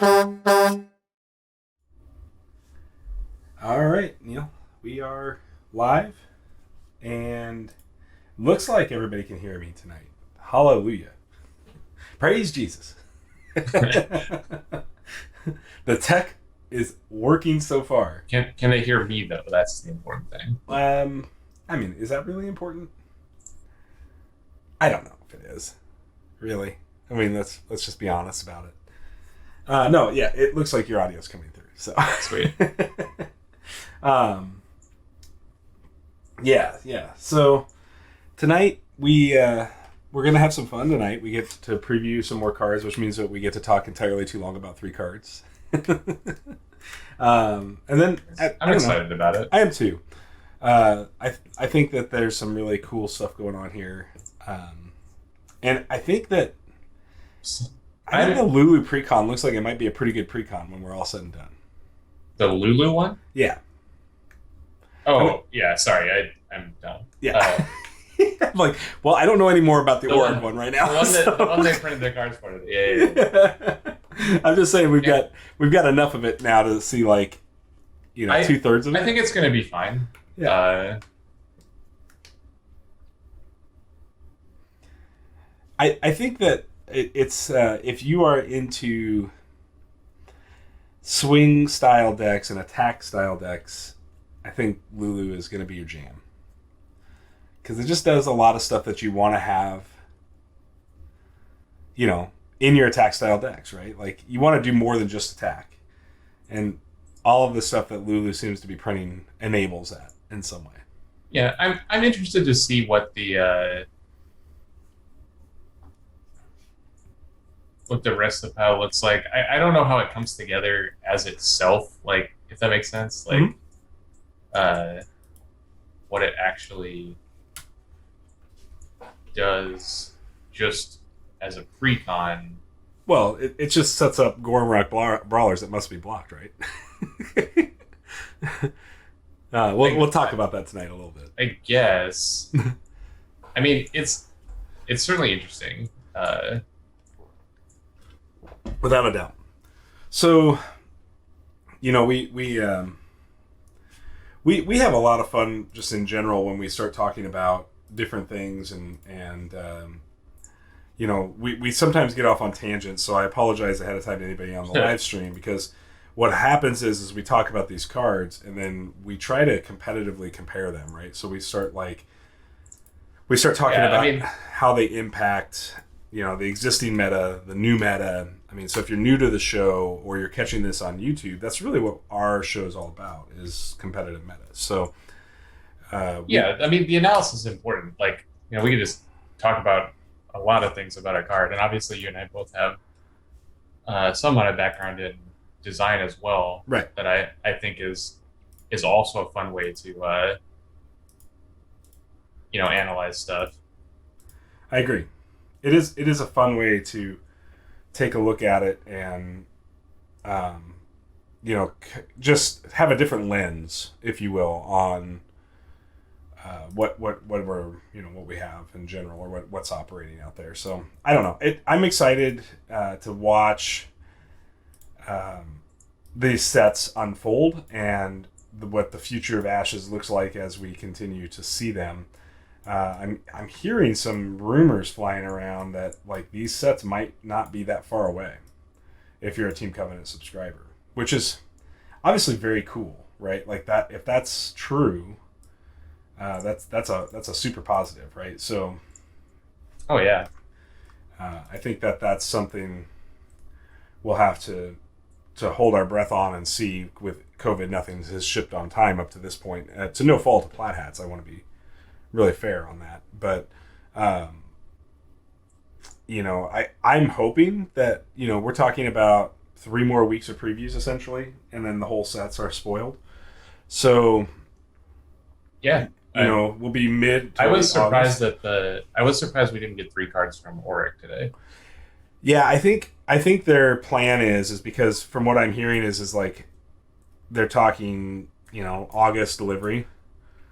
All right, Neil, we are live, and looks like everybody can hear me tonight. Hallelujah. Praise Jesus. The tech is working so far. Can they hear me though? That's the important thing. I mean, is that really important? I don't know if it is. Really? I mean, let's just be honest about it. No, yeah, it looks like your audio's coming through. So Sweet. Yeah. So tonight we're gonna have some fun tonight. We get to preview some more cards, which means that we get to talk entirely too long about 3 cards. And then I'm excited about it. I am too. I think that there's some really cool stuff going on here, and I think that the Lulu Precon looks like it might be a pretty good Precon when we're all said and done. The Lulu one? Yeah. Oh, yeah. Sorry, I'm done. Yeah. I'm like, well, I don't know any more about the Org one right now. The one they printed their cards for. Yeah. I'm just saying we've got enough of it now to see 2/3 of it. I think it's going to be fine. Yeah. I think that it's if you are into swing style decks and attack style decks, I think Lulu is going to be your jam. Because it just does a lot of stuff that you want to have, in your attack style decks, right? Like, you want to do more than just attack. And all of the stuff that Lulu seems to be printing enables that in some way. Yeah, I'm interested to see what the rest of the pile looks like. I don't know how it comes together as itself, like, if that makes sense. Like, what it actually does just as a precon. Well, it just sets up Gormrock Brawlers that must be blocked, right? We'll talk about that tonight a little bit. I guess. I mean, it's certainly interesting. Without a doubt. So, we have a lot of fun just in general when we start talking about different things, and we sometimes get off on tangents, so I apologize ahead of time to anybody on the live stream, because what happens is we talk about these cards and then we try to competitively compare them, right? So we start talking about how they impact the existing meta, the new meta. I mean, so if you're new to the show or you're catching this on YouTube, that's really what our show is all about, is competitive meta. So I mean, the analysis is important. Like, we could just talk about a lot of things about a card, and obviously you and I both have some amount of background in design as well, right? That I think is also a fun way to analyze stuff. I agree. It is a fun way to take a look at it and just have a different lens, if you will, on what we're what we have in general, or what's operating out there. So I don't know. I'm excited to watch these sets unfold and what the future of Ashes looks like as we continue to see them. I'm hearing some rumors flying around that these sets might not be that far away if you're a Team Covenant subscriber, which is obviously very cool, right? Like, that, if that's true, that's a super positive, right? So, oh yeah, I think that's something we'll have to hold our breath on and see. With COVID, nothing has shipped on time up to this point, to no fault of Plaid Hats. I want to be really fair on that, but I'm hoping that we're talking about 3 more weeks of previews essentially, and then the whole sets are spoiled. So we'll be mid. I was surprised we didn't get 3 cards from Auric today. Yeah, I think their plan is because from what I'm hearing is like they're talking August delivery.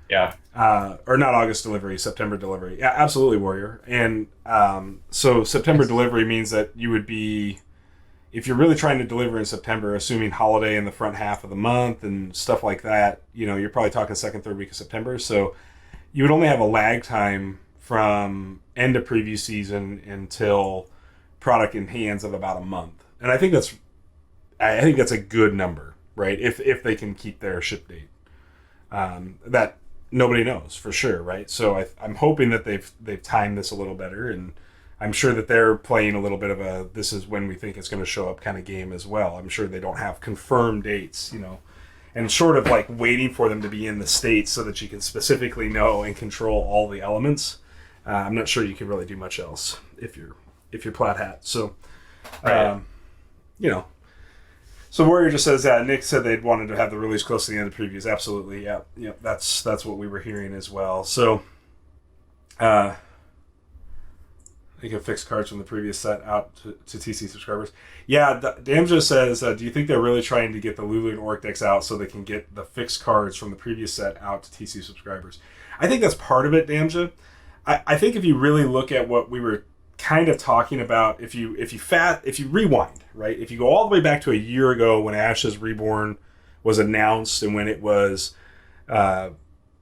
Yeah. Or not August delivery, September delivery. Yeah, absolutely, Warrior. And so September delivery means that you would be if you're really trying to deliver in September, assuming holiday in the front half of the month and stuff like that, you're probably talking second, third week of September. So you would only have a lag time from end of preview season until product in hands of about a month. And I think that's a good number, right? If they can keep their ship date. That nobody knows for sure, right? So I'm hoping that they've timed this a little better, and I'm sure that they're playing a little bit of a this is when we think it's going to show up kind of game as well. I'm sure they don't have confirmed dates, and sort of like waiting for them to be in the States so that you can specifically know and control all the elements. I'm not sure you can really do much else if you're Plaid Hat. So, right. So Warrior just says that Nick said they'd wanted to have the release close to the end of previews. Absolutely, yeah. That's what we were hearing as well. So, they can fix cards from the previous set out to TC subscribers. Yeah, Damja says, do you think they're really trying to get the Lulu and Auric decks out so they can get the fixed cards from the previous set out to TC subscribers? I think that's part of it, Damja. I think if you really look at what we were kind of talking about, if you rewind, right? If you go all the way back to a year ago when Ashes Reborn was announced and when it was, we're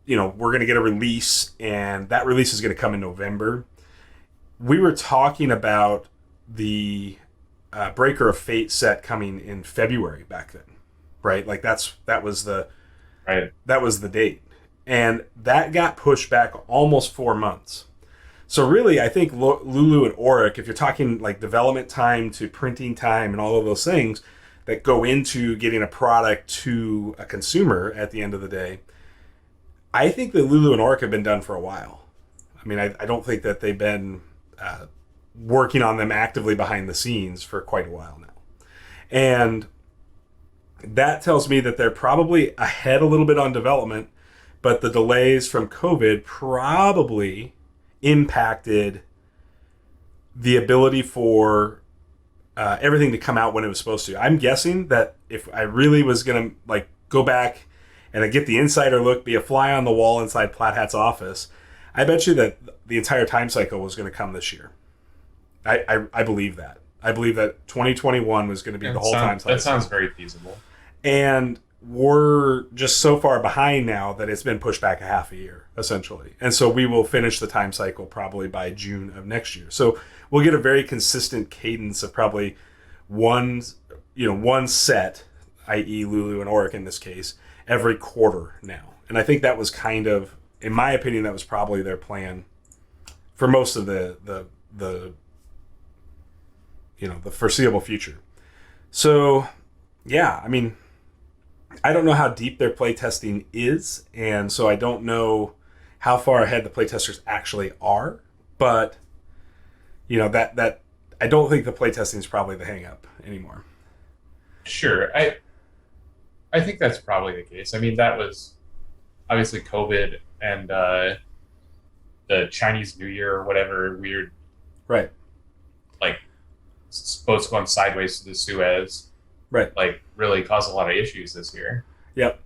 going to get a release and that release is going to come in November. We were talking about the Breaker of Fate set coming in February back then, right? Like that was the date, and that got pushed back almost 4 months. So really, I think Lulu and Auric, if you're talking like development time to printing time and all of those things that go into getting a product to a consumer at the end of the day, I think that Lulu and Auric have been done for a while. I mean, I don't think that they've been working on them actively behind the scenes for quite a while now. And that tells me that they're probably ahead a little bit on development, but the delays from COVID probably impacted the ability for everything to come out when it was supposed to. I'm guessing that if I really was going to like go back and get the insider look, be a fly on the wall inside Plaid Hat's office, I bet you that the entire time cycle was going to come this year. I believe that. I believe that 2021 was going to be the whole time cycle. That sounds very feasible. And we're just so far behind now that it's been pushed back a half a year, essentially. And so we will finish the time cycle probably by June of next year. So we'll get a very consistent cadence of probably one set, i.e. Lulu and Auric in this case, every quarter now. And I think that was kind of, in my opinion, that was probably their plan for most of the foreseeable future. So, yeah, I mean, I don't know how deep their playtesting is, and so I don't know how far ahead the playtesters actually are, but, that I don't think the playtesting is probably the hang-up anymore. Sure. I think that's probably the case. I mean, that was obviously COVID and the Chinese New Year or whatever weird, right? Like boats going sideways to the Suez, right? Like really caused a lot of issues this year. Yep.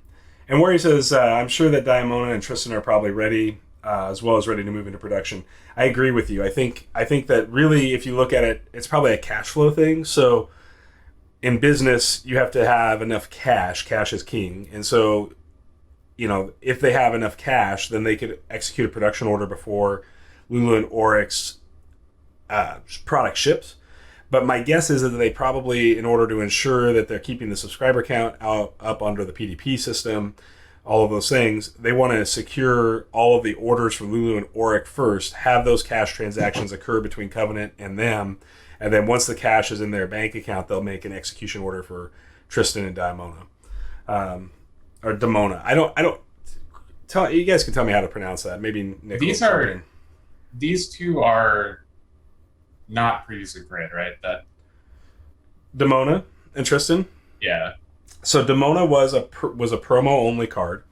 And where he says, I'm sure that Diamona and Tristan are probably ready, as well as ready to move into production. I agree with you. I think that really, if you look at it, it's probably a cash flow thing. So in business, you have to have enough cash. Cash is king, and so, if they have enough cash, then they could execute a production order before Lulu and Auric's product ships. But my guess is that they probably, in order to ensure that they're keeping the subscriber count up under the PDP system, all of those things, they want to secure all of the orders for Lulu and Auric first, have those cash transactions occur between Covenant and them, and then once the cash is in their bank account, they'll make an execution order for Tristan and Diamona. Or Damona. I don't tell you guys can tell me how to pronounce that. Maybe Nick. These two are not previously printed, right? That Damona and Tristan. Yeah. So Damona was a promo only card,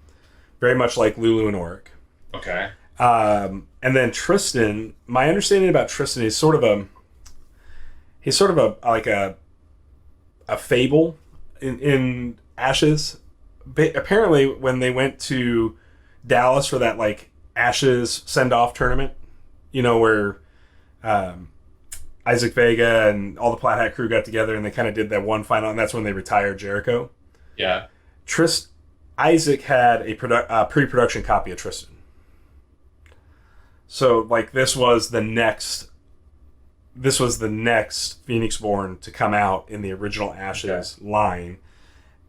very much like Lulu and Auric. Okay. And then Tristan. My understanding about Tristan is sort of a fable in Ashes. Apparently, when they went to Dallas for that like Ashes send-off tournament, where Isaac Vega and all the Plaid Hat crew got together and they kind of did that one final, and that's when they retired Jericho. Yeah. Isaac had a pre-production copy of Tristan. So, like, this was the next Phoenixborn to come out in the original Ashes line,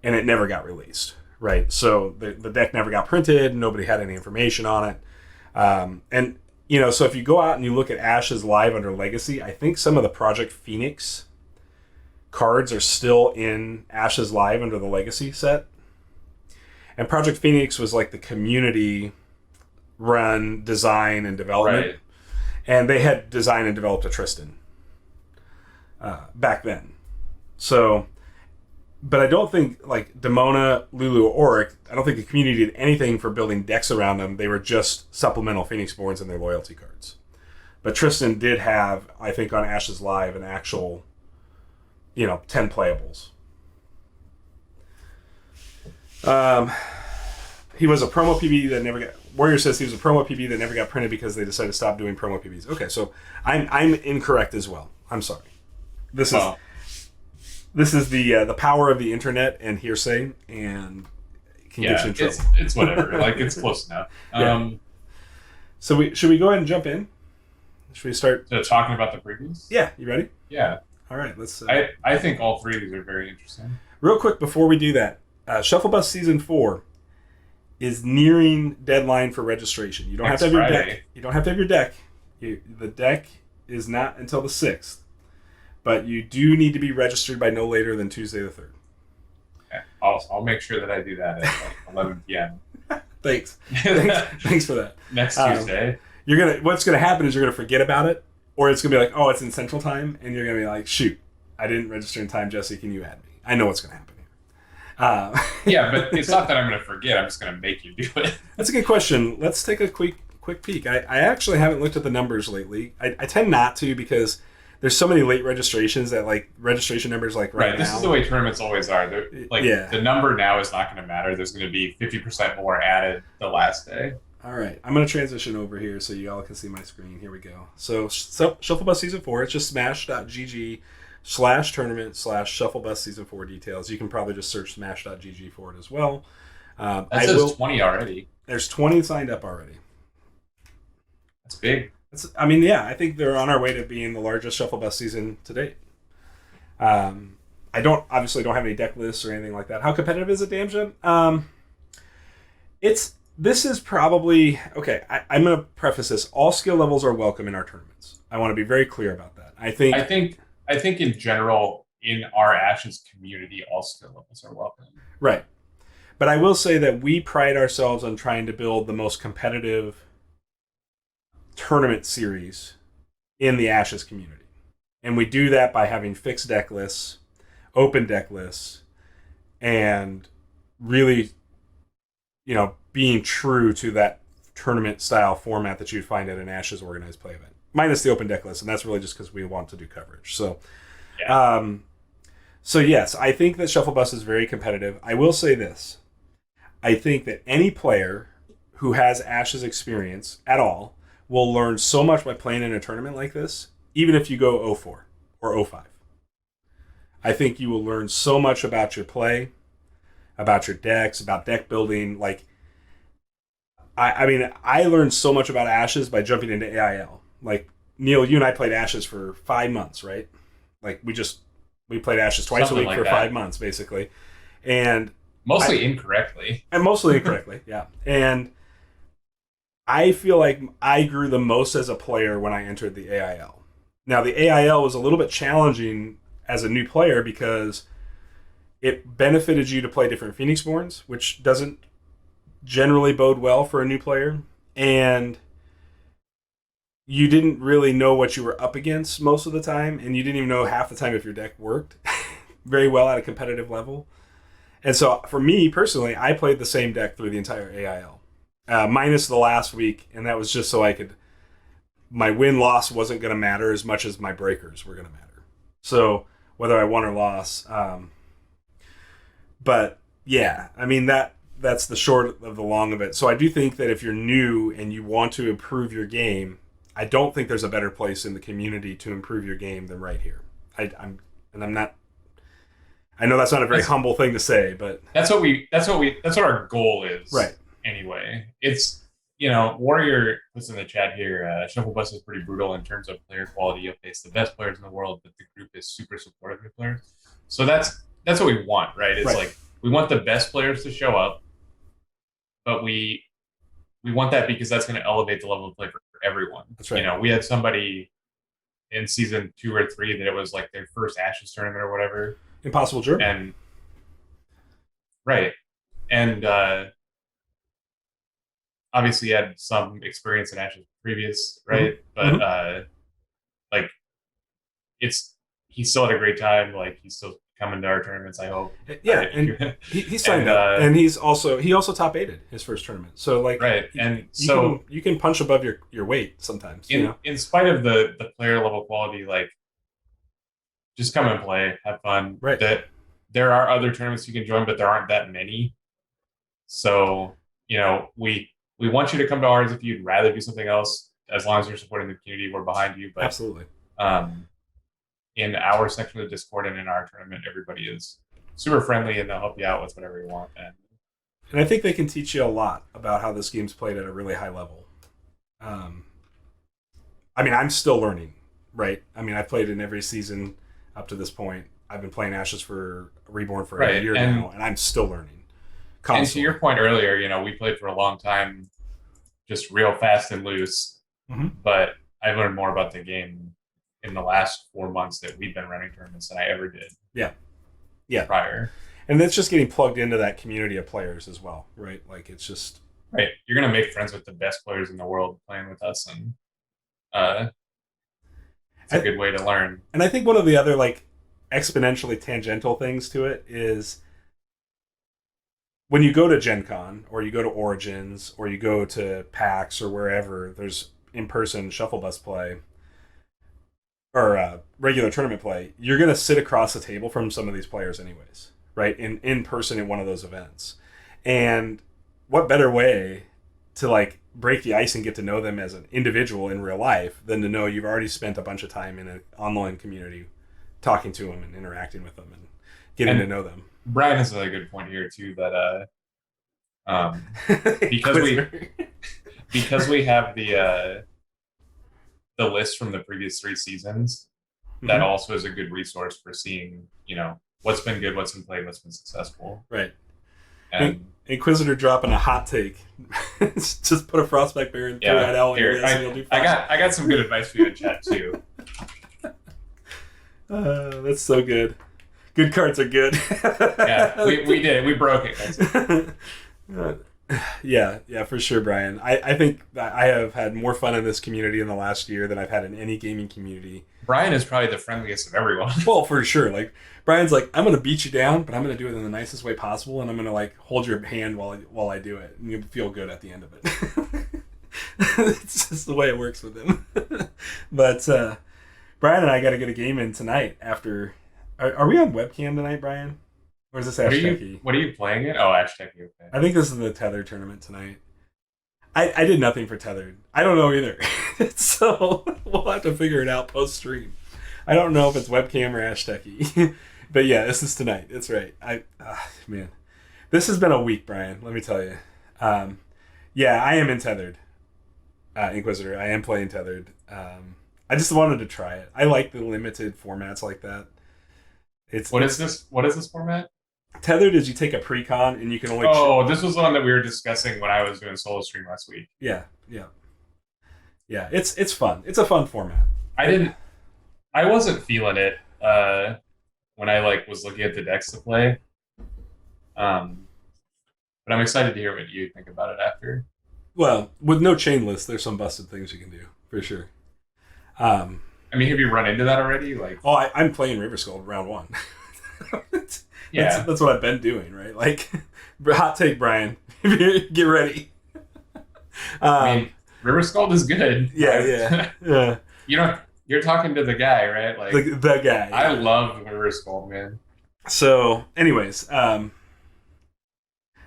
and it never got released, right? So the deck never got printed. Nobody had any information on it. And, you know, so if you go out and you look at Ashes live under Legacy, I think some of the Project Phoenix cards are still in Ashes live under the Legacy set. And Project Phoenix was like the community run design and development. Right. And they had designed and developed a Tristan back then. So, but I don't think, like, Demona, Lulu, or Auric, I don't think the community did anything for building decks around them. They were just supplemental Phoenixborns and their loyalty cards. But Tristan did have, I think, on Ashes Live, an actual, 10 playables. He was a promo PB that never got... Warrior says he was a promo PB that never got printed because they decided to stop doing promo PBs. Okay, so I'm incorrect as well. I'm sorry. This is the power of the internet and hearsay, and can get you in trouble. It's whatever. Like, it's close enough. So should we go ahead and jump in? Should we start talking about the previews? Yeah, you ready? Yeah. All right, let's. I think all three of these are very interesting. Real quick before we do that, Shuffle Bus Season 4 is nearing deadline for registration. You don't have to have your deck. You don't have to have your deck. The deck is not until the 6th, but you do need to be registered by no later than Tuesday the 3rd. Okay. I'll make sure that I do that at like 11 p.m. Thanks for that. Next Tuesday. What's gonna happen is you're gonna forget about it, or it's gonna be like, oh, it's in Central Time, and you're gonna be like, shoot, I didn't register in time. Jesse, can you add me? I know what's gonna happen. Yeah, but it's not that I'm going to forget. I'm just going to make you do it. That's a good question. Let's take a quick peek. I actually haven't looked at the numbers lately. I tend not to because there's so many late registrations that, like, registration numbers like right now. This is the way tournaments always are. The number now is not going to matter. There's going to be 50% more added the last day. All right. I'm going to transition over here so you all can see my screen. Here we go. So Shuffle Bus Season 4, it's just smash.gg/tournament/Shuffle Bus Season 4 details. You can probably just search smash.gg for it as well. That says 20 already. There's 20 signed up already. That's big. I think they're on our way to being the largest Shuffle Bus season to date. I don't have any deck lists or anything like that. How competitive is it, Damjan? This is probably... Okay, I'm going to preface this. All skill levels are welcome in our tournaments. I want to be very clear about that. I think in general, in our Ashes community, all skill levels are welcome. Right. But I will say that we pride ourselves on trying to build the most competitive tournament series in the Ashes community. And we do that by having fixed deck lists, open deck lists, and really, being true to that tournament style format that you'd find at an Ashes organized play event. Minus the open deck list, and that's really just because we want to do coverage. So, so yes, I think that Shuffle Bus is very competitive. I will say this. I think that any player who has Ashes experience at all will learn so much by playing in a tournament like this, even if you go 0-4 or 0-5. I think you will learn so much about your play, about your decks, about deck building. Like, I learned so much about Ashes by jumping into AIL. Like, Neil, you and I played Ashes for 5 months, right? Like, we played Ashes twice a week for 5 months, basically. And mostly incorrectly. Yeah. And I feel like I grew the most as a player when I entered the AIL. Now, the AIL was a little bit challenging as a new player because it benefited you to play different Phoenixborns, which doesn't generally bode well for a new player. And you didn't really know what you were up against most of the time, and you didn't even know half the time if your deck worked very well at a competitive level. And so, for me, personally, I played the same deck through the entire AIL, minus the last week, and that was just so my win-loss wasn't going to matter as much as my breakers were going to matter. So, whether I won or lost. But, yeah, that's the short of the long of it. So, I do think that if you're new and you want to improve your game, I don't think there's a better place in the community to improve your game than right here. I'm not. I know that's not a very humble thing to say, but that's what our goal is. Right. Anyway, it's, Warrior puts in the chat here. Shuffle Bus is pretty brutal in terms of player quality. You'll face the best players in the world, but the group is super supportive of players. So that's what we want, right? It's like we want the best players to show up, but we want that because that's going to elevate the level of play for everyone. That's right. We had somebody in season 2 or 3 that it was like their first Ashes tournament or whatever. Impossible German. And right. And obviously had some experience in Ashes previous, right? Mm-hmm. But he still had a great time. Like, he's still coming to our tournaments, I hope. Yeah, and he signed up, and he also top 8'd his first tournament. So like, right, and you can punch above your weight sometimes. In spite of the player level quality, like, just come and play, have fun. Right. That there are other tournaments you can join, but there aren't that many. So we want you to come to ours if you'd rather do something else. As long as you're supporting the community, we're behind you. But absolutely. In our section of the Discord and in our tournament, everybody is super friendly and they'll help you out with whatever you want. And I think they can teach you a lot about how this game's played at a really high level. I mean, I'm still learning, right? I mean, I've played in every season up to this point. I've been playing Ashes for Reborn for a year now, and I'm still learning. Constantly. And to your point earlier, we played for a long time, just real fast and loose. Mm-hmm. But I learned more about the game in the last 4 months that we've been running tournaments than I ever did. Yeah. Prior. And that's just getting plugged into that community of players as well, right? Like, it's just right. You're gonna make friends with the best players in the world playing with us, and it's a good way to learn. And I think one of the other like exponentially tangential things to it is when you go to Gen Con or you go to Origins or you go to PAX or wherever there's in-person Shuffle Bus play or regular tournament play, you're going to sit across the table from some of these players anyways, right? In person in one of those events. And what better way to like break the ice and get to know them as an individual in real life than to know you've already spent a bunch of time in an online community talking to them and interacting with them and getting to know them. Brian has a good point here too, that because we have the list from the previous 3 seasons, that also is a good resource for seeing, what's been good, what's been played, what's been successful. Right. And Inquisitor dropping a hot take. Just put a Frostback Baron through that L. I got some good advice for you in chat too. That's so good. Good cards are good. Yeah, we did. We broke it. Yeah, for sure, Brian. I think that I have had more fun in this community in the last year than I've had in any gaming community. Brian is probably the friendliest of everyone. Well, for sure. Like, Brian's like, I'm going to beat you down, but I'm going to do it in the nicest way possible, and I'm going to like hold your hand while I do it, and you'll feel good at the end of it. It's just the way it works with him. But Brian and I got to get a game in tonight after... Are we on webcam tonight, Brian? Or is this Ash Techie? What are you playing it? Oh, Ash Techie, okay. I think this is the Tethered tournament tonight. I did nothing for Tethered. I don't know either. So we'll have to figure it out post-stream. I don't know if it's webcam or Ash Techie. But yeah, this is tonight. That's right. Man. This has been a week, Brian, let me tell you. Yeah, I am in Tethered. Inquisitor. I am playing Tethered. I just wanted to try it. I like the limited formats like that. What is this format? Tethered is you take a pre-con and you can only... this was the one that we were discussing when I was doing solo stream last week. Yeah. It's fun. It's a fun format. I wasn't feeling it when I was looking at the decks to play. But I'm excited to hear what you think about it after. Well, with no chain list, there's some busted things you can do for sure. I mean, have you run into that already? I'm playing River Skull round 1. Yeah, that's what I've been doing, right? Like, hot take, Brian. Get ready. I mean, River Skull is good. Yeah. You're talking to the guy, right? Like the guy. I love River Skull, man. So, anyways, I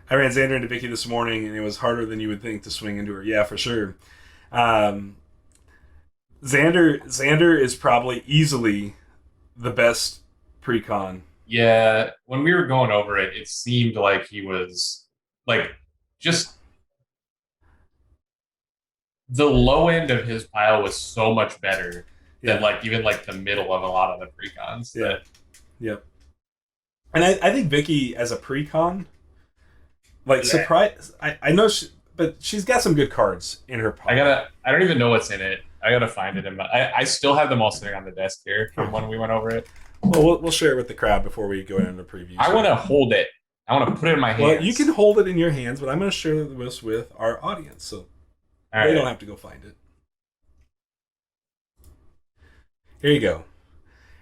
ran Xander into Vicky this morning, and it was harder than you would think to swing into her. Yeah, for sure. Xander is probably easily the best pre-con. Yeah, when we were going over it, it seemed like he was like just the low end of his pile was so much better than like even like the middle of a lot of the precons. Yeah. Yep. And I think Vicky as a precon, like surprise. I know but she's got some good cards in her pile. I don't even know what's in it. I gotta find it. I still have them all sitting on the desk here from when we went over it. Well, we'll share it with the crowd before we go into the preview. I want to hold it. I want to put it in my hands. Well, you can hold it in your hands, but I'm going to share this with our audience, so they don't have to go find it. Here you go.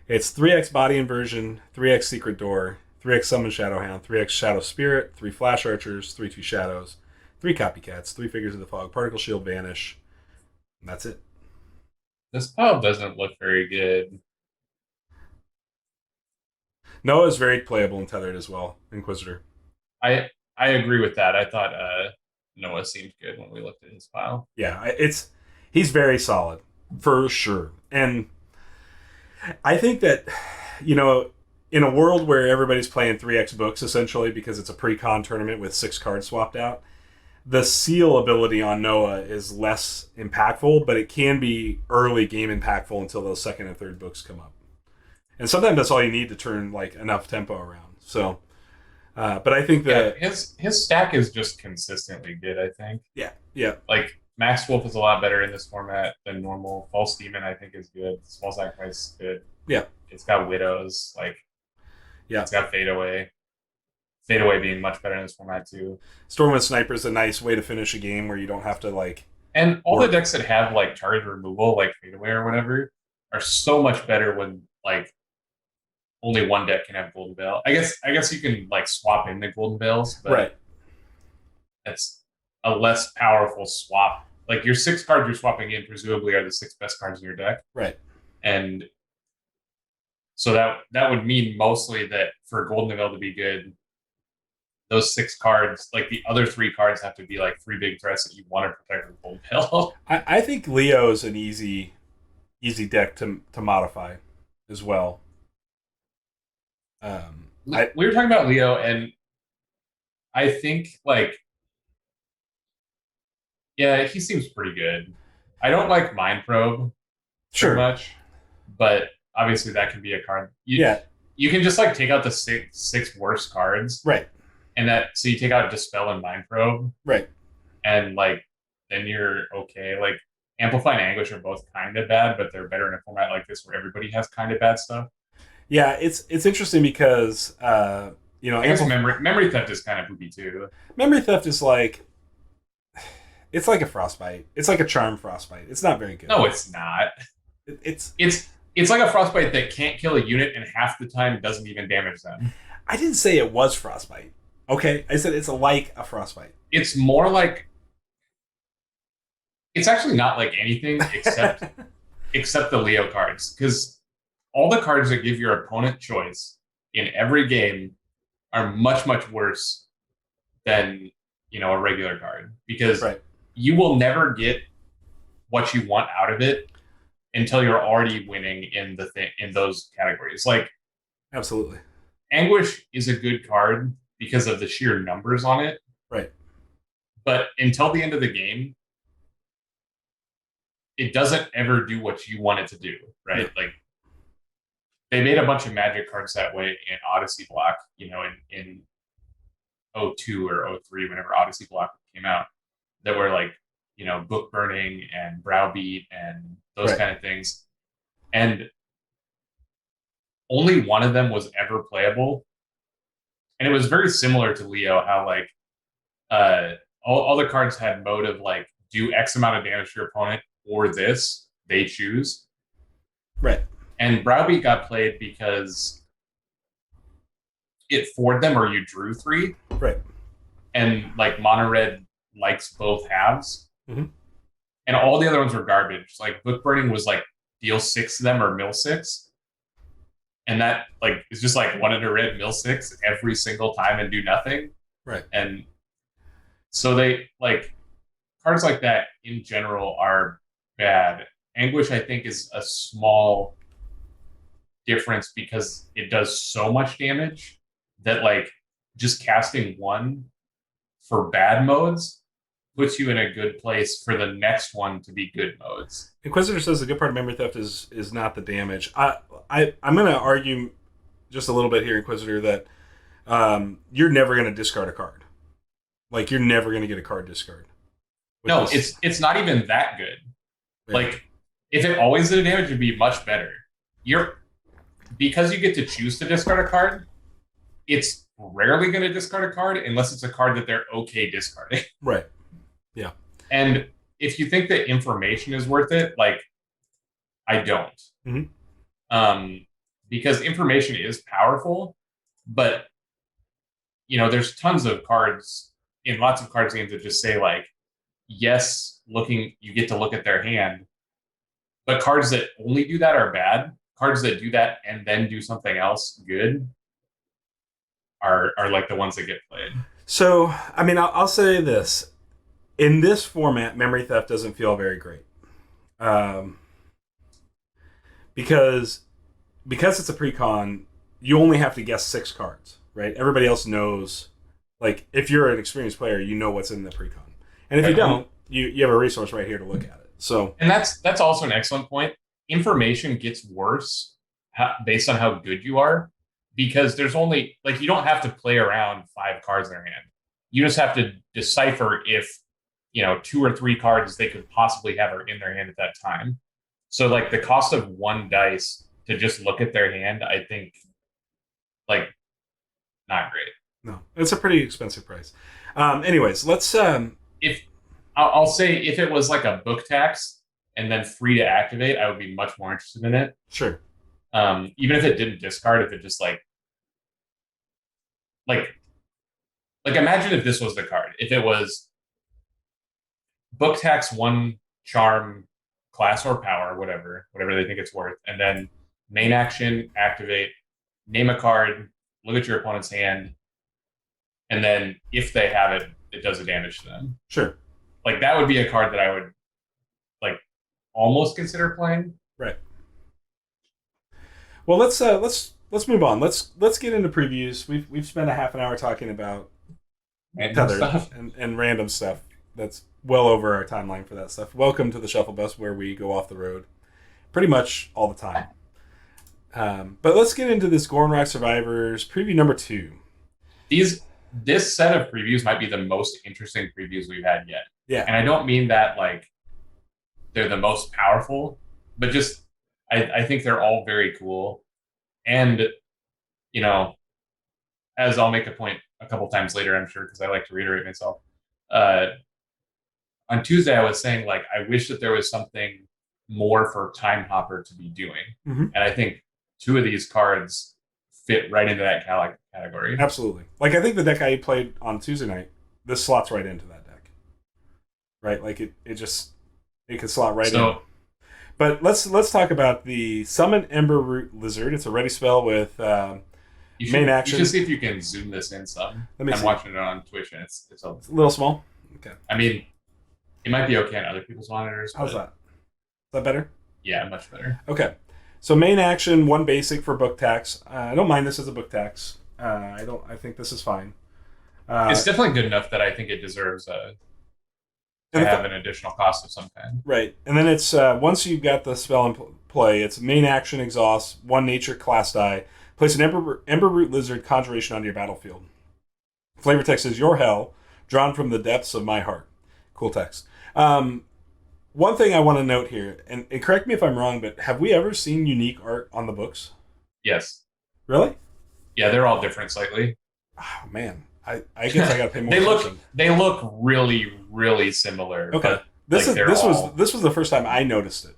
It's 3x Body Inversion, 3x Secret Door, 3x Summon Shadowhound, 3x Shadow Spirit, 3 Flash Archers, 3/2 Shadows, 3 Copycats, 3 Figures of the Fog, Particle Shield, Vanish. And that's it. This pile doesn't look very good. Noah is very playable and tethered as well. Inquisitor. I agree with that. I thought Noah seemed good when we looked at his pile. Yeah, he's very solid for sure. And I think that, you know, in a world where everybody's playing 3x books essentially because it's a pre-con tournament with 6 cards swapped out, the seal ability on Noah is less impactful, but it can be early game impactful until those second and third books come up. And sometimes that's all you need to turn like enough tempo around. So, but I think that his stack is just consistently good. I think. Yeah. Like Max Wolf is a lot better in this format than normal. False Demon I think is good. Small Sacrifice is good. Yeah. It's got Widows. It's got Fade Away. Fade Away being much better in this format too. Stormwind Sniper is a nice way to finish a game where you don't have to like. And all the decks that have like target removal, like Fade Away or whatever, are so much better when like only one deck can have Golden Veil. I guess you can like swap in the Golden Veils, but right. That's a less powerful swap. Like your 6 cards you're swapping in presumably are the 6 best cards in your deck. Right. And so that would mean mostly that for Golden Veil to be good, those 6 cards, like the other 3 cards have to be like 3 big threats that you want to protect with Golden Veil. I think Leo is an easy deck to modify as well. We were talking about Leo, and I think he seems pretty good. I don't like Mind Probe so much, but obviously that can be a card. You can just like take out the six worst cards, right? And so you take out Dispel and Mind Probe, right? And like then you're okay. Like Amplify and Anguish are both kind of bad, but they're better in a format like this where everybody has kind of bad stuff. Yeah, it's interesting because I guess memory theft is kind of poopy too. Memory theft is like it's like a frostbite. It's like a charm frostbite. It's not very good. No, it's not. It's like a frostbite that can't kill a unit and half the time doesn't even damage them. I didn't say it was frostbite. Okay, I said it's like a frostbite. It's more like it's actually not like anything except the Leo cards, because all the cards that give your opponent choice in every game are much, much worse than, a regular card, because you will never get what you want out of it until you're already winning in those categories. Like, absolutely. Anguish is a good card because of the sheer numbers on it. Right. But until the end of the game, it doesn't ever do what you want it to do, right? Yeah. Like, they made a bunch of Magic cards that way in Odyssey Block, in 02 or 03, whenever Odyssey Block came out, that were like, book burning and browbeat and those kind of things. And only one of them was ever playable. And it was very similar to Leo, how like all the cards had mode of like do X amount of damage to your opponent or this, they choose. Right. And Browbeat got played because it forward them or you drew 3. Right. And like Mono Red likes both halves. Mm-hmm. And all the other ones were garbage. Like Book Burning was like deal 6 to them or mill 6. And that like is just like 1 under red, mill 6 every single time and do nothing. Right. And so they like cards like that in general are bad. Anguish, I think, is a small difference because it does so much damage that like just casting one for bad modes puts you in a good place for the next one to be good modes. Inquisitor says the good part of memory theft is not the damage. I'm going to argue just a little bit here, Inquisitor, that you're never going to discard a card. Like, you're never going to get a card discard. No, it's not even that good. Yeah. Like, if it always did damage, it'd be much better. Because you get to choose to discard a card, it's rarely going to discard a card unless it's a card that they're okay discarding. Right. Yeah. And if you think that information is worth it, like, I don't. Mm-hmm. Because information is powerful, but, there's tons of cards in lots of cards games that just say, like, yes, you get to look at their hand, but cards that only do that are bad. Cards that do that and then do something else good are like the ones that get played. So, I mean, I'll say this. In this format, memory theft doesn't feel very great. Because it's a pre-con, you only have to guess 6 cards, right? Everybody else knows, like, if you're an experienced player, you know what's in the pre-con. And if you don't, you have a resource right here to look at it. So, and that's also an excellent point. Information gets worse based on how good you are, because there's only, like, you don't have to play around 5 cards in their hand. You just have to decipher if 2 or 3 cards they could possibly have are in their hand at that time. So, like, the cost of 1 dice to just look at their hand, I think, like, not great. No, it's a pretty expensive price. Anyways, let's. I'll say if it was like a book tax and then free to activate, I would be much more interested in it. Sure. Even if it didn't discard, if it just like imagine if this was the card. If it was book tax 1 charm, class or power, whatever they think it's worth, and then main action, activate, name a card, look at your opponent's hand, and then if they have it, it does a damage to them. Sure. Like, that would be a card that I would like almost consider playing. Right. Well, let's move on. Let's get into previews. We've spent a half an hour talking about Tether and random stuff. That's well over our timeline for that stuff. Welcome to the Shuffle Bus, where we go off the road pretty much all the time. But let's get into this Gorn Rock Survivors preview number 2. This set of previews might be the most interesting previews we've had yet. Yeah. And I don't mean that like they're the most powerful, but just I think they're all very cool. And, as I'll make a point a couple times later, I'm sure, because I like to reiterate myself. On Tuesday, I was saying, like, I wish that there was something more for Time Hopper to be doing. Mm-hmm. And I think 2 of these cards fit right into that category. Absolutely. Like, I think the deck I played on Tuesday night, this slots right into that deck. Right? Like, it could slot right in. But let's talk about the Summon Emberroot Lizard. It's a ready spell with main action. You should see if you can zoom this in some. I'm watching it on Twitch, and it's a little small. Okay. I mean, it might be okay on other people's monitors. How's that? Is that better? Yeah, much better. Okay. So main action, 1 basic for book tax. I don't mind this as a book tax. I think this is fine. It's definitely good enough that I think it deserves to have an additional cost of some kind. Right. And then it's once you've got the spell in play, it's main action, exhaust, 1 nature class die. Place an Emberroot Lizard Conjuration onto your battlefield. Flavor text is your hell, drawn from the depths of my heart. Cool text. One thing I want to note here, and correct me if I'm wrong, but have we ever seen unique art on the books? Yes. Really? Yeah, they're all different slightly. Oh, man. I guess I got to pay more attention. They look really, really similar. Okay. This was the first time I noticed it.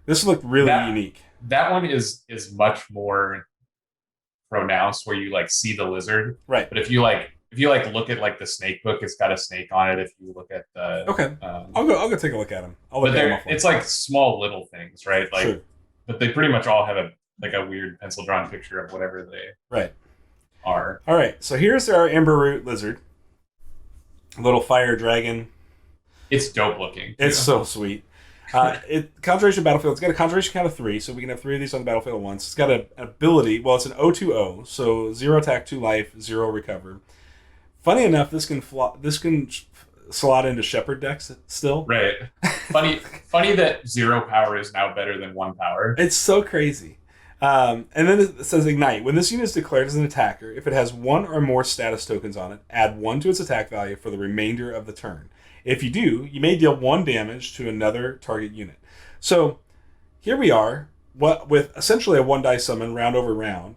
This looked really unique. That one is much more pronounced, where you like see the lizard. Right. But if you look at like the snake book, it's got a snake on it. If you look at the I'll go take a look at them. It's like small little things, right? Like, sure. But they pretty much all have a weird pencil drawn picture of whatever they are. All right, so here's our Emberroot Lizard, little fire dragon. It's dope looking. It's so sweet. Conjuration Battlefield. It's got a conjuration count of 3, so we can have 3 of these on the battlefield at once. It's got an ability. Well, it's an O2O, so 0 attack, 2 life, 0 recover. Funny enough, this can slot into Shepherd decks still. Right. Funny that 0 power is now better than 1 power. It's so crazy. And then it says Ignite. When this unit is declared as an attacker, if it has 1 or more status tokens on it, add 1 to its attack value for the remainder of the turn. If you do, you may deal 1 damage to another target unit. So here we are, with essentially a 1-dice summon round over round.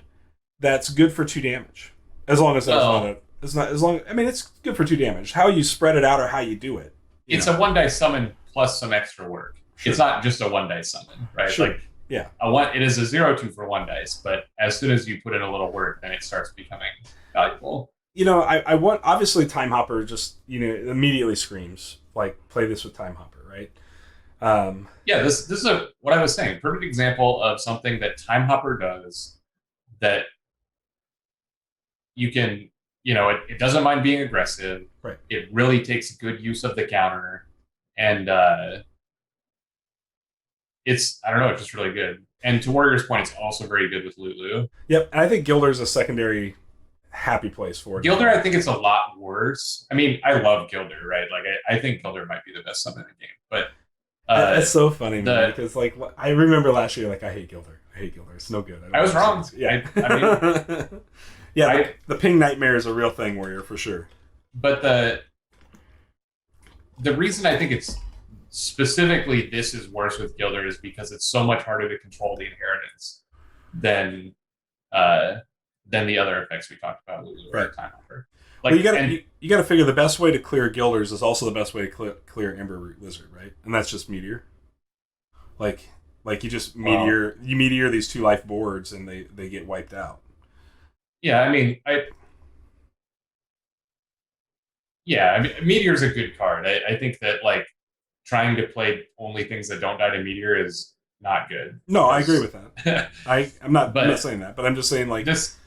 That's good for 2 damage, as long as it's not as long. I mean, it's good for 2 damage. How you spread it out or how you do it. It's a 1-dice summon plus some extra work. Sure. It's not just a 1-dice summon, right? Sure. Like, yeah, it is a 0/2 for 1 dice, but as soon as you put in a little work, then it starts becoming valuable. I want, obviously Time Hopper just immediately screams like, play this with Time Hopper, right? Yeah, this is what I was saying. Perfect example of something that Time Hopper does that you can, it doesn't mind being aggressive. Right. It really takes good use of the counter, and it's, I don't know, it's just really good. And to Warrior's point, it's also very good with Lulu. Yep, and I think Gilder's a secondary happy place for it. Gilder, I think it's a lot worse. I mean, I love Gilder, right? Like, I think Gilder might be the best summon in the game. But it's so funny, man, because like I remember last year, like I hate Gilder. It's no good. I was wrong. Yeah, I mean, yeah, the ping nightmare is a real thing, Warrior, for sure. But the reason I think it's specifically this is worse with Gilder is because it's so much harder to control the inheritance than the other effects we talked about. Right. Time Hopper. Like, well, you got to figure the best way to clear Gilders is also the best way to clear Emberroot Lizard, right? And that's just Meteor. Like you just meteor these 2 life boards and they get wiped out. Yeah, I mean, Meteor's a good card. I think that like trying to play only things that don't die to Meteor is not good. No, I agree with that. I'm not saying that, but I'm just saying like this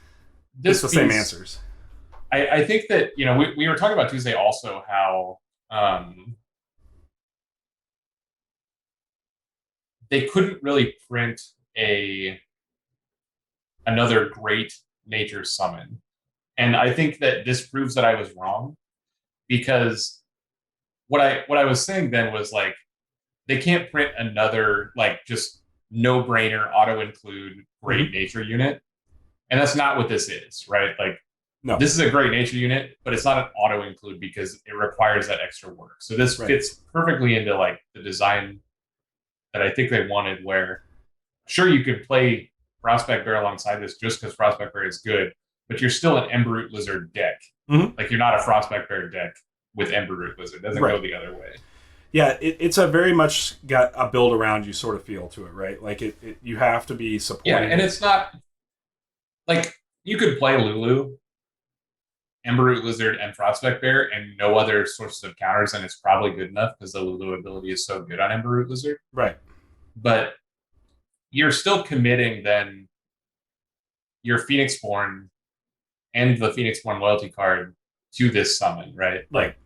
it's the same answers. I think that we were talking about Tuesday also how they couldn't really print another great nature summon, and I think that this proves that I was wrong, because what I was saying then was like they can't print another like just no-brainer auto-include great nature unit, and that's not what this is, right? Like, no, this is a great nature unit, but it's not an auto-include because it requires that extra work. So this fits perfectly into like the design that I think they wanted, where sure you could play Prospect Bear alongside this just because Prospect Bear is good, but you're still an Emberroot Lizard deck. Mm-hmm. Like, you're not a Prospect Bear deck with Emberroot Lizard. It doesn't go the other way. Yeah, it's a very much got a build around you sort of feel to it, right? Like you have to be supporting. Yeah, and it's not like you could play Lulu, Emberroot Lizard, and Prospect Bear and no other sources of counters, and it's probably good enough because the Lulu ability is so good on Emberroot Lizard. Right. But you're still committing then your Phoenixborn and the Phoenixborn loyalty card to this summon, right? Like,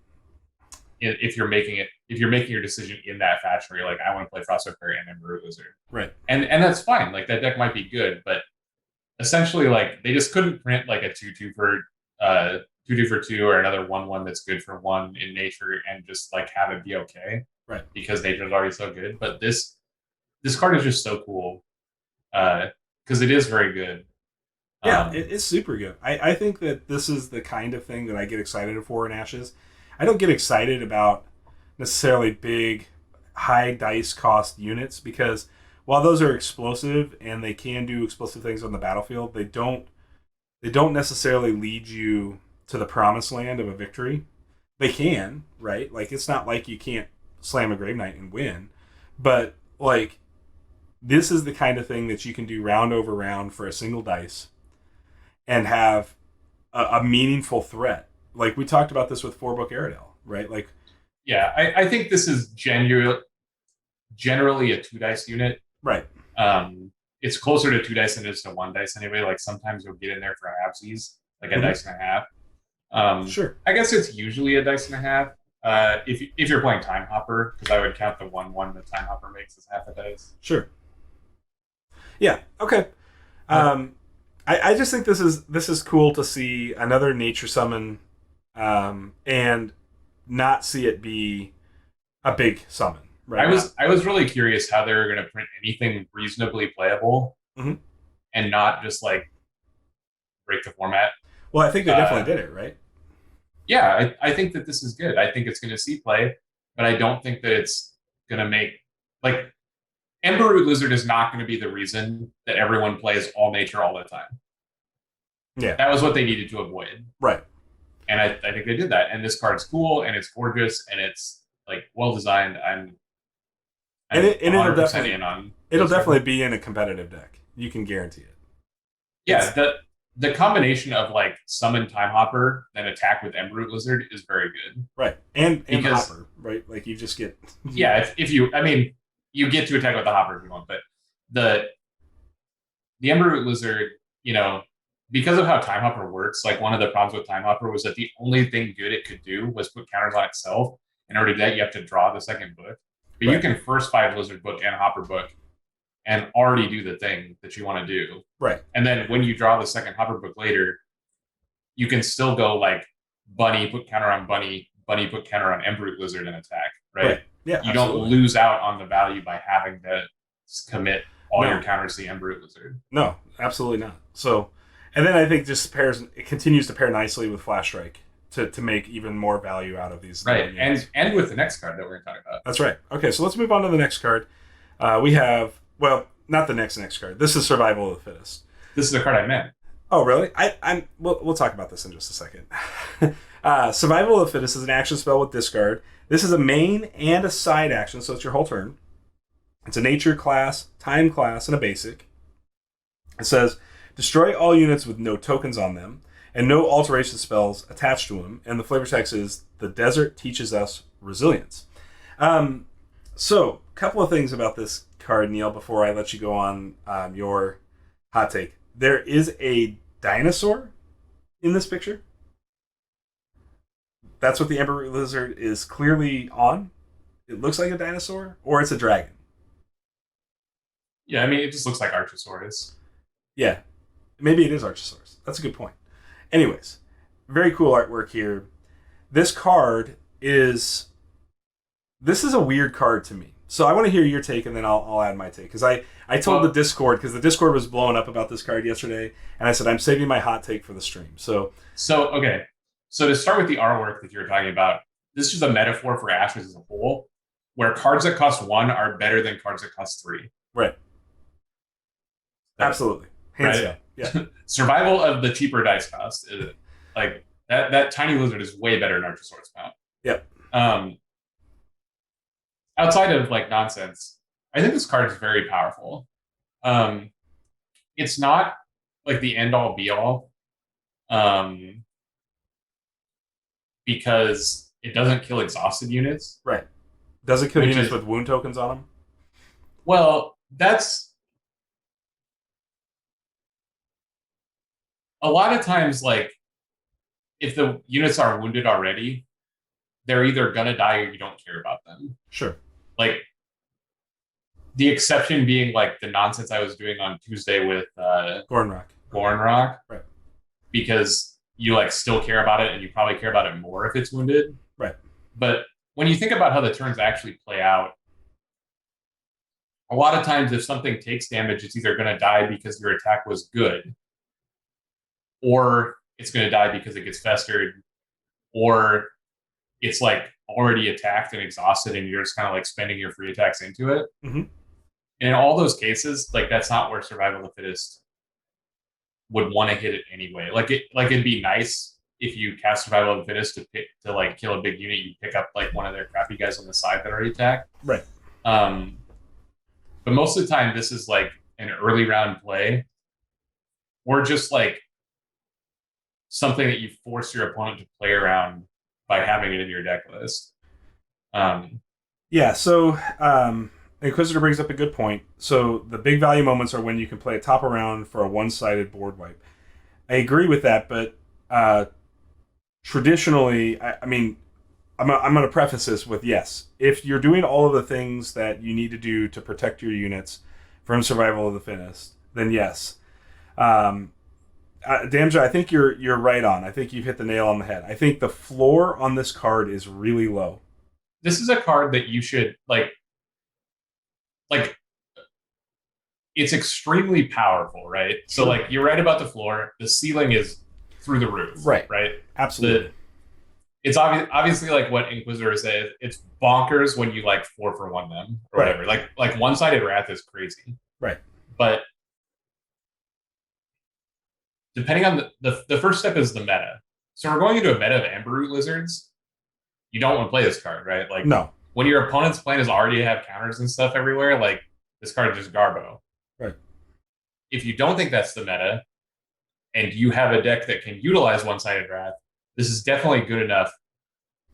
if you're making your decision in that fashion, where you're like, I want to play Prospect Bear and Emberroot Lizard, right? And that's fine. Like, that deck might be good, but essentially, like, they just couldn't print like a 2/2 for 2/2 for 2 or another 1/1 that's good for 1 in nature and just like have it be okay, right? Because nature's already so good. But this card is just so cool because it is very good. Yeah, it's super good. I think that this is the kind of thing that I get excited for in Ashes. I don't get excited about necessarily big, high dice cost units, because while those are explosive and they can do explosive things on the battlefield, they don't necessarily lead you to the promised land of a victory. They can, right? Like, it's not like you can't slam a Grave Knight and win, but like, this is the kind of thing that you can do round over round for a single dice and have a meaningful threat. Like, we talked about this with 4-book Aerodel, right? Like, yeah, I think this is generally a 2-dice unit. Right. It's closer to 2 dice than it is to 1 dice anyway. Like, sometimes you'll get in there for halvesies, like a dice and a half. Sure. I guess it's usually a dice and a half, If you're playing Time Hopper, because I would count the 1/1 that Time Hopper makes as half a dice. Sure. Yeah. Okay. I just think this is cool to see another nature summon, and not see it be a big summon. Right. I was really curious how they were going to print anything reasonably playable, and not just like break the format. Well, I think they definitely did it, right? Yeah, I think that this is good. I think it's going to see play, but I don't think that it's going to make like Ember Root Lizard is not going to be the reason that everyone plays all nature all the time. Yeah, that was what they needed to avoid, right? And I think they did that. And this card's cool, and it's gorgeous, and it's like well designed. It'll definitely be in a competitive deck. You can guarantee it. Yeah, the combination of like summon Time Hopper then attack with Ember Root Lizard is very good. Right. And Hopper, right? Like you just get yeah, if you you get to attack with the Hopper if you want, but the Ember Root Lizard, because of how Time Hopper works, like one of the problems with Time Hopper was that the only thing good it could do was put counters on itself. In order to do that, you have to draw the second book. But you can first 5 Lizard book and Hopper book and already do the thing that you want to do. Right. And then when you draw the second Hopper book later, you can still go like Bunny, put counter on Bunny, put counter on Ember Root Lizard and attack, right? Yeah, you don't lose out on the value by having to commit all your counters to the Ember Root Lizard. No, absolutely not. So, and then I think it continues to pair nicely with Flash Strike to make even more value out of these. Right, and with the next card that we're going to talk about. That's right. Okay, so let's move on to the next card. We have, well, not the next card. This is Survival of the Fittest. This is the card I meant. Oh, really? We'll talk about this in just a second. Survival of the Fittest is an action spell with discard. This is a main and a side action, so it's your whole turn. It's a nature class, time class, and a basic. It says, destroy all units with no tokens on them, and no alteration spells attached to them. And the flavor text is, the desert teaches us resilience. So, a couple of things about this card, Neil, before I let you go on your hot take. There is a dinosaur in this picture. That's what the Ember Root Lizard is clearly on. It looks like a dinosaur, or it's a dragon. Yeah, it just looks like Archosaurus. Yeah, maybe it is Archosaurus. That's a good point. Anyways, very cool artwork here. This card is... This is a weird card to me. So I want to hear your take, and then I'll add my take. Because I told the Discord, because the Discord was blowing up about this card yesterday, and I said, I'm saving my hot take for the stream. So okay. So to start with the artwork that you were talking about, this is a metaphor for Ashes as a whole, where cards that cost 1 are better than cards that cost 3. Right. Absolutely. Hands down. Yeah. Survival of the cheaper dice cost is like that tiny lizard is way better than Archosaurus Mount. Yep. Outside of like nonsense, I think this card is very powerful. It's not like the end all be all, because it doesn't kill exhausted units. Right. Does it kill units with wound tokens on them? Well, that's a lot of times, like, if the units are wounded already, they're either gonna die or you don't care about them. Sure. Like, the exception being like the nonsense I was doing on Tuesday with Gorenrock. Right. Because you like still care about it, and you probably care about it more if it's wounded. Right. But when you think about how the turns actually play out, a lot of times if something takes damage, it's either going to die because your attack was good, or it's going to die because it gets festered, or it's like already attacked and exhausted and you're just kind of like spending your free attacks into it. Mm-hmm. And in all those cases, like that's not where Survival of the Fittest would want to hit it anyway. It'd be nice if you cast Survival of the Fittest to like kill a big unit, you pick up like one of their crappy guys on the side that already attack. Right. But most of the time this is like an early round play, or just like something that you force your opponent to play around by having it in your deck list. Yeah, so Inquisitor brings up a good point. So the big value moments are when you can play a top around for a one-sided board wipe. I agree with that, but traditionally, I mean, I'm going to preface this with yes. If you're doing all of the things that you need to do to protect your units from survival of the fittest, then yes. Um, Damja, I think you're right on. I think you've hit the nail on the head. I think the floor on this card is really low. This is a card that you should like it's extremely powerful, right? So Sure. like you're right about the floor. The ceiling is through the roof, Right. right? Absolutely. It's obviously like what Inquisitor says. It's bonkers when you like 4-for-1 them or Right. whatever. Like one-sided Wrath is crazy, Right. but depending on the first step is the meta. So we're going into a meta of Amber Root Lizards. You don't want to play this card, right? Like No. when your opponent's plan is already to have counters and stuff everywhere, like this card is just Garbo. Right. If you don't think that's the meta, and you have a deck that can utilize one-sided Wrath, this is definitely good enough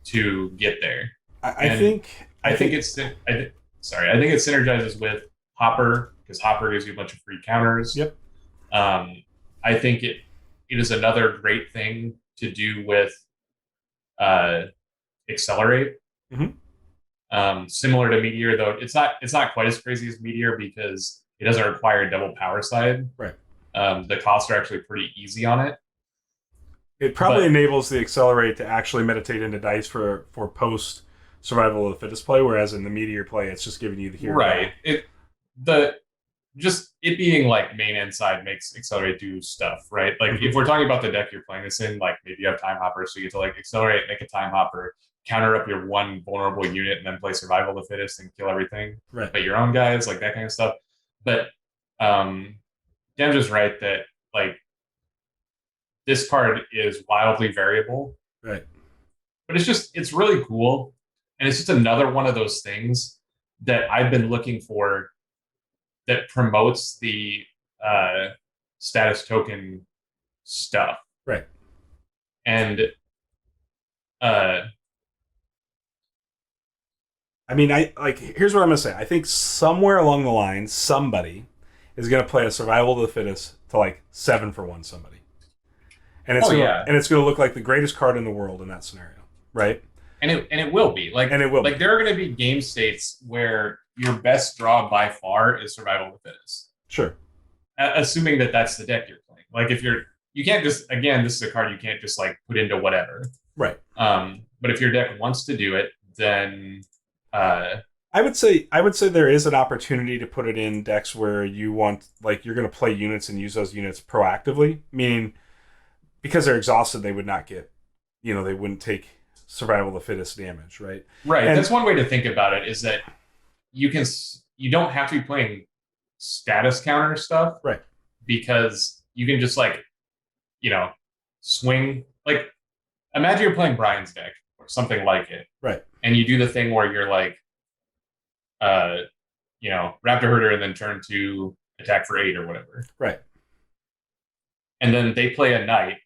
to get there. I think it synergizes with Hopper because Hopper gives you a bunch of free counters. Yep. I think it is another great thing to do with Accelerate. Mm-hmm. Similar to Meteor, though it's not quite as crazy as Meteor because it doesn't require double power side. Right. The costs are actually pretty easy on it. It probably enables the Accelerate to actually meditate into dice for post survival of the fittest play, whereas in the Meteor play, it's just giving you the hero. Right. It being like main and side makes Accelerate do stuff, right? Like if we're talking about the deck you're playing this in, like maybe you have Time Hopper, so you get to like Accelerate, make a Time Hopper, counter up your one vulnerable unit, and then play Survival of the Fittest and kill everything. Right. But your own guys, like that kind of stuff. But Damja's right that like this card is wildly variable. Right. But it's really cool. And it's just another one of those things that I've been looking for that promotes the status token stuff. Right. And I mean, here's what I'm gonna say. I think somewhere along the line, somebody is gonna play a survival of the fittest to like 7-for-1 somebody, and it's gonna look like the greatest card in the world in that scenario, right? And it will be there are gonna be game states where your best draw by far is survival of the fittest. Sure. Assuming that that's the deck you're playing. Like if you can't just, again, this is a card you can't just like put into whatever. Right. But if your deck wants to do it, then I would say there is an opportunity to put it in decks where you want, like, you're going to play units and use those units proactively, meaning because they're exhausted, they would not get, they wouldn't take survival of the fittest damage, right? Right. And that's one way to think about it, is that you don't have to be playing status counter stuff, right? Because you can just like, swing. Like, imagine you're playing Brian's deck or something like it, right? And you do the thing where you're like, Raptor Herder and then turn to attack for 8 or whatever, right? And then they play a Knight,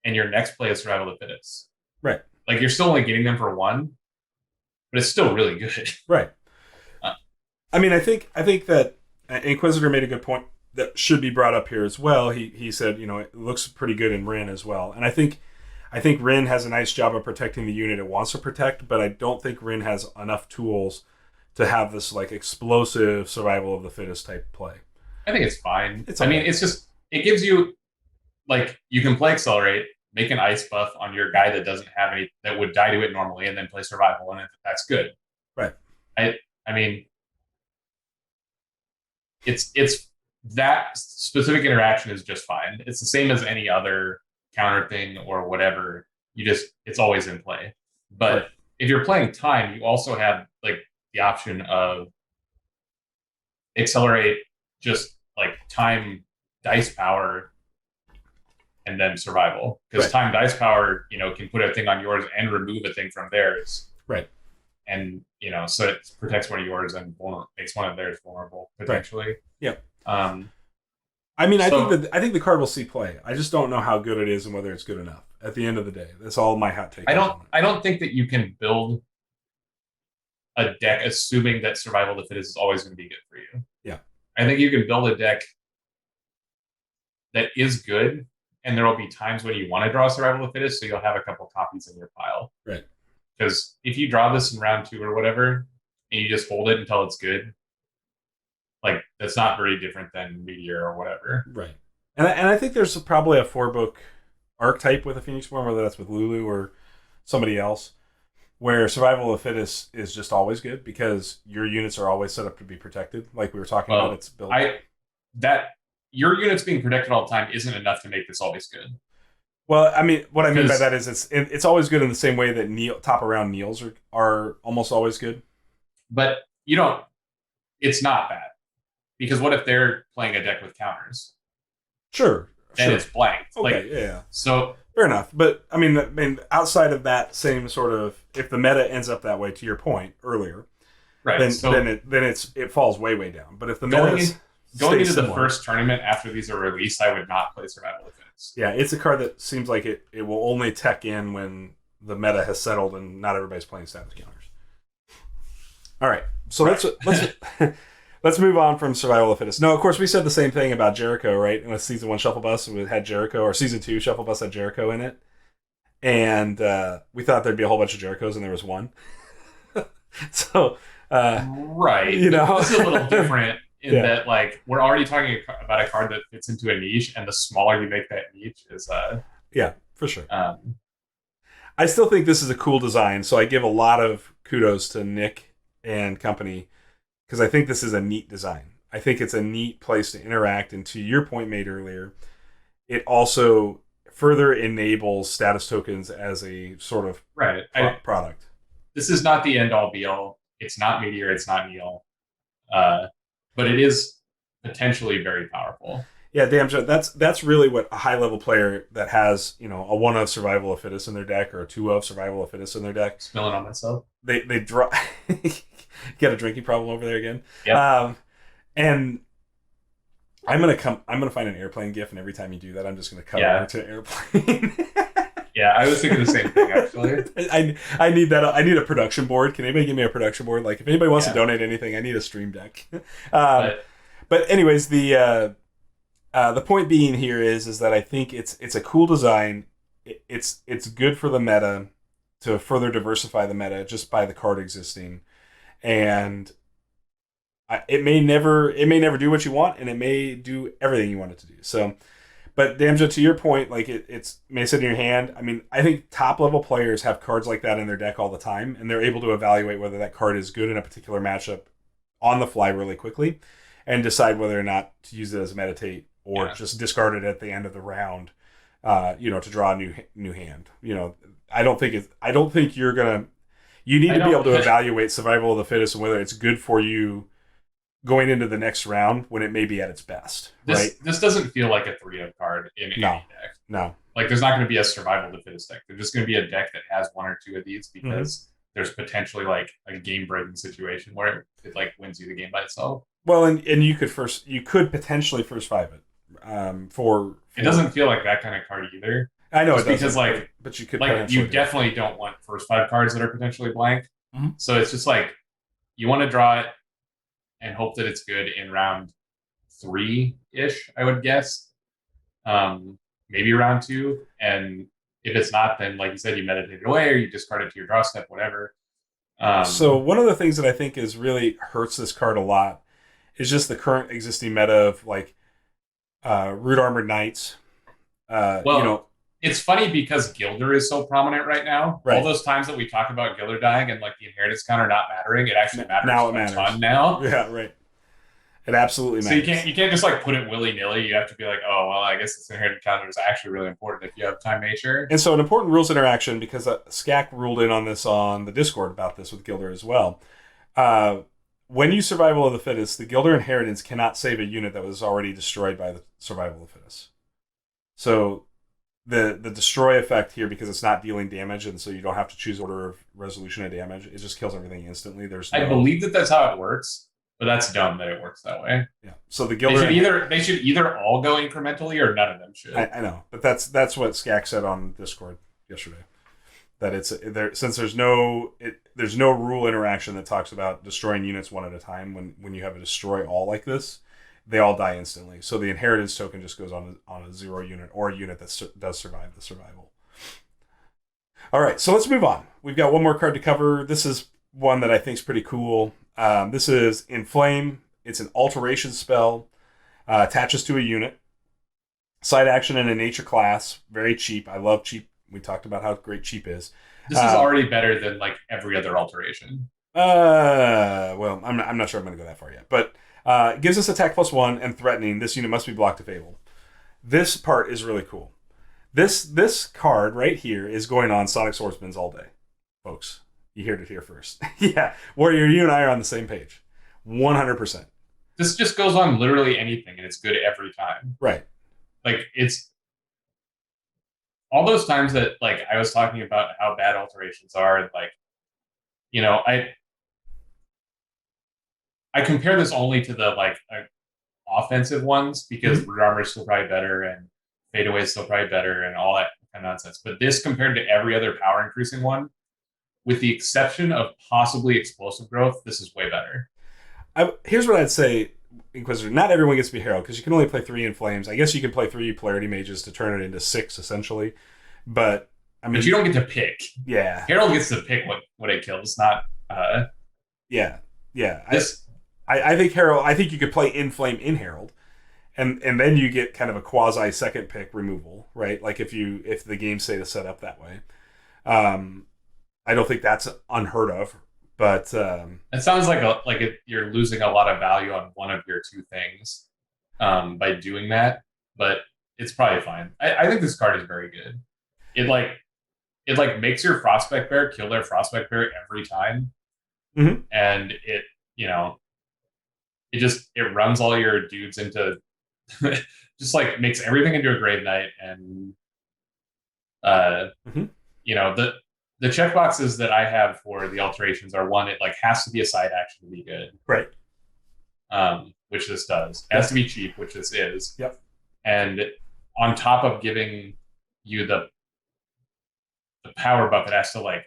and your next play is Survival of the Fittest, right? Like you're still only getting them for 1, but it's still really good, right? I mean, I think that Inquisitor made a good point that should be brought up here as well. He said, it looks pretty good in Rin as well, and I think Rin has a nice job of protecting the unit it wants to protect, but I don't think Rin has enough tools to have this like explosive survival of the fittest type play. I think it's fine. It's okay. It's just, it gives you, like, you can play Accelerate, make an ice buff on your guy that doesn't have any, that would die to it normally, and then play Survival, and that's good. Right. I mean, it's that specific interaction is just fine. It's the same as any other counter thing or whatever. It's always in play. But right. If you're playing time, you also have like the option of Accelerate, just like time dice power, and then Survival. Because time dice power, can put a thing on yours and remove a thing from theirs. Right. And so it protects one of yours and makes one of theirs vulnerable potentially. Right. Yep. I think the card will see play. I just don't know how good it is and whether it's good enough. At the end of the day, that's all my hot take. I don't think that you can build a deck assuming that Survival of the Fittest is always going to be good for you. Yeah. I think you can build a deck that is good, and there will be times when you want to draw Survival of the Fittest, so you'll have a couple copies in your pile. Right. Because if you draw this in round 2 or whatever, and you just hold it until it's good, like that's not very different than Meteor or whatever. Right. And I think there's probably a 4-book archetype with a Phoenixborn, whether that's with Lulu or somebody else, where survival of the fittest is just always good because your units are always set up to be protected, like we were talking about. It's built. Your units being protected all the time isn't enough to make this always good. Well, I mean, what I mean by that is it's always good in the same way that top around Neils are almost always good. But it's not that. Because what if they're playing a deck with counters? Sure. Then it's blanked. Okay, yeah. So fair enough. But I mean, outside of that same sort of, if the meta ends up that way, to your point earlier, right? Then it falls way down. But if the meta going into the first tournament after these are released, I would not play Survival of the Fittest. Yeah, it's a card that seems like it will only tech in when the meta has settled and not everybody's playing status counters. All right, so let's move on from Survival of the Fittest. No, of course we said the same thing about Jericho, right? In the season 1 Shuffle Bus, we had Jericho, or season 2 Shuffle Bus had Jericho in it, and we thought there'd be a whole bunch of Jerichos, and there was one. So, right, this is a little different. In that, like, we're already talking about a card that fits into a niche, and the smaller you make that niche is... yeah, for sure. I still think this is a cool design, so I give a lot of kudos to Nick and company, because I think this is a neat design. I think it's a neat place to interact, and to your point made earlier, it also further enables status tokens as a sort of product. This is not the end-all, be-all. It's not Meteor, it's not Neil. But it is potentially very powerful. Yeah, damn sure. That's really what a high level player that has, a 1 of Survival of Fittest in their deck or a 2 of Survival of Fittest in their deck. Spilling on myself. They draw. Get a drinking problem over there again. Yeah. And I'm gonna find an airplane gif, and every time you do that, I'm just gonna cut over to an airplane. Yeah, I was thinking the same thing actually. I need that. I need a production board. Can anybody give me a production board? Like, if anybody wants to donate anything, I need a stream deck. But anyways, the point being here is that I think it's a cool design. It's good for the meta to further diversify the meta just by the card existing, and it may never do what you want, and it may do everything you want it to do. So. But Damja, to your point, like it's may sit in your hand. I mean, I think top level players have cards like that in their deck all the time, and they're able to evaluate whether that card is good in a particular matchup on the fly really quickly, and decide whether or not to use it as a meditate or just discard it at the end of the round, to draw a new hand. I don't think you're gonna. You need to be able to evaluate Survival of the Fittest and whether it's good for you going into the next round when it may be at its best, right? This doesn't feel like a 3-of card in any deck. No. Like, there's not going to be a Survival of the Fittest deck. There's just going to be a deck that has 1 or 2 of these because there's potentially, like, a game-breaking situation where it, like, wins you the game by itself. Well, and you could potentially first 5 it. For it doesn't feel like that kind of card either. I know, it's because, like, but you could, like, you definitely don't want first 5 cards that are potentially blank. Mm-hmm. So it's just like, you want to draw it and hope that it's good in round 3-ish, I would guess. Maybe round 2. And if it's not, then like you said, you meditate it away or you discard it to your draw step, whatever. So one of the things that I think is really hurts this card a lot is just the current existing meta of like Root Armored Knights. It's funny because Gilder is so prominent right now. Right. All those times that we talk about Gilder dying and like the inheritance counter not mattering, it actually matters a ton now. Yeah, right. It absolutely matters. So you can't just like put it willy-nilly. You have to be like, oh, well, I guess this inheritance counter is actually really important if you have time nature. And so an important rules interaction, because Skak ruled in on this on the Discord about this with Gilder as well. When you Survival of the Fittest, the Gilder inheritance cannot save a unit that was already destroyed by the Survival of the Fittest. So the destroy effect here, because it's not dealing damage, and so you don't have to choose order of resolution of damage. It just kills everything instantly. I believe that's how it works, but that's dumb that it works that way. Yeah. So the Gilder they should either all go incrementally or none of them should. I know, but that's what Skak said on Discord yesterday. That it's there, since there's no rule interaction that talks about destroying units one at a time. When you have a destroy all like this, they all die instantly. So the inheritance token just goes on a 0 unit or a unit that does survive the survival. All right, so let's move on. We've got one more card to cover. This is one that I think is pretty cool. This is Inflame. It's an alteration spell. Attaches to a unit. Side action in a nature class. Very cheap. I love cheap. We talked about how great cheap is. This is already better than like every other alteration. Well, I'm not sure I'm going to go that far yet. But gives us attack +1 and threatening. This unit must be blocked if able. This part is really cool. This card right here is going on Sonic Swordsman's all day, folks. You heard it here first. Yeah, Warrior, you and I are on the same page, 100%. This just goes on literally anything, and it's good every time. Right. Like, it's all those times that, like, I was talking about how bad alterations are, and, like, you know, I compare this only to the, like, offensive ones, because Root Armor is still probably better, and Fadeaway is still probably better, and all that kind of nonsense. But this, compared to every other power increasing one, with the exception of possibly explosive growth, this is way better. Here's what I'd say, Inquisitor. Not everyone gets to be Herald, because you can only play 3 Inflames. I guess you can play 3 Polarity Mages to turn it into 6, essentially. But, I mean... But you don't get to pick. Yeah. Herald gets to pick what it kills, not... Yeah. I think Herald... I think you could play Inflame in Herald. And then you get kind of a quasi second pick removal, right? Like if the games say to set up that way. I don't think that's unheard of, but it sounds like you're losing a lot of value on one of your 2 things by doing that. But it's probably fine. I think this card is very good. It makes your Frostbite Bear kill their Frostbite Bear every time, and it runs all your dudes into. Just like makes everything into a Grave Knight, and the checkboxes that I have for the alterations are, one, it like has to be a side action to be good, right? Which this does. It has to be cheap, which this is. Yep. And on top of giving you the power buff, it has to like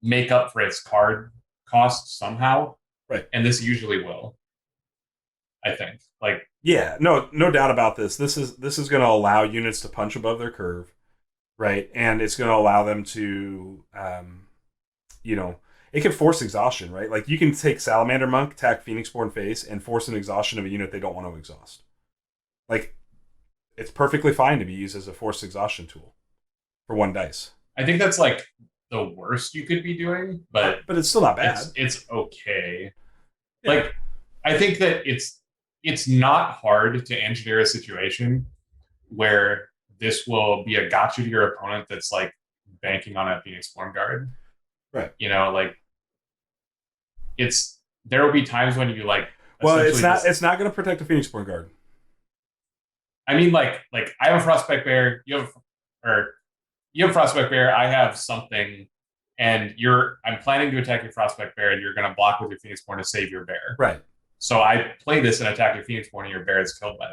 make up for its card cost somehow, right? And this usually will. I think, like, yeah, no doubt about this. This is going to allow units to punch above their curve, right? And it's going to allow them to, it can force exhaustion, right? Like you can take Salamander Monk, attack Phoenixborn face, and force an exhaustion of a unit they don't want to exhaust. Like, it's perfectly fine to be used as a forced exhaustion tool for 1 dice. I think that's like the worst you could be doing, but it's still not bad. It's okay. Yeah. Like, I think that it's not hard to engineer a situation where this will be a gotcha to your opponent that's like banking on a Phoenixborn guard. Right. Like there will be times when you like. Well, it's not going to protect a Phoenixborn guard. I mean, like I have a Frostbite Bear. You have Frostbite Bear. I have something, and I'm planning to attack your Frostbite Bear, and you're going to block with your Phoenixborn to save your bear. Right. So I play this and attack your Phoenixborn, and your bear is killed by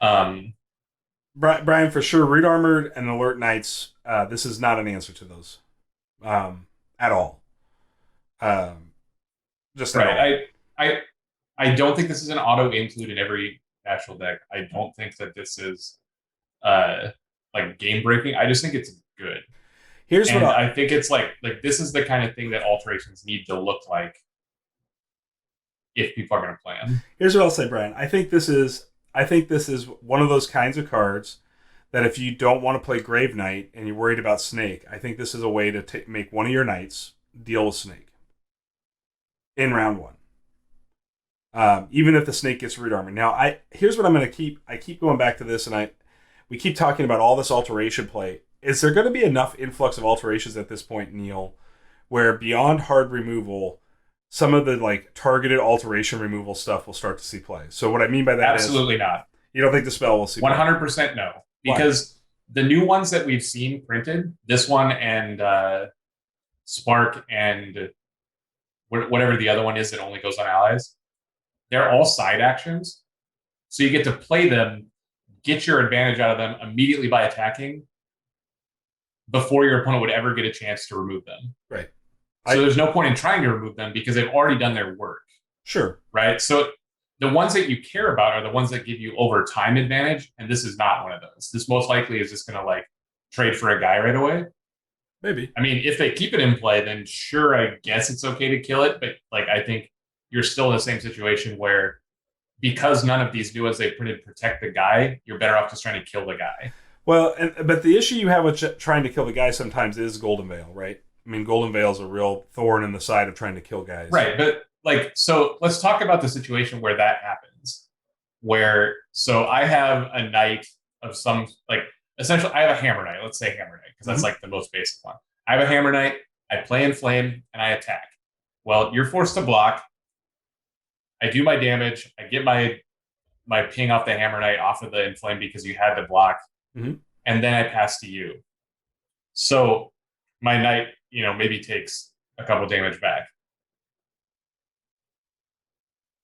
that. Brian, for sure, Root Armored and Alert Knights, this is not an answer to those at all. Just right. I don't think this is an auto include in every natural deck. I don't think that this is like game breaking. I just think it's good. I think it's like this is the kind of thing that alterations need to look like if people are going to play them. Here's what I'll say, Brian. I think this is one of those kinds of cards that if you don't want to play Grave Knight and you're worried about Snake, I think this is a way to make one of your knights deal with Snake in round 1. Even if the Snake gets Root Armor. Now, here's what I'm going to keep. I keep going back to this, and we keep talking about all this alteration play. Is there going to be enough influx of alterations at this point, Neil, where beyond hard removal, some of the like targeted alteration removal stuff will start to see play? So what I mean by that absolutely not. You don't think the spell will see 100% no. Because the new ones that we've seen printed, this one and Spark and whatever the other one is that only goes on allies, they're all side actions. So you get to play them, get your advantage out of them immediately by attacking before your opponent would ever get a chance to remove them. Right. So there's no point in trying to remove them because they've already done their work. Sure. Right? So the ones that you care about are the ones that give you over time advantage, and this is not one of those. This most likely is just going to like trade for a guy right away. Maybe. I mean, if they keep it in play, then sure, I guess it's okay to kill it. But like, I think you're still in the same situation where because none of these new ones they printed protect the guy, you're better off just trying to kill the guy. Well, but the issue you have with trying to kill the guy sometimes is Golden Veil, right? I mean, Golden Veil is a real thorn in the side of trying to kill guys. Right, but like, so let's talk about the situation where that happens. So I have a knight of some, like, essentially, I have a hammer knight. Let's say hammer knight, because that's like the most basic one. I have a hammer knight, I play Inflame, and I attack. Well, you're forced to block. I do my damage. I get my ping off the hammer knight off of the Inflame because you had to block. Mm-hmm. And then I pass to you. So my knight, maybe takes a couple damage back.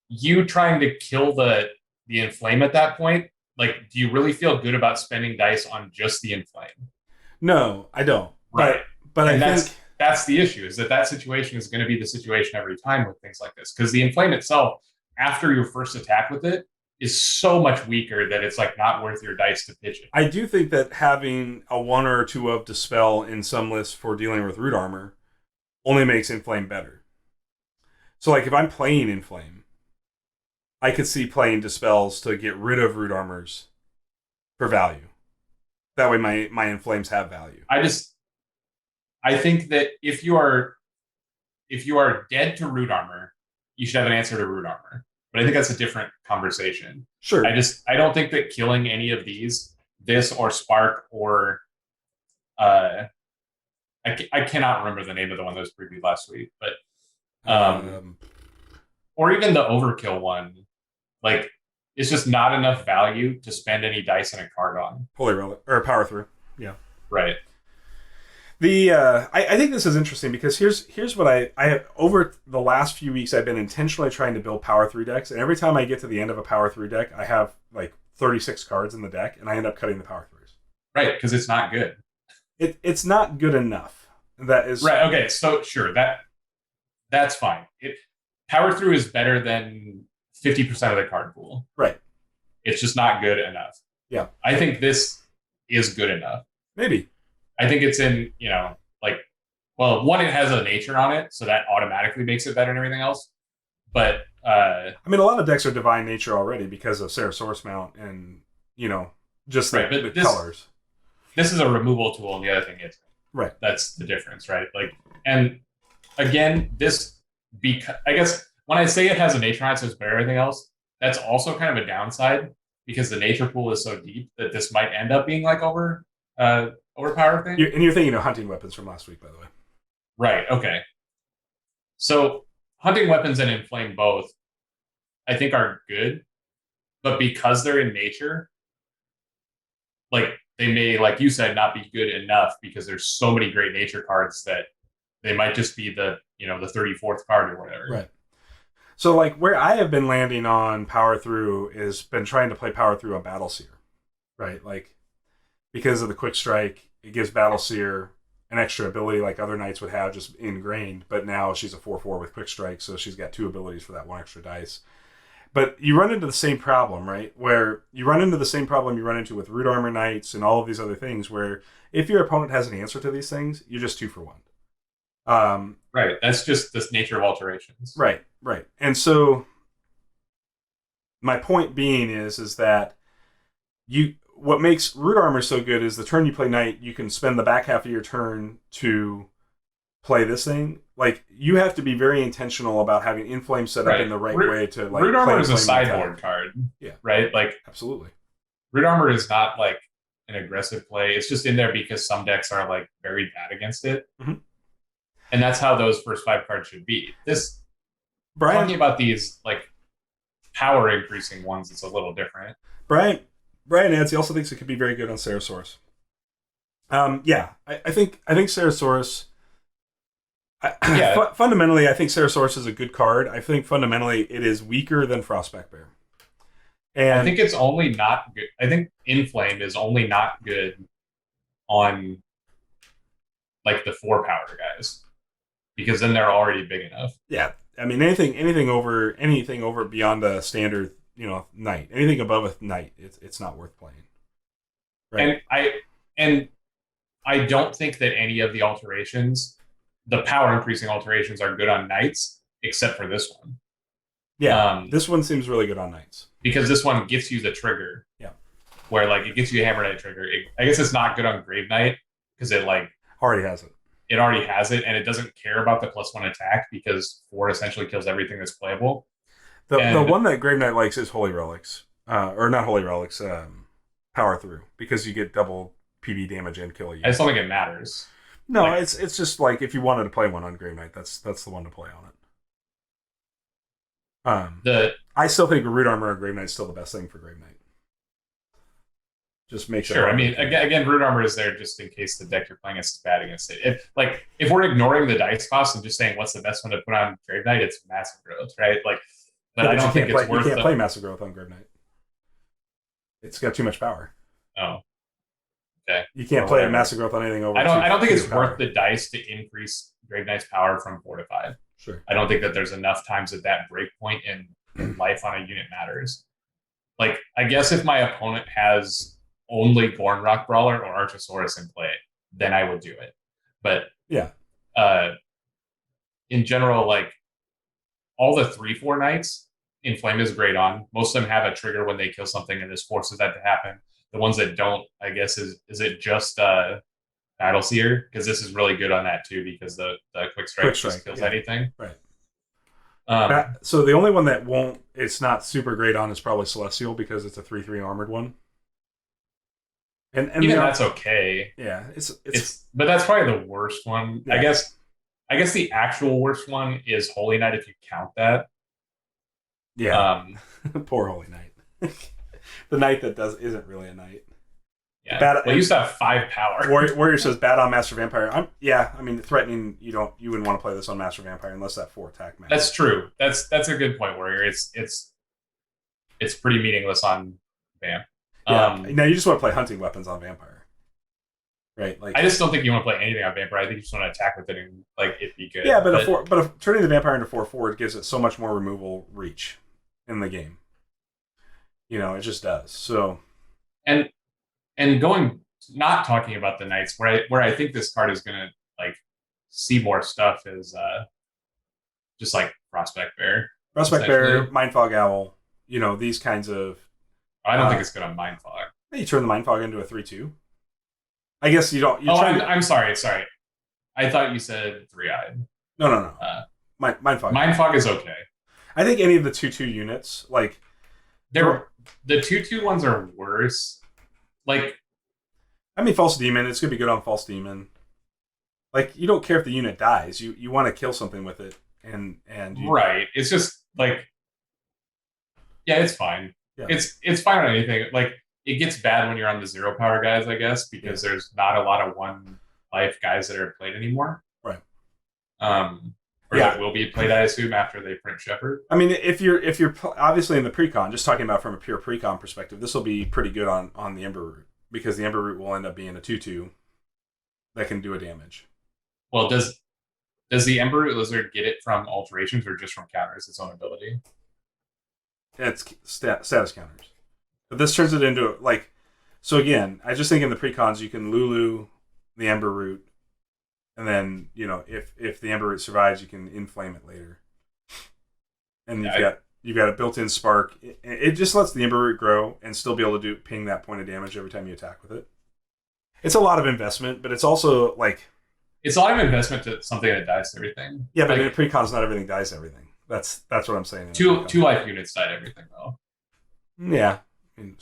You trying to kill the Inflame at that point, like, do you really feel good about spending dice on just the Inflame? No, I don't. Right. But I think that's the issue, is that situation is going to be the situation every time with things like this. Because the Inflame itself, after your first attack with it, is so much weaker that it's like not worth your dice to pitch it. I do think that having a 1 or 2 of Dispel in some lists for dealing with root armor only makes Inflame better. So like if I'm playing Inflame, I could see playing Dispels to get rid of root armors for value. That way my Inflames have value. I think that if you are dead to root armor, you should have an answer to root armor. But I think that's a different conversation. Sure. I don't think that killing any of these, this or Spark or I cannot remember the name of the one that was previewed last week, but or even the Overkill one, like, it's just not enough value to spend any dice in a card on. Holy Relic or Power Through. Yeah. Right. I think this is interesting because here's what I have over the last few weeks. I've been intentionally trying to build Power Through decks, and every time I get to the end of a Power Through deck, I have like 36 cards in the deck, and I end up cutting the Power Throughs. Right, because it's not good. It's not good enough. That is right. Okay, so sure, that's fine. Power Through is better than 50% of the card pool. Right. It's just not good enough. Yeah. I think this is good enough. Maybe. I think it's in, one, it has a nature on it, so that automatically makes it better than everything else. But I mean, a lot of decks are Divine Nature already because of Sarasaurus Mount and, just the colors. This is a removal tool, and the other thing isn't. Right. That's the difference, right? Like, and again, I guess when I say it has a nature on it, so it's better than everything else, that's also kind of a downside because the nature pool is so deep that this might end up being like overpowered thing. And you're thinking of hunting weapons from last week, by the way. Right. Okay. So hunting weapons and Inflame both, I think, are good, but because they're in nature, like, they may, like you said, not be good enough because there's so many great nature cards that they might just be the 34th card or whatever. Right. So like where I have been landing on Power Through is been trying to play Power Through on Battleseer. Right? Like, because of the quick strike, it gives Battleseer an extra ability like other knights would have just ingrained, but now she's a 4/4 with quick strike, so she's got 2 abilities for that 1 extra dice. But you run into the same problem, right? Where you run into the same problem you run into with Root Armor Knights and all of these other things, where if your opponent has an answer to these things, you're just 2 for 1. Right. That's just the nature of alterations. Right. And so my point being is that what makes Root Armor so good is the turn you play Knight, you can spend the back half of your turn to play this thing. Like, you have to be very intentional about having Inflame set up in the right way to like. Root Armor is a sideboard card. Yeah. Right? Like, absolutely. Root Armor is not like an aggressive play. It's just in there because some decks are like very bad against it. Mm-hmm. And that's how those first 5 cards should be. Talking about these like power increasing ones, it's a little different. Brian adds he also thinks it could be very good on Sarasaurus. I think Sarasaurus. Fundamentally, I think Sarasaurus is a good card. I think fundamentally it is weaker than Frostback Bear. And I think it's only not good. I think Inflame is only not good on like the 4 power guys because then they're already big enough. Yeah, I mean anything over beyond a standard, knight, anything above a knight, it's not worth playing. Right. And I don't think that any of the alterations, the power increasing alterations, are good on knights, except for this one. Yeah, this one seems really good on knights. Because this one gets you the trigger. Yeah. Where, like, it gets you a Hammer Knight trigger. I guess it's not good on Grave Knight, because it, like... Already has it. It already has it, and it doesn't care about the +1 attack, because 4 essentially kills everything that's playable. The one that Grave Knight likes is Holy Relics. Or not Holy Relics, Power Through, because you get double PB damage and kill you. I just don't think it matters. No, like, it's just like if you wanted to play one on Grave Knight, that's the one to play on it. I still think Root Armor on Grave Knight is still the best thing for Grave Knight. Just make sure. I mean, again, Root Armor is there just in case the deck you're playing is bad against it. If we're ignoring the dice cost and just saying what's the best one to put on Grave Knight, it's Massive Growth, right? Like, but I don't think it's worth. You can't play Massive Growth on Grave Knight. It's got too much power. Oh. Okay. You can't play Massive Growth on anything over. I don't think it's worth the dice to increase Grave Knight's power from 4 to 5. Sure. I don't think that there's enough times that break point in life on a unit matters. Like, I guess if my opponent has only Gorn Rock Brawler or Archosaurus in play, then I would do it. But yeah, in general, like, all the 3/4 knights, Inflame is great on. Most of them have a trigger when they kill something, and this forces that to happen. The ones that don't, I guess, is it just Battle Seer? Because this is really good on that too, because the quick strike just kills anything. Right. So the only one that it's not super great on is probably Celestial, because it's a 3/3 armored one. And even that's okay. Yeah, but that's probably the worst one. Yeah. I guess the actual worst one is Holy Knight, if you count that. Yeah. Poor Holy Knight. The knight that isn't really a knight. Yeah. Well, you used to have 5 power. Warrior says bad on Master Vampire. I mean, threatening. You wouldn't want to play this on Master Vampire unless that 4 attack matters. That's true. That's a good point, Warrior. It's pretty meaningless on Vamp. Yeah. Now you just want to play hunting weapons on Vampire, right? Like, I just don't think you want to play anything on Vampire. I think you just want to attack with it and like it be good. Yeah, but if turning the Vampire into 4/4 gives it so much more removal reach in the game. It just does. So, and not talking about the Knights, where I think this card is gonna like see more stuff is just like Prospect Bear, Mindfog Owl. These kinds of. I don't think it's good on Mindfog. You turn the Mindfog into a 3/2. I guess you don't. I'm sorry. I thought you said 3-eyed. No. Mindfog. Mindfog is okay. I think any of the 2/2 units, like the 2/2 ones are worse. Like, I mean, False Demon. It's gonna be good on False Demon. Like, you don't care if the unit dies. You want to kill something with it, and right. It's just like, yeah, it's fine. Yeah. It's fine on anything. Like, it gets bad when you're on the 0 power guys, I guess, because there's not a lot of 1 life guys that are played anymore. Right. That will be played, I assume, after they print Shepherd. I mean, if you're obviously in the precon, just talking about from a pure precon perspective, this will be pretty good on the Ember Root, because the Ember Root will end up being a 2/2 that can do a damage. Well, does the Ember Root Lizard get it from alterations or just from counters, its own ability? It's status counters. But this turns it into, like... So again, I just think in the precons, you can Lulu the Ember Root, and then, if the Ember Root survives, you can inflame it later. And you've got a built-in spark. It just lets the Ember Root grow and still be able to ping that point of damage every time you attack with it. It's a lot of investment, but it's also, like... It's a lot of investment to something that dies to everything. Yeah, but in precons, not everything dies to everything. That's what I'm saying. 2 life units die to everything, though. Yeah.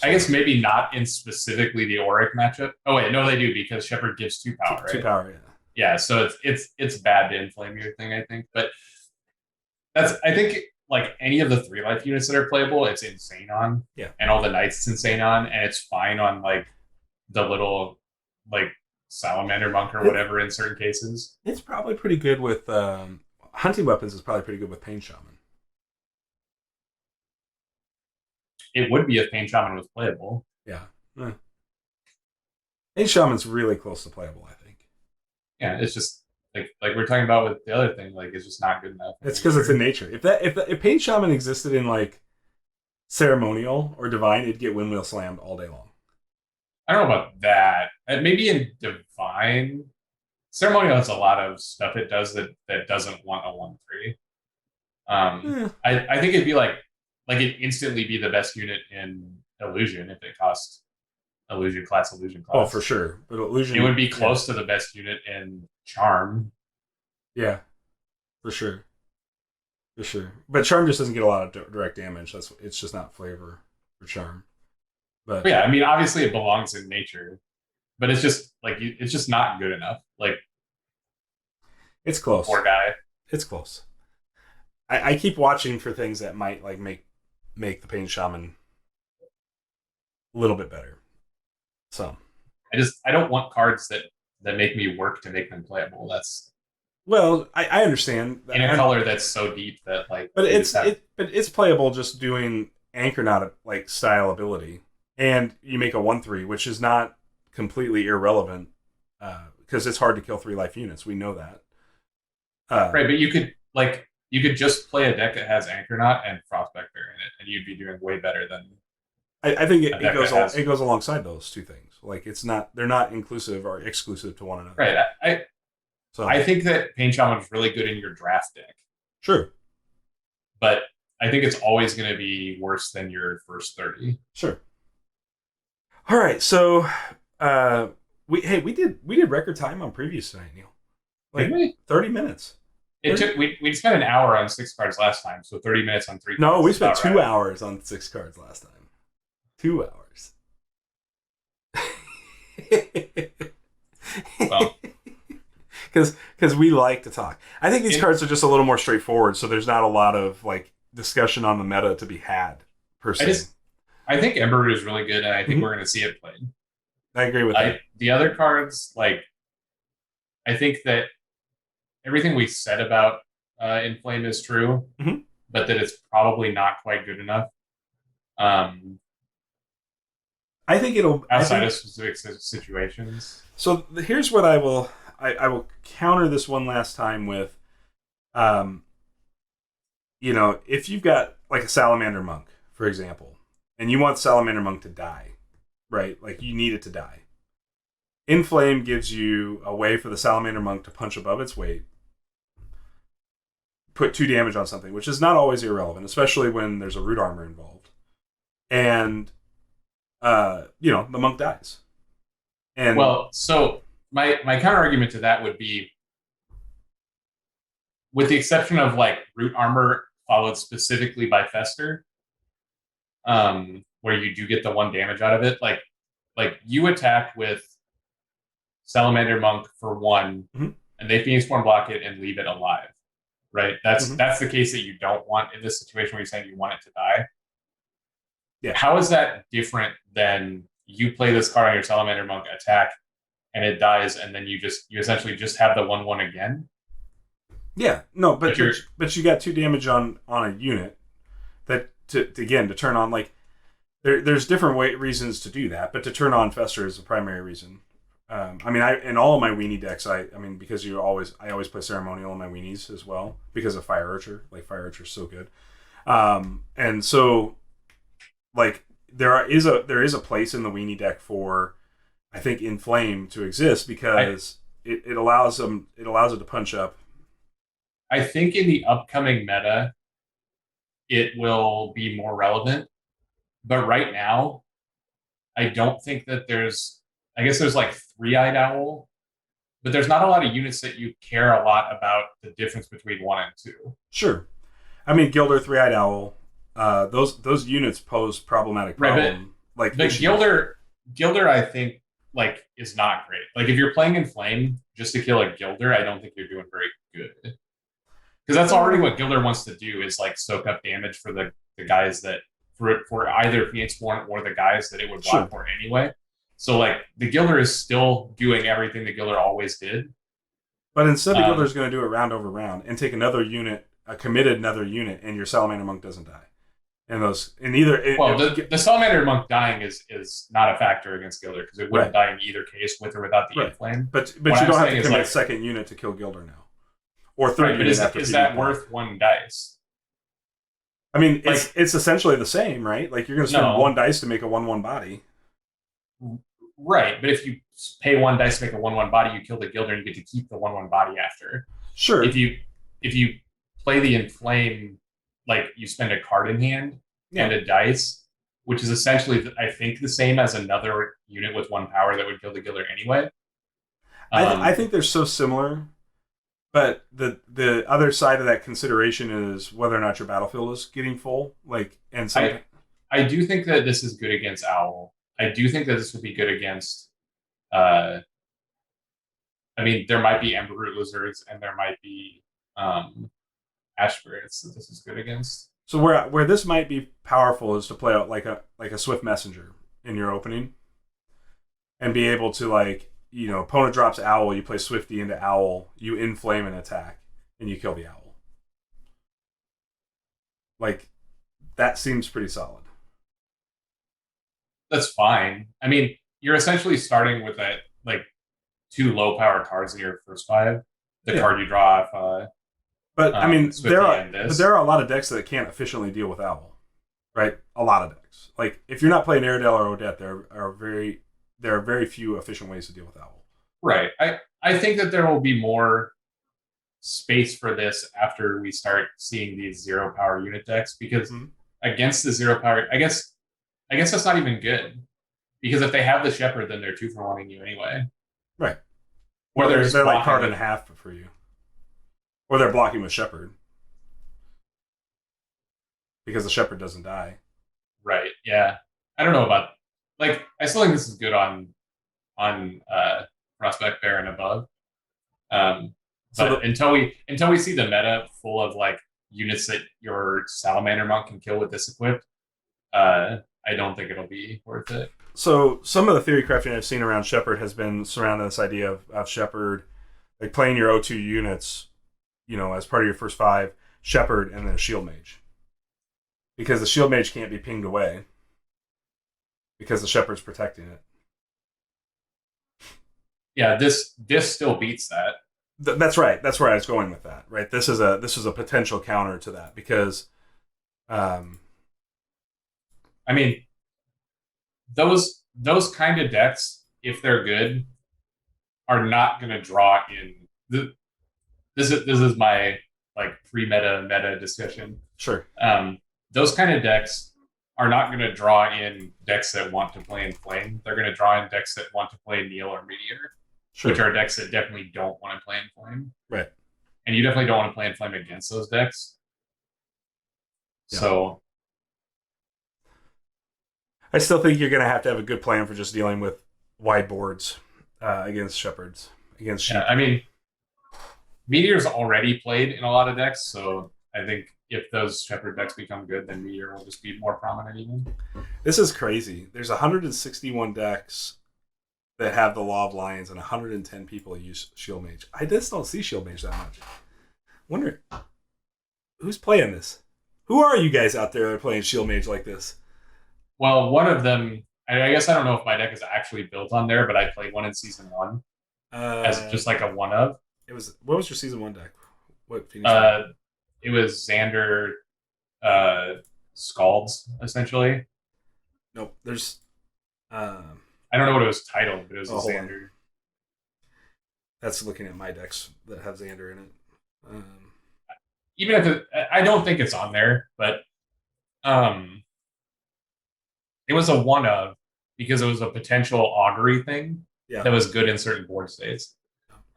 I guess maybe not in specifically the Auric matchup. Oh, wait, no, they do, because Shepherd gives 2 power, right? 2 power, yeah. Yeah, so it's bad to inflame your thing, I think. But I think, like, any of the 3 life units that are playable, it's insane on. Yeah. And all the Knights it's insane on, and it's fine on, like, the little, like, Salamander Monk or whatever in certain cases. It's probably pretty good with... Hunting weapons is probably pretty good with Pain Shaman. It would be if Pain Shaman was playable. Yeah. Pain Shaman's really close to playable, I think. Yeah, it's just like we're talking about with the other thing, like, it's just not good enough. It's because it's in nature. If Pain Shaman existed in, like, Ceremonial or Divine, it'd get Windwheel slammed all day long. I don't know about that. Maybe in Divine Ceremonial has a lot of stuff it does that doesn't want a 1/3. I think it'd be like it'd instantly be the best unit in Illusion if it cost illusion class. Oh, for sure. But illusion, it would be close to the best unit in Charm. Yeah, for sure. For sure. But Charm just doesn't get a lot of direct damage. It's just not flavor for Charm. But yeah, I mean, obviously it belongs in nature, but it's just it's just not good enough. Like, it's close. Poor guy. It's close. I keep watching for things that might like make the Pain Shaman a little bit better. So I don't want cards that make me work to make them playable. That's well, I understand in a color that's so deep that like. But it's playable just doing Anchornaut like style ability, and you make a 1/3, which is not completely irrelevant because it's hard to kill 3 life units. We know that. Right, but you could just play a deck that has Anchornaut and Frostbector in it, and you'd be doing way better than. I think it goes alongside those two things. Like they're not inclusive or exclusive to one another. Right. I think that Pain Shaman is really good in your draft deck. Sure. But I think it's always going to be worse than your first 30. Sure. All right, so we did record time on previews tonight, Neil. Like 30 minutes. We spent an hour on 6 cards last time, so 30 minutes on 3 cards. No, we spent 2 hours on 6 cards last time. 2 hours. Well, because we like to talk. I think these cards are just a little more straightforward, so there's not a lot of like discussion on the meta to be had per se. I think Ember is really good, and I think we're going to see it played. I agree with that. The other cards, like, I think that everything we said about Inflame is true, but that it's probably not quite good enough. I think it'll outside of specific situations. So here's what I will counter this one last time with, if you've got like a Salamander Monk, for example, and you want Salamander Monk to die, right? Like you need it to die. Inflame gives you a way for the Salamander Monk to punch above its weight, put 2 damage on something, which is not always irrelevant, especially when there's a root armor involved. And the monk dies. And well, so my counter argument to that would be, with the exception of like root armor followed specifically by Fester, where you do get the 1 damage out of it, like you attack with Salamander Monk for 1, and they Phoenix Form block it and leave it alive. Right? That's the case that you don't want in this situation where you're saying you want it to die. Yeah. How is that different than you play this card on your Salamander Monk, attack, and it dies, and then you essentially just have the 1/1 again? Yeah, no, but you got 2 damage on a unit that to turn on, like there's different reasons to do that, but to turn on Fester is the primary reason. In all of my weenie decks, because I always play Ceremonial in my weenies as well because of Fire Archer. Like Fire Archer is so good, and so like there is a place in the weenie deck for, I think, Inflame to exist because it allows it to punch up. I think in the upcoming meta, it will be more relevant, but right now, I don't think that there's. I guess there's like 3-Eyed Owl, but there's not a lot of units that you care a lot about the difference between 1 and 2. Sure, Gilder, 3-Eyed Owl, those units pose problematic problem. Right, but Gilder, I think is not great. Like if you're playing Inflame just to kill a Gilder, I don't think you're doing very good. Because that's already what Gilder wants to do, is like soak up damage for the guys that for either Phoenix Form or the guys that it would block for anyway. So like the Gilder is still doing everything the Gilder always did. But instead the Gilder's going to do it round over round and take another unit, another unit, and your Salamander Monk doesn't die. The Salamander Monk dying is not a factor against Gilder because it wouldn't die in either case with or without the Inflame. But you don't have to commit a second unit to kill Gilder now. Or third unit after. Is that worth 1 dice? It's essentially the same, right? Like you're going to spend 1 dice to make a 1/1 body. Right, but if you pay 1 dice to make a 1/1 body, you kill the Gilder and you get to keep the 1/1 body after. Sure. If you play the Inflame, like you spend a card in hand and a dice, which is essentially, I think, the same as another unit with 1 power that would kill the Gilder anyway. I think they're so similar, but the other side of that consideration is whether or not your battlefield is getting full. I do think that this is good against Owl. I do think that this would be good against. There might be Emberroot Lizards and there might be Ash Spirits that this is good against. So where this might be powerful is to play out like a Swift Messenger in your opening, and be able to, like, you know, opponent drops Owl, you play Swifty into Owl, you inflame an attack, and you kill the Owl. Like, that seems pretty solid. That's fine. I mean, you're essentially starting with that, like, 2 low power cards in your first 5. The card you draw off. But I mean, there are a lot of decks that can't efficiently deal with Owl, right? A lot of decks. Like, if you're not playing Airedale or Odette, there are very few efficient ways to deal with Owl. Right. I think that there will be more space for this after we start seeing these 0 power unit decks, because against the 0 power, I guess that's not even good, because if they have the Shepherd, then they're 2 for 1-ing you anyway. Right. Or they're like card and a half for you. Or they're blocking with Shepherd. Because the Shepherd doesn't die. Right, yeah. I don't know about... Like, I still think this is good on Prospect Bear and above. But until we see the meta full of, like, units that your Salamander Monk can kill with this equipped, I don't think it'll be worth it. So some of the theory crafting I've seen around Shepherd has been surrounding this idea of Shepherd, like playing your O2 units, you know, as part of your first 5, Shepherd, and then a Shield Mage. Because the Shield Mage can't be pinged away. Because the Shepherd's protecting it. Yeah, this still beats that. That's right. That's where I was going with that. Right. This is a potential counter to that, because, I mean, those kind of decks, if they're good, are not going to draw in. This is my, like, pre-meta discussion. Sure. Those kind of decks are not going to draw in decks that want to play Inflame. They're going to draw in decks that want to play Neil or Meteor, which are decks that definitely don't want to play Inflame. Right. And you definitely don't want to play Inflame against those decks. Yeah. So I still think you're going to have a good plan for just dealing with wide boards against Shepherds. I mean, Meteor's already played in a lot of decks, so I think if those Shepherd decks become good, then Meteor will just be more prominent even. This is crazy. There's 161 decks that have the Law of Lions, and 110 people use Shield Mage. I just don't see Shield Mage that much. Wonder who's playing this? Who are you guys out there that are playing Shield Mage like this? Well, one of them, I guess I don't know if my deck is actually built on there, but I played one in Season 1 as just like a one-of. What was your Season 1 deck? What Phoenix it was Xander Scalds, essentially. Nope, there's... I don't know what it was titled, but it was Xander. That's looking at my decks that have Xander in it. Even if I don't think it's on there, but it was a one-of because it was a potential augury thing that was good in certain board states.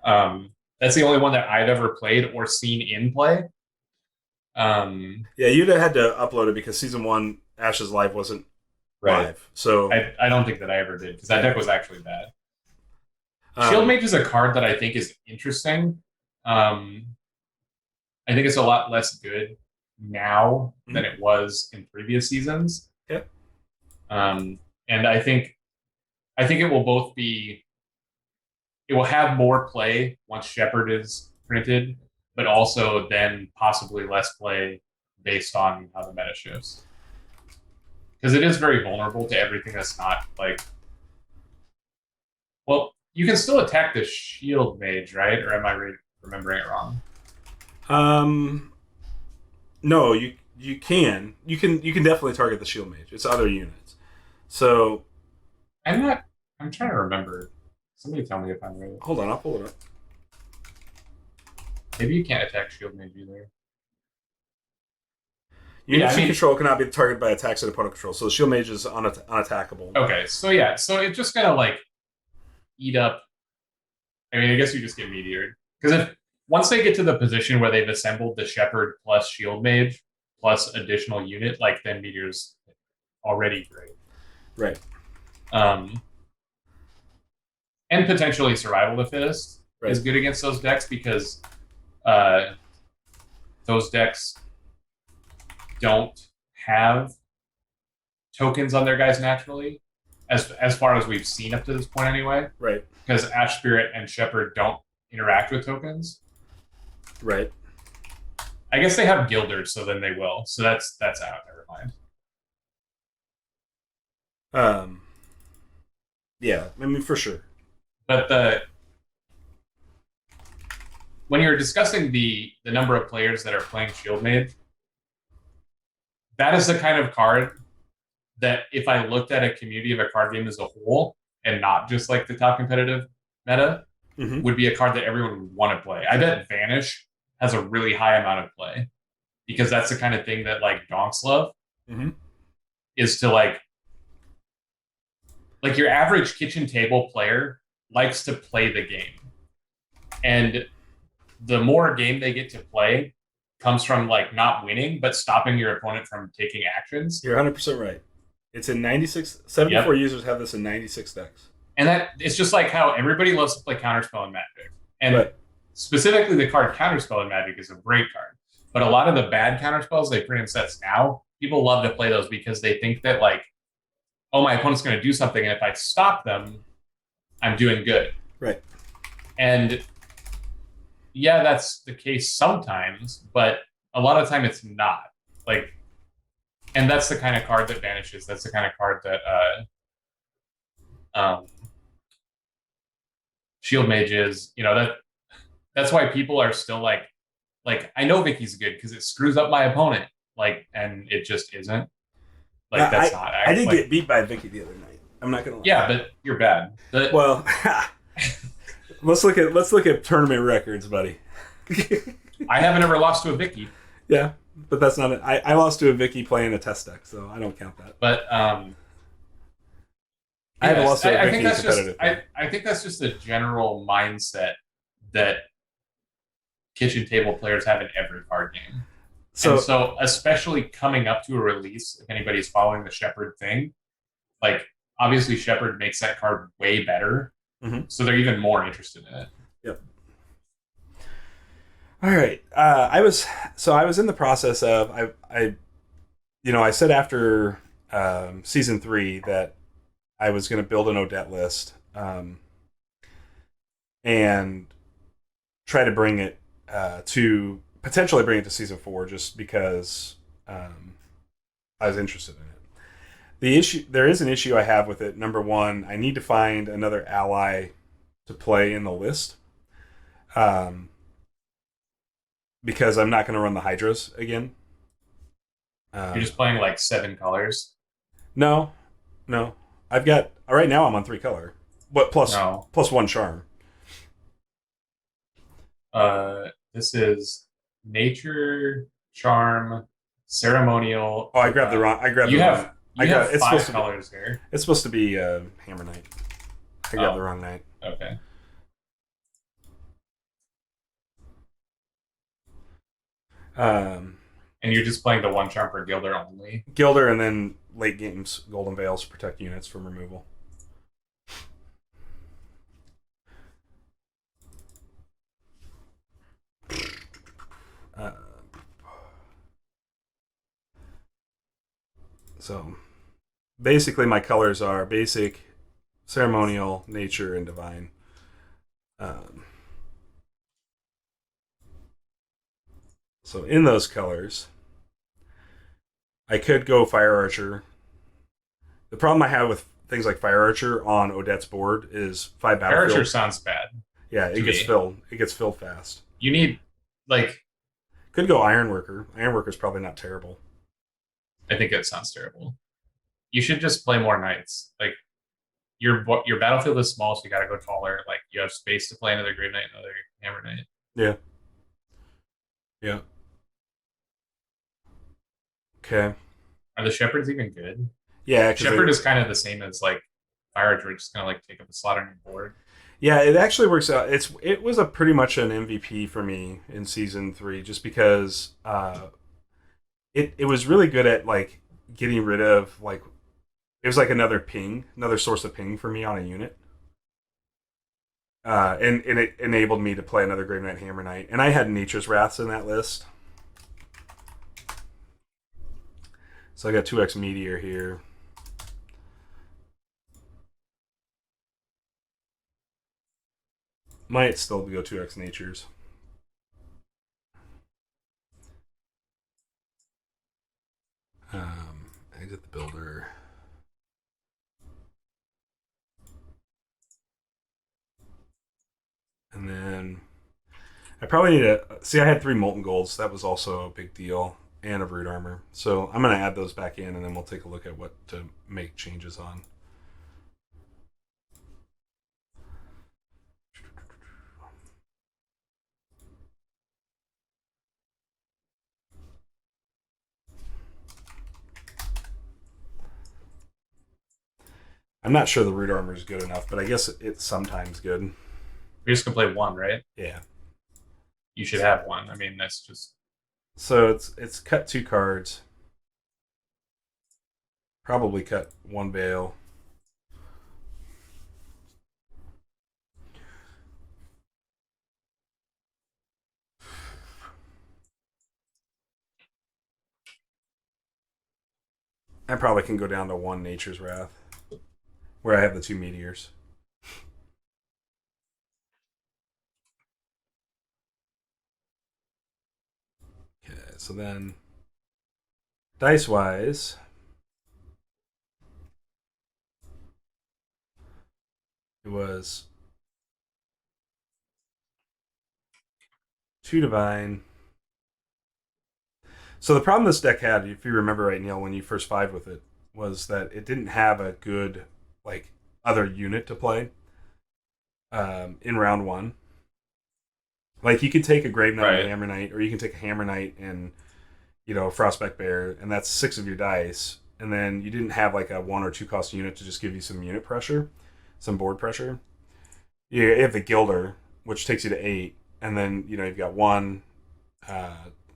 That's the only one that I've ever played or seen in play. You'd have had to upload it because Season 1 Ashes Live wasn't live. So I don't think that I ever did, because that deck was actually bad. Shield Mage is a card that I think is interesting. I think it's a lot less good now than it was in previous seasons. Yep. And I think it will both be... It will have more play once Shepherd is printed, but also then possibly less play based on how the meta shifts. Because it is very vulnerable to everything that's not, like... Well, you can still attack the Shield Mage, right? Or am I remembering it wrong? No, you can. You can definitely target the Shield Mage. It's other units. So I'm not I'm trying to remember. Somebody tell me if I'm right. Hold on, I'll pull it up. Maybe you can't attack shield mage either. Units in control cannot be targeted by attacks at opponent control, so the shield mage is unattackable. Okay, so yeah, so it's just gonna like eat up. I mean, I guess you just get meteored because if once they get to the position where they've assembled the shepherd plus shield mage plus additional unit, like then meteor's already great. Right. And potentially survival of the fittest is good against those decks because those decks don't have tokens on their guys naturally, as far as we've seen up to this point anyway. Right. Because Ash Spirit and Shepherd don't interact with tokens. Right. I guess they have Gilders, so then they will. So that's out. Never mind. Yeah, I mean for sure. But when you're discussing the number of players that are playing Shield Mage, that is the kind of card that if I looked at a community of a card game as a whole and not just like the top competitive meta, would be a card that everyone would want to play. I bet Vanish has a really high amount of play because that's the kind of thing that like donks love is to like your average kitchen table player likes to play the game. And the more game they get to play comes from like not winning, but stopping your opponent from taking actions. You're 100% right. It's in 96, 74 users have this in 96 decks. And that it's just like how everybody loves to play Counterspell in Magic. And specifically the card Counterspell in Magic is a great card. But a lot of the bad counterspells they print in sets now, people love to play those because they think that like, oh, my opponent's going to do something, and if I stop them, I'm doing good. Right. And yeah, that's the case sometimes, but a lot of the time it's not. Like, and that's the kind of card that vanishes. That's the kind of card that Shield Mage is. You know, that's why people are still like I know Vicky's good because it screws up my opponent. Like, and it just isn't. Like that's not. I did get beat by Vicky the other night. I'm not gonna lie. Yeah, but you're bad. Well, let's look at tournament records, buddy. I haven't ever lost to a Vicky. Yeah, but that's not it. I lost to a Vicky playing a test deck, so I don't count that. But I haven't lost to a Vicky competitive. I think that's just a general mindset that kitchen table players have in every card game. So especially coming up to a release, if anybody's following the Shepherd thing, like obviously Shepherd makes that card way better. So they're even more interested in it. Yep. All right. I was in the process of I said after season 3 that I was going to build an Odette list and try to bring it to potentially bring it to season 4 just because I was interested in it. There is an issue I have with it. Number one, I need to find another ally to play in the list. Because I'm not going to run the Hydras again. You're just playing like 7 colors? No. I've got, right now I'm on 3 color. But plus 1 charm. This is Nature, Charm, Ceremonial. Oh, I grabbed the wrong. You have 5 colors here. It's supposed to be Hammer Knight. I grabbed the wrong Knight. Okay. And you're just playing the 1 charm for Gilder only? Gilder, and then late games, Golden Veils protect units from removal. So, basically my colors are basic, ceremonial, nature, and divine. So in those colors, I could go Fire Archer. The problem I have with things like Fire Archer on Odette's board is 5 battlefield. Fire Archer sounds bad. Yeah, it gets filled. It gets filled fast. You need, could go Ironworker. Ironworker's probably not terrible. I think it sounds terrible. You should just play more Knights. your battlefield is small, so you got to go taller. Like you have space to play another Grave Knight, another Hammer Knight. Yeah. Yeah. Okay. Are the Shepherds even good? Yeah, Shepherd is kind of the same as like Fire Archer, just kind of like take up a slot on your board. Yeah, it actually works out. It was a pretty much an MVP for me in season 3, just because it was really good at like getting rid of like it was like another source of ping for me on a unit. And it enabled me to play another Grave Knight Hammer Knight, and I had Nature's Wraths in that list. So I got 2x Meteor here. Might still go 2x Natures. Exit the builder. And then I probably need to see. I had 3 Molten Golds. That was also a big deal, and a Root Armor. So I'm going to add those back in, and then we'll take a look at what to make changes on. I'm not sure the Root Armor is good enough, but I guess it's sometimes good. We just can play one, right? Yeah. You should have one. I mean, that's just. So it's cut 2 cards. Probably cut 1 Veil. I probably can go down to 1 Nature's Wrath, where I have the 2 Meteors. Okay, so then dice-wise, it was 2 Divine. So the problem this deck had, if you remember right, Neil, when you first 5 with it, was that it didn't have a good like other unit to play in round 1. Like you could take a Grave Knight and a Hammer Knight, or you can take a Hammer Knight and Frostback Bear, and that's 6 of your dice. And then you didn't have like a 1 or 2 cost unit to just give you some unit pressure, some board pressure. You have the Gilder, which takes you to 8, and then you've got 1,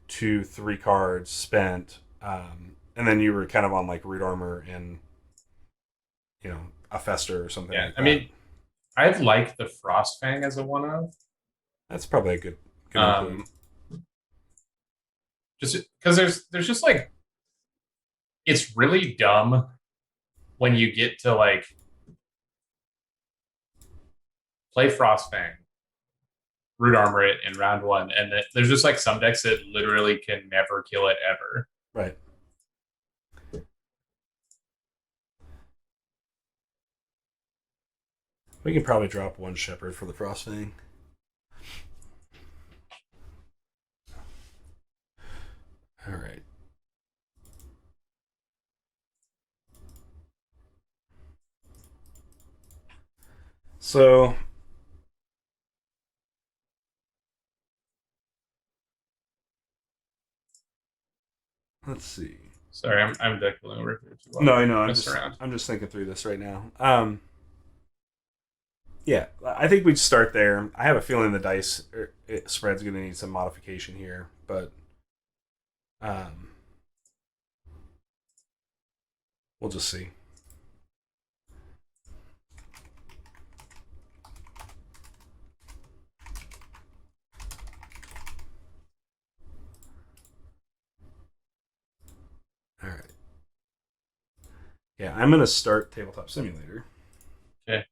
2, 3 cards spent, and then you were kind of on like Root Armor and a Fester or something. Yeah, like I mean, I'd like the Frostfang as a 1-of. That's probably a good just because there's just like, it's really dumb when you get to like play Frostfang, Root Armor it in round 1, and there's just like some decks that literally can never kill it ever. Right. We can probably drop 1 Shepherd for the Frostfang. All right. So let's see. Sorry, I'm decking over here too long. No, I know. I'm just thinking through this right now. Yeah, I think we'd start there. I have a feeling the dice spread's going to need some modification here, but we'll just see. All right. Yeah, I'm going to start Tabletop Simulator. Okay.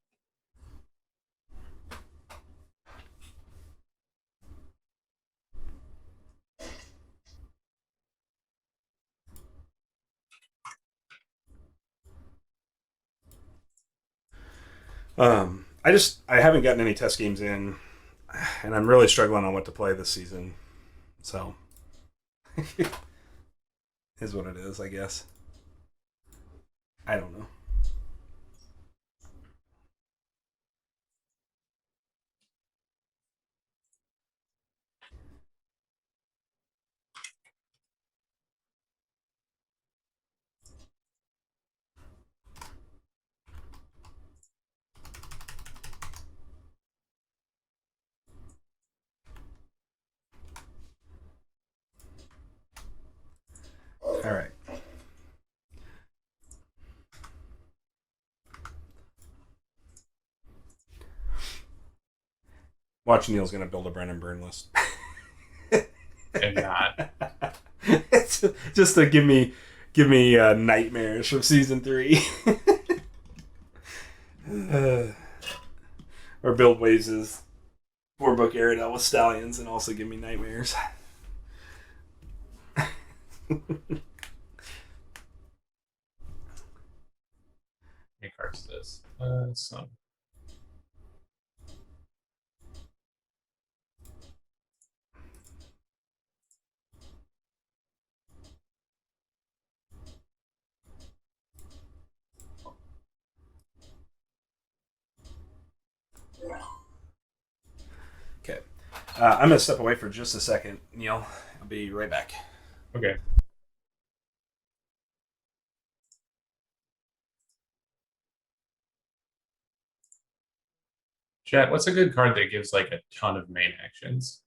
I haven't gotten any test games in, and I'm really struggling on what to play this season. So, is what it is, I guess. I don't know. Watch Neil's gonna build a Brennan burn list. And not. Just to give me nightmares from season 3. Or build Waves' 4-book Aerodel with Stallions and also give me nightmares. Any cards this? Some. Okay. I'm going to step away for just a second, Neil. I'll be right back. Okay. Chat, what's a good card that gives like a ton of main actions?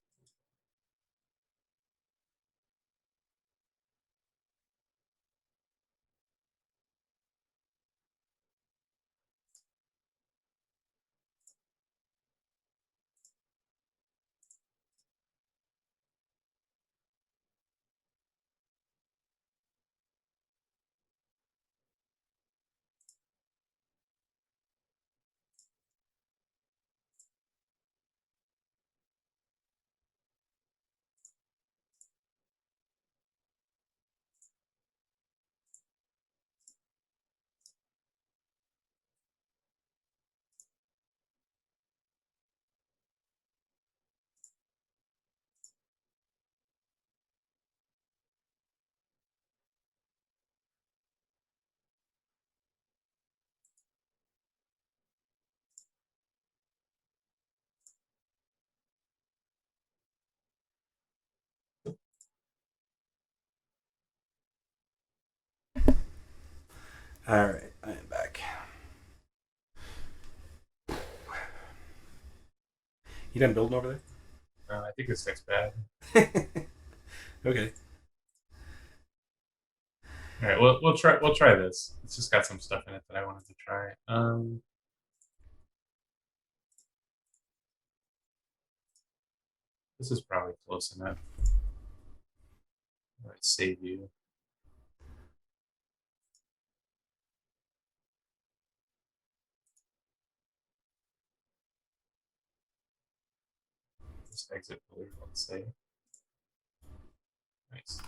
All right, I am back. You done building over I think this deck's bad. there? Okay. All right, we'll try this. It's just got some stuff in it that I wanted to try. This is probably close enough. All right, save you. This exit blue, let's say. Nice.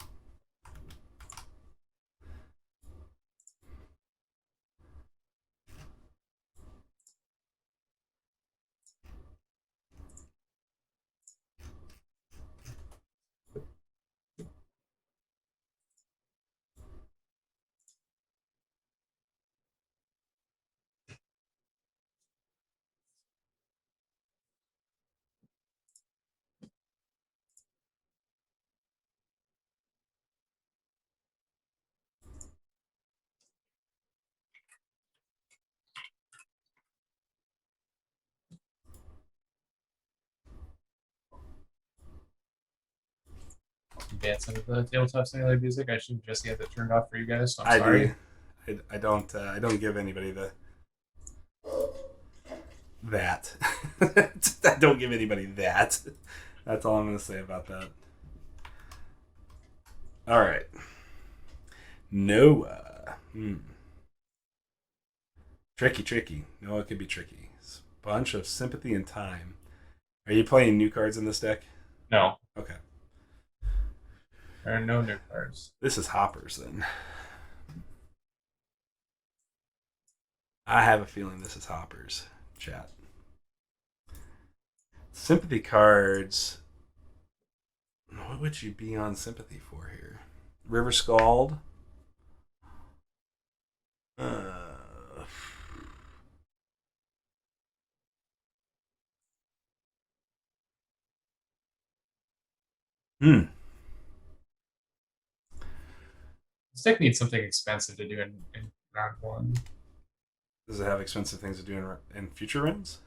Dance into the tabletop simulator music. I should just get that turned off for you guys. So I'm sorry. I don't. I don't give anybody that. I don't give anybody that. That's all I'm going to say about that. All right. Noah. Tricky. Noah could be tricky. It's a bunch of sympathy and time. Are you playing new cards in this deck? No. Okay. There are no new cards. This is Hoppers then. I have a feeling this is Hoppers, chat. Sympathy cards. What would you be on sympathy for here? River Scald. Hmm. This deck needs something expensive to do in round 1. Does it have expensive things to do in future rounds?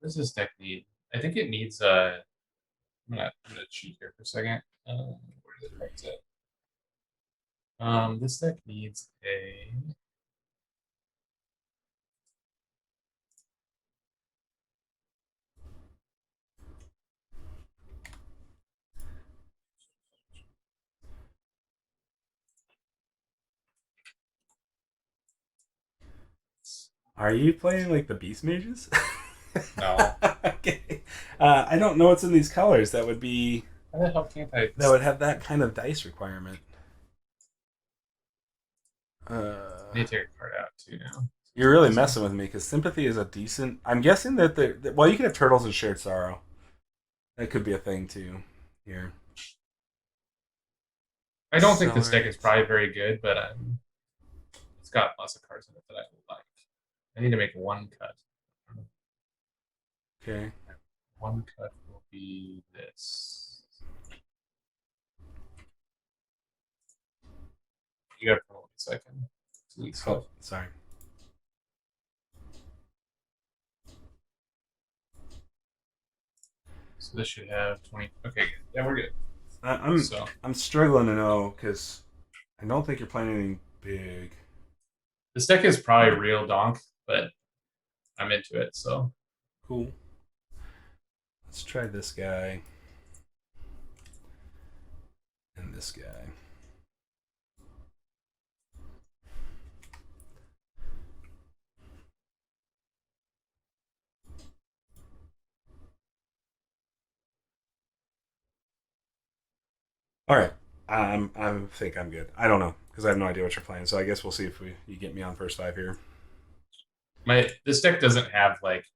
What does this deck need? I think it needs I'm gonna cheat here for a second. Where did it write it? This deck needs a Are you playing like the Beast Mages? No. Okay. I don't know what's in these colors that would be How the hell can't I? that would have that kind of dice requirement. I need to take a card out too now. You're really messing with me because sympathy is a decent. I'm guessing that well, you can have turtles and shared sorrow. That could be a thing too. Here, I don't think this deck is probably very good, but it's got lots of cards in it that I like. I need to make one cut. Okay. One cut will be this. You got to hold 1 second. Delete stuff. Sorry. So this should have 20. Okay, good. Yeah, we're good. I'm struggling to know because I don't think you're playing anything big. This deck is probably real donk, but I'm into it. So cool. Let's try this guy and this guy. All right. I think I'm good. I don't know because I have no idea what you're playing. So I guess we'll see if you get me on first 5 here. This deck doesn't have like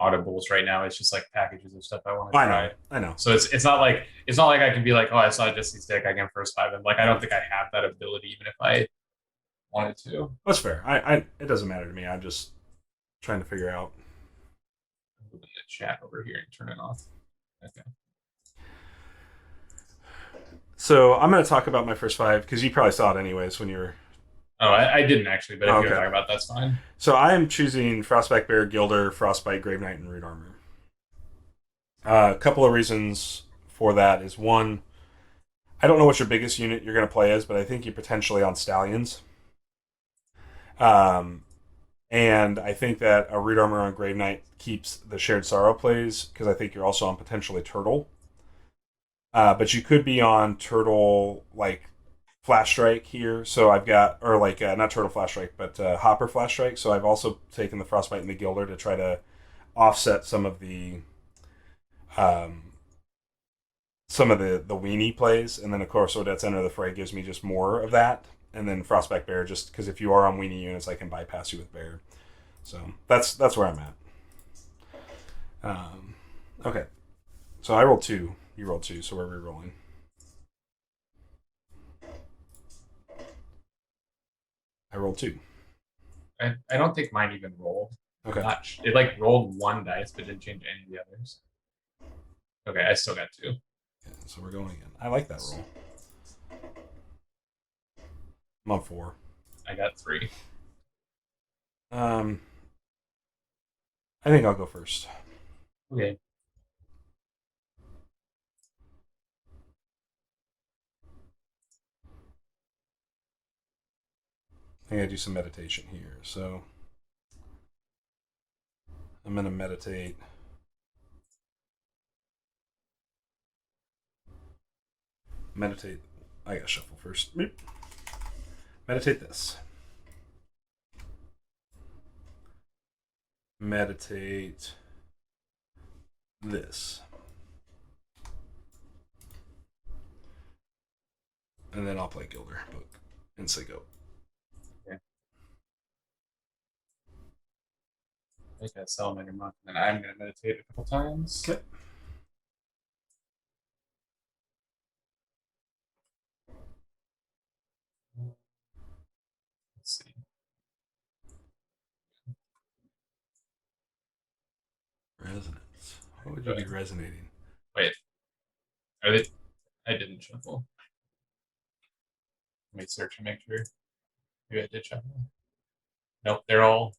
audibles right now. It's just like packages of stuff I want to try. I know. So it's not like I can be like, oh, I saw Jesse's deck, I can first 5, and like I don't think I have that ability even if I wanted to. That's fair. It doesn't matter to me. I'm just trying to figure out. I'm moving the chat over here and turn it off. Okay. So I'm going to talk about my first 5 because you probably saw it anyways when you were. Oh, I didn't actually, but if you're talking about, that's fine. So I am choosing Frostback Bear, Gilder, Frostbite, Grave Knight, and Root Armor. A couple of reasons for that is one, I don't know what your biggest unit you're going to play is, but I think you're potentially on Stallions. And I think that a Root Armor on Grave Knight keeps the Shared Sorrow plays because I think you're also on potentially Turtle. But you could be on Turtle, like Flash Strike here. So I've got, or like, not Turtle Flash Strike, but Hopper Flash Strike. So I've also taken the Frostbite and the Gilder to try to offset some of the weenie plays. And then, of course, Odette's Enter the Fray gives me just more of that. And then Frostback Bear, just because if you are on weenie units, I can bypass you with Bear. So that's where I'm at. Okay. So I rolled 2. You rolled 2, so we're re-rolling. I rolled 2. I don't think mine even rolled. Okay. It like rolled 1 dice, but didn't change any of the others. Okay, I still got 2. Okay, so we're going again. I like that roll. I'm on 4. I got 3. I think I'll go first. Okay. I think I do some meditation here. So I'm going to meditate. I got to shuffle first. Meditate this. Meditate this. And then I'll play Gilder book and say go. Make that Salamander Monk, and then I'm going to meditate a couple times. Okay. Let's see. Resonance. What would you be resonating? Wait. Are they? I didn't shuffle. Let me search and make sure. Maybe I did shuffle. Nope, they're all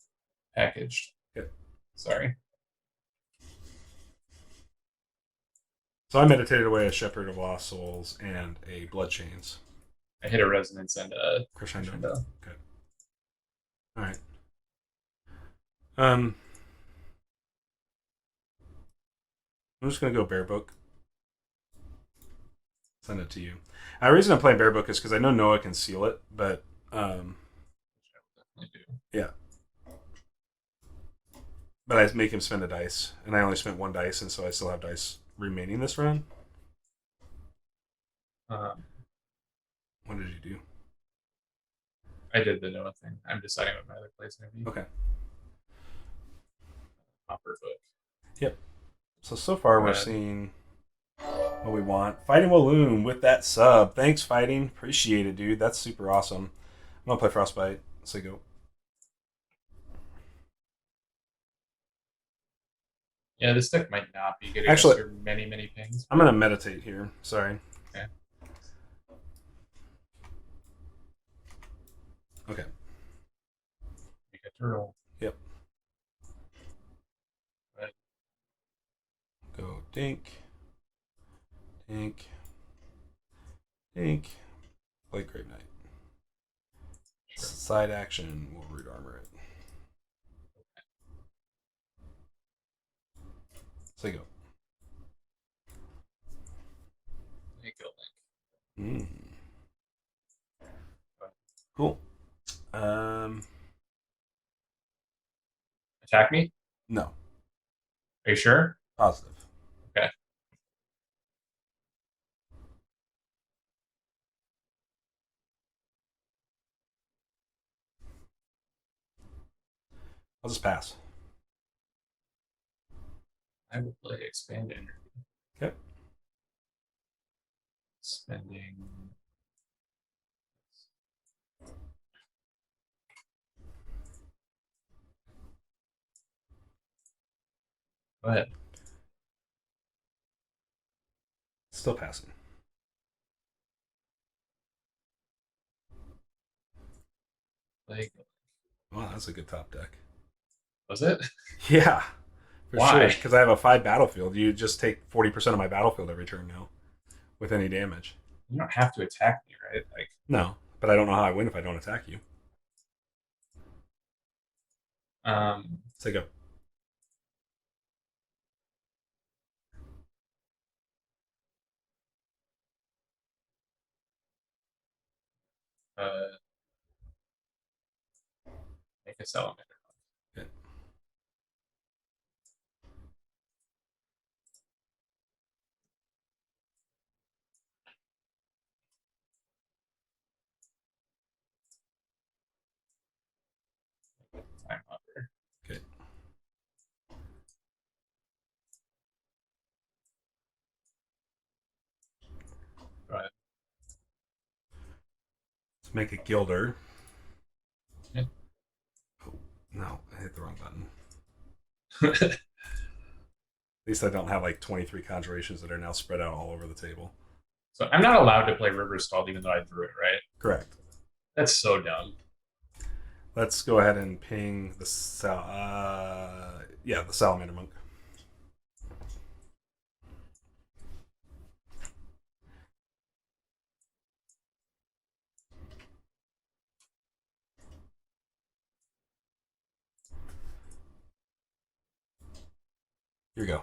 packaged. Good. Sorry. So I meditated away a Shepherd of Lost Souls and a Bloodchains. I hit a Resonance and a Crescendo. Okay. All right. I'm just going to go Bear Book. Send it to you. The reason I'm playing Bear Book is because I know Noah can seal it, but definitely do. Yeah. but I make him spend a dice, and I only spent one dice, and so I still have dice remaining this round. Um, What did you do? I did the Noah thing. I'm deciding what my other play's going to be. Okay. Hopper book. Yep. So far we're seeing what we want. Fighting Walloon with that sub. Thanks, Fighting. Appreciate it, dude. That's super awesome. I'm gonna play Frostbite. So go. Yeah, this deck might not be good Actually, against your many pings. I'm gonna meditate here. Sorry. Okay. Okay. You get to roll. Yep. Right. Go dink. Dink. Dink. Play Grave Knight. Sure. Side action. We'll root armor it. So go. Mm. Cool. Attack me? No. Are you sure? Positive. Okay. I'll just pass. I will play Expand Energy. Okay. Spending. Go ahead. Still passing. Like, Wow, that's a good top deck. was it? Yeah. For Why? sure. Because I have a 5 battlefield. You just take 40% of my battlefield every turn now. With any damage. You don't have to attack me, right? Like, no, but I don't know how I win if I don't attack you. So go. Make a salamander. Okay. Time Hopper. Okay. Go ahead. Let's make a Gilder. Yeah. Oh, no, I hit the wrong button. At least I don't have like 23 conjurations that are now spread out all over the table. So I'm not allowed to play River Scald even though I drew it, right? Correct. That's so dumb. Let's go ahead and ping the the Salamander Monk. Here we go.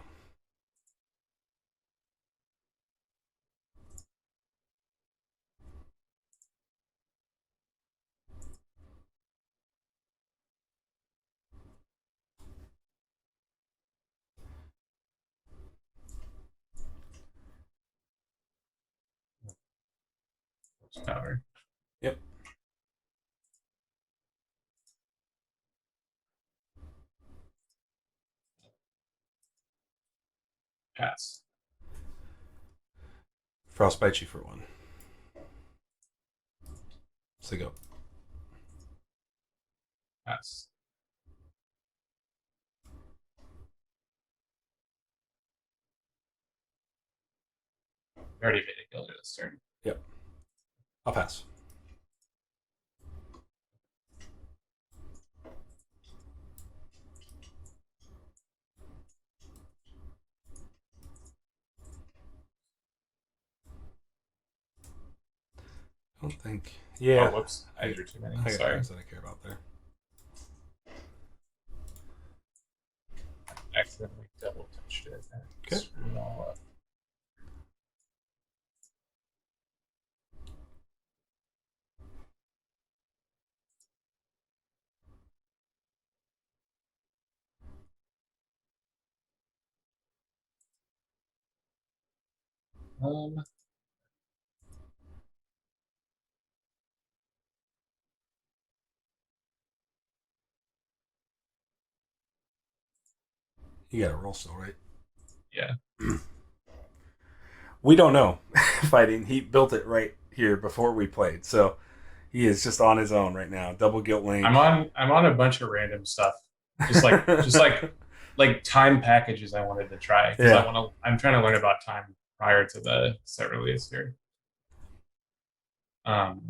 Power. Yep. Pass. Frostbite you for 1. So go. Pass. We already made a Gilder this turn. Yep. I'll pass. I don't think. Yeah. Oh, whoops. I drew too many. I got Sorry. cards that I care about there. I accidentally double touched it. Okay. Screwed it all up. Um, You got a roll still, right? yeah. We don't know. Fighting. He built it right here before we played, so he is just on his own right now. Double guilt link. I'm on a bunch of random stuff, just like time packages I wanted to try because Yeah. I'm trying to learn about time prior to the set release here. Um,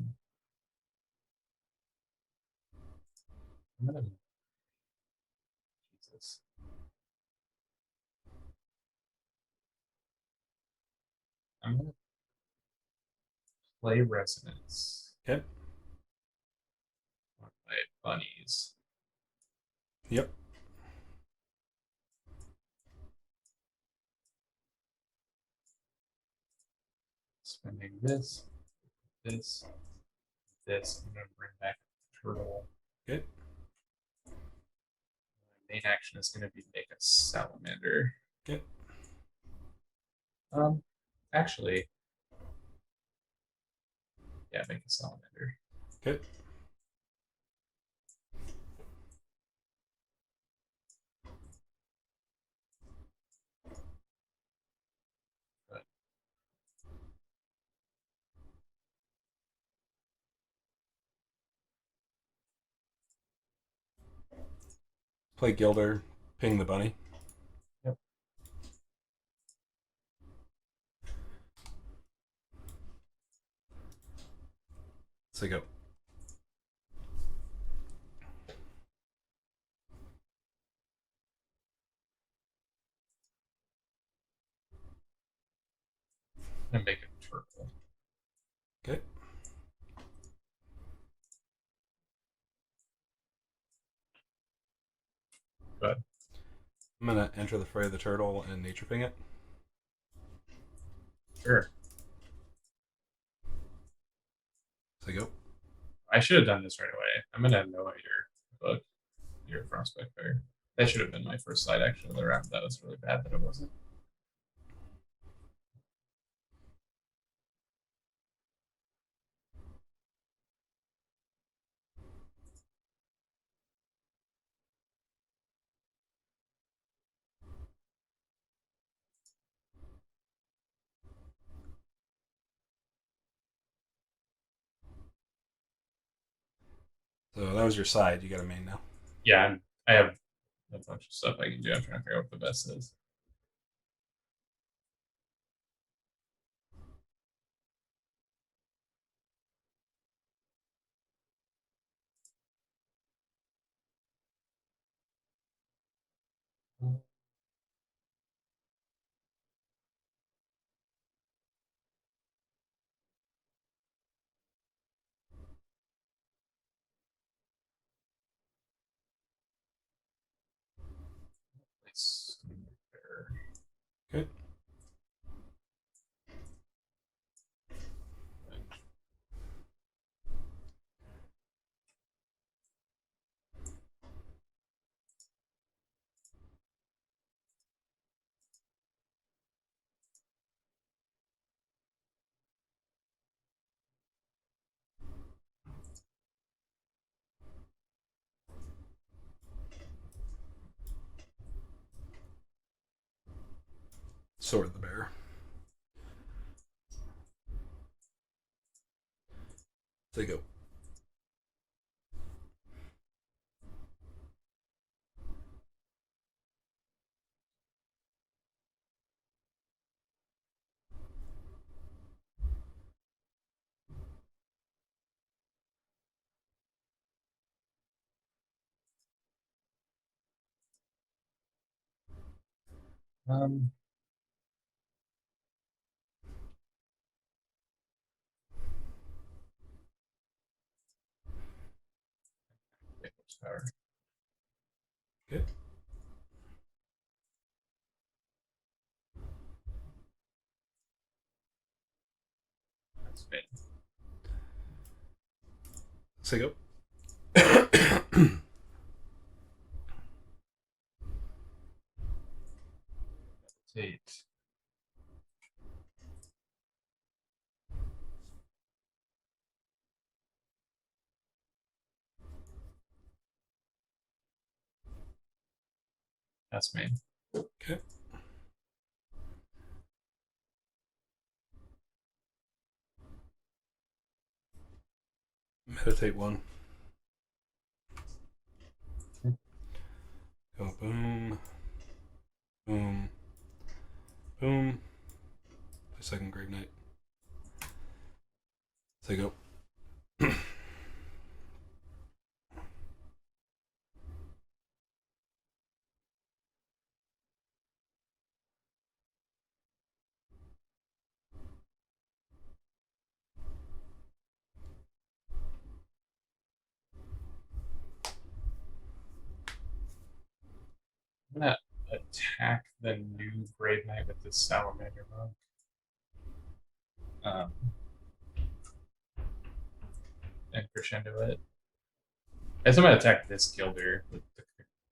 I'm gonna Jesus. I'm gonna play Resonance. Okay. Play Bunnies. Yep. Spending this, this, this. I'm gonna bring back Turtle. Okay. My main action is gonna be make a Salamander. Okay. Actually, yeah, make a Salamander. Okay. But Play Gilder. Ping the bunny. yep. So go. And make it Turtle. Okay. But I'm gonna enter the fray of the turtle and nature ping it. sure. So go. I should have done this right away. I'm gonna know your book, your Frostbite Fair. That should have been my first side action of the round. That was really bad that it wasn't. So that was your side. You got a main now. Yeah, I have a bunch of stuff I can do. I'm trying to figure out what the best is. Place there. Good. Sword of the bear. So go. Um, Power. Good. That's been So go. 8. That's me. Okay. Meditate one. Go boom, boom, boom. Play second Grave Knight. So go. I'm gonna attack the new Grave Knight with this Salamander Monk. Um, and crescendo it. I guess I'm gonna attack this Gilder with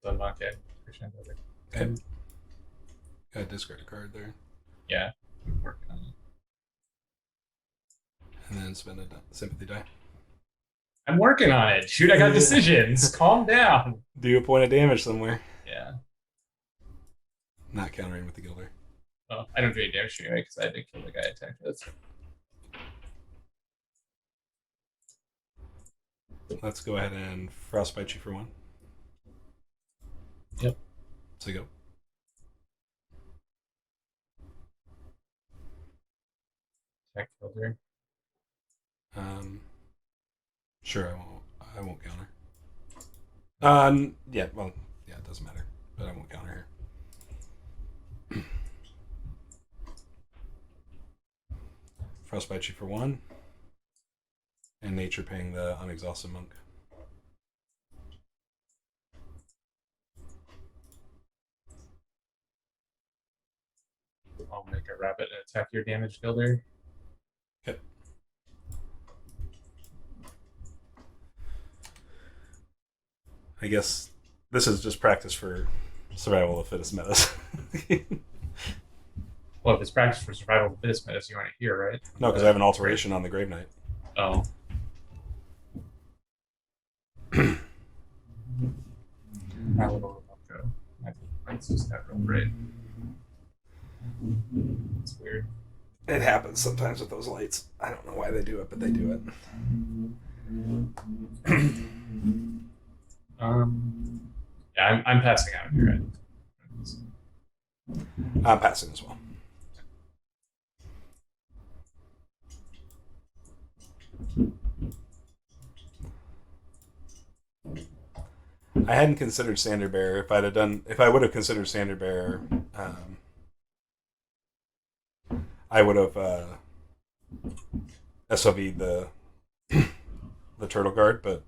the monk and crescendo it. Okay. Gotta discard a card there. Yeah, I'm working on it. And then spend a sympathy die. I'm working on it. Shoot, I got decisions. Calm down. Do a point of damage somewhere. Yeah. Not countering with the Gilder. Oh, I don't do any damage anyway because I had to kill the guy I attacked with. Let's go ahead and frostbite you for one. Yep. So go. Attack filter. Sure, I won't counter. Yeah, well, yeah, it doesn't matter, but I won't counter here. Frostbite you for one, and nature paying the unexhausted monk. I'll make a rabbit and attack your damage Gilder. Okay. I guess this is just practice for survival of the fittest metas. Well, if it's practice for survival of the fittest metas, you want it here, right? No, because I have an alteration on the Grave Knight. Oh. My little remote go. My lights just got real bright. It's weird. It happens sometimes with those lights. I don't know why they do it, but they do it. Yeah, I'm passing out here. Right? I'm passing as well. I hadn't considered Sander Bearer. If I would have considered Sander Bearer, I would have SOV'd the the turtle guard, but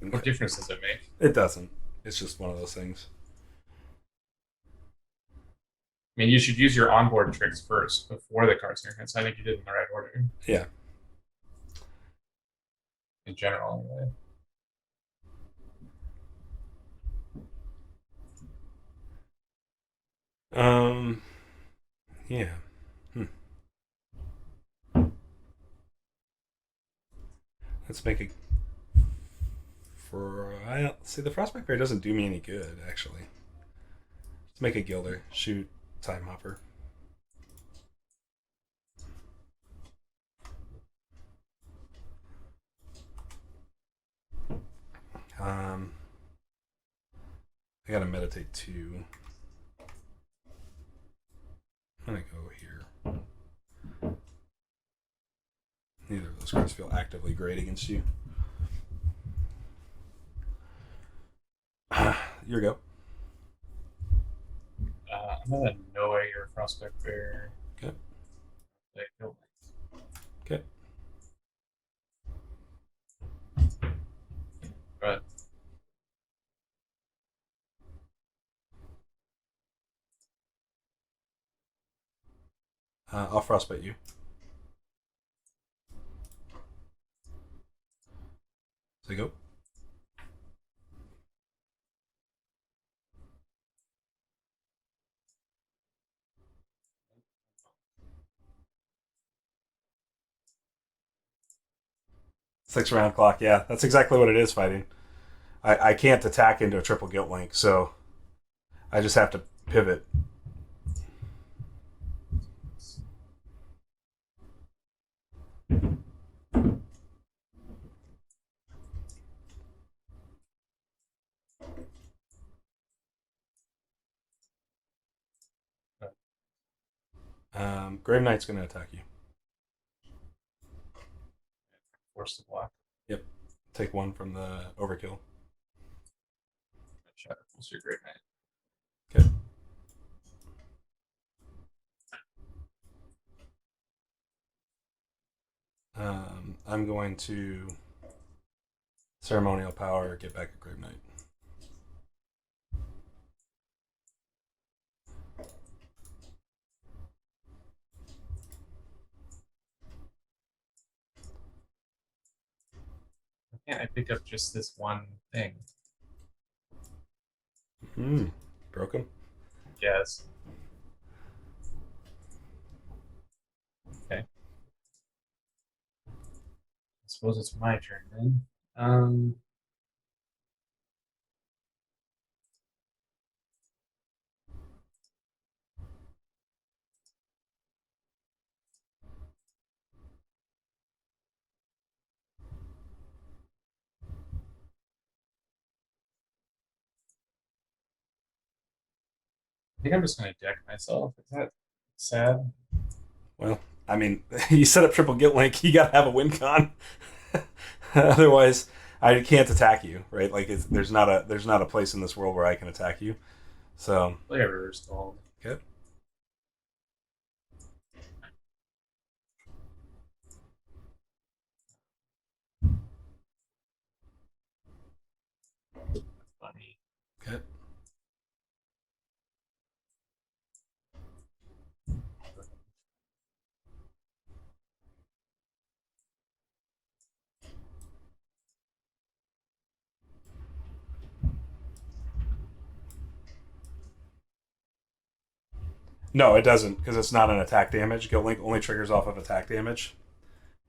What difference does it make? It doesn't. It's just one of those things. I mean, you should use your onboard tricks first before the cards in your hands. I think you did in the right order. Yeah. In general, anyway. Yeah. Let's make a. See, the Frostbite Bear doesn't do me any good, actually. Let's make a Gilder. Shoot, Time Hopper. I gotta meditate too. I'm gonna go here. Neither of those cards feel actively great against you. Your go. I'm gonna annoy your Frostbite Bear. Okay. Okay. Go ahead. I'll frostbite you. So go. 6 round clock. Yeah, that's exactly what it is. Fighting. I can't attack into a triple guilt link, so I just have to pivot. Grave Knight's going to attack you. Force the block. Yep. Take 1 from the overkill. Shadow Pulse your Grave Knight. Okay. I'm going to ceremonial power, get back a Grave Knight. Can't I pick up just this one thing? Broke him? Yes. Okay. I suppose it's my turn then. I think I'm just going to deck myself. Is that sad? Well, I mean, you set up triple guilt link, you gotta have a win con. Otherwise, I can't attack you, right? Like, there's not a place in this world where I can attack you. So, Play a reverse called. Okay. Funny. Okay. No, it doesn't, because it's not an attack damage. Guilt Link only triggers off of attack damage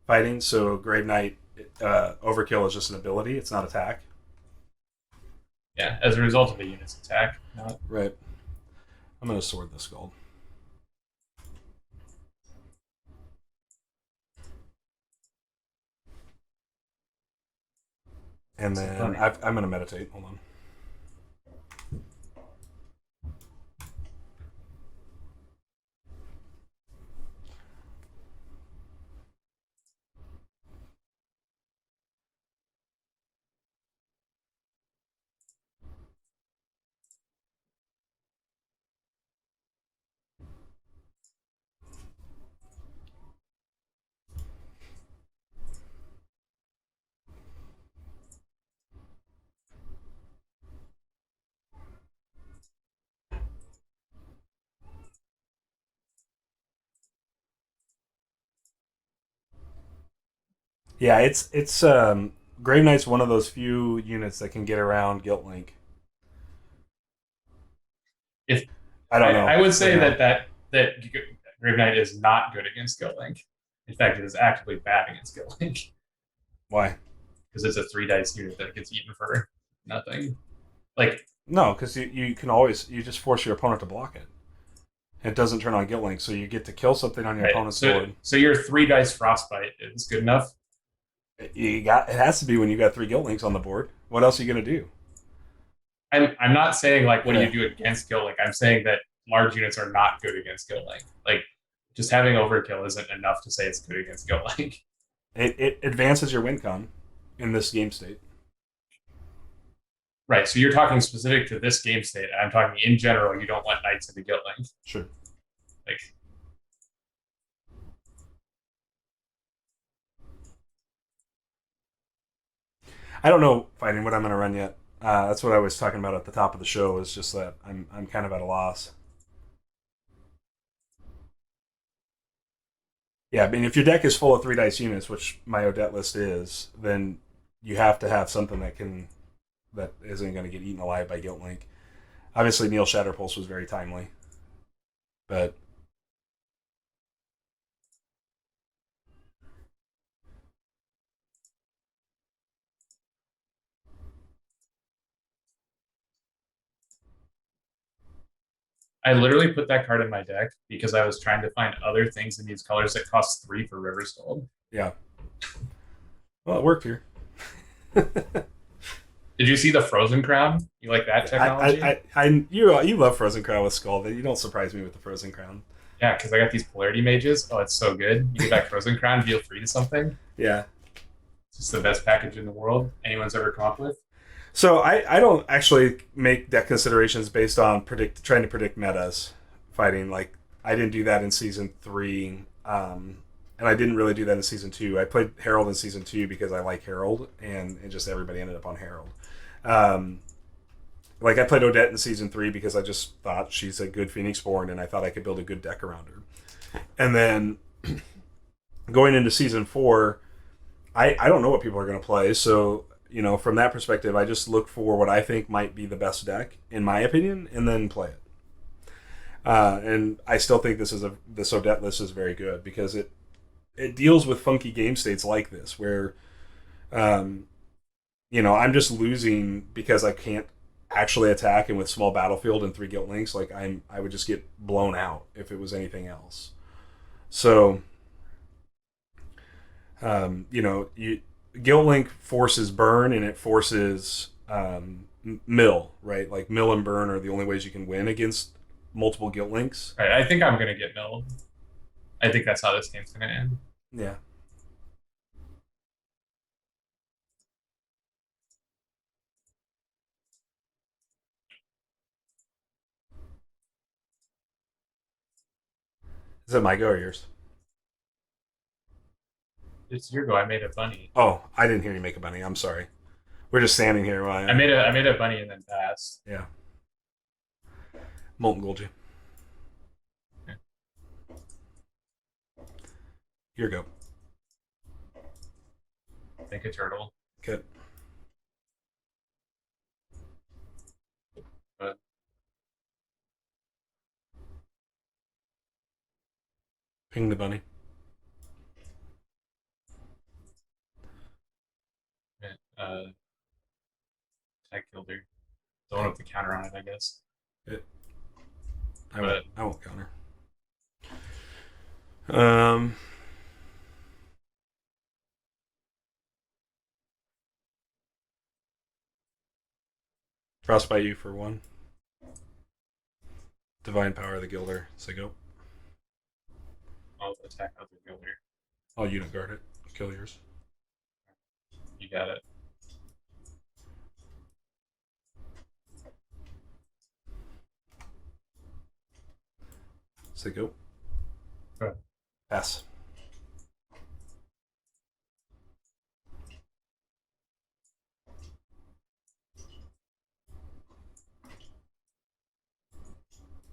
fighting, so Grave Knight Overkill is just an ability, it's not attack. Yeah, as a result of a unit's attack. Not... Right. I'm going to sword this gold. And then I'm going to meditate. Hold on. Yeah, it's Grave Knight's one of those few units that can get around Guilt Link. If I don't know. I would say that Grave Knight is not good against Guilt Link. In fact, it is actively bad against Guilt Link. Why? Because it's a 3 dice unit that gets eaten for nothing. Like, no, because you can always just force your opponent to block it. It doesn't turn on Guilt Link, so you get to kill something on your opponent's board. So your 3 dice Frostbite is good enough. It has to be when you got 3 Guilt Links on the board. What else are you gonna do? I'm not saying like what do you do against Guilt Link. I'm saying that large units are not good against Guilt Link. Like, just having Overkill isn't enough to say it's good against Guilt Link. It advances your win con in this game state. Right, so you're talking specific to this game state, and I'm talking in general. You don't let Knights into Guilt Link. Sure. Like, I don't know fighting what I'm going to run yet. That's what I was talking about at the top of the show. Is just that I'm kind of at a loss. Yeah, I mean, if your deck is full of 3 dice units, which my Odette list is, then you have to have something that isn't going to get eaten alive by Guilt Link. Obviously, Neil Shatterpulse was very timely, but I literally put that card in my deck because I was trying to find other things in these colors that cost 3 for River's Gold. Yeah. Well, it worked here. Did you see the Frozen Crown? You like that technology? You love Frozen Crown with Skull. You don't surprise me with the Frozen Crown. Yeah, because I got these Polarity Mages. Oh, it's so good. You get that Frozen Crown, deal 3 to something. Yeah. It's just the best package in the world anyone's ever come up with. So I don't actually make deck considerations based on trying to predict metas fighting. Like I didn't do that in season 3, and I didn't really do that in season 2. I played Herald in season 2 because I like Herald, and just everybody ended up on Herald. Like I played Odette in season 3 because I just thought she's a good Phoenix Born, and I thought I could build a good deck around her. And then going into season 4, I don't know what people are going to play, so from that perspective, I just look for what I think might be the best deck, in my opinion, and then play it. And I still think this Odette list is very good because it deals with funky game states like this, where, I'm just losing because I can't actually attack, and with small battlefield and 3 Guilt Links, like I would just get blown out if it was anything else. So, Guilt Link forces burn and it forces mill, right? Like mill and burn are the only ways you can win against multiple Guilt Links. Right, I think I'm going to get milled. I think that's how this game's going to end. Yeah. Is it my go or yours? It's your go. I made a bunny. Oh, I didn't hear you make a bunny. I'm sorry. We're just standing here while I made a bunny and then passed. Yeah. Molten Gold. Yeah. Here go. Think a turtle. Good. But Ping the bunny. Tech Gilder. Don't have to counter on it, I guess. I won't counter. Frostbite you for 1. Divine Power of the Gilder. So go. I'll attack other Gilder. I'll unit guard it. Kill yours. You got it. So go. Good. Pass.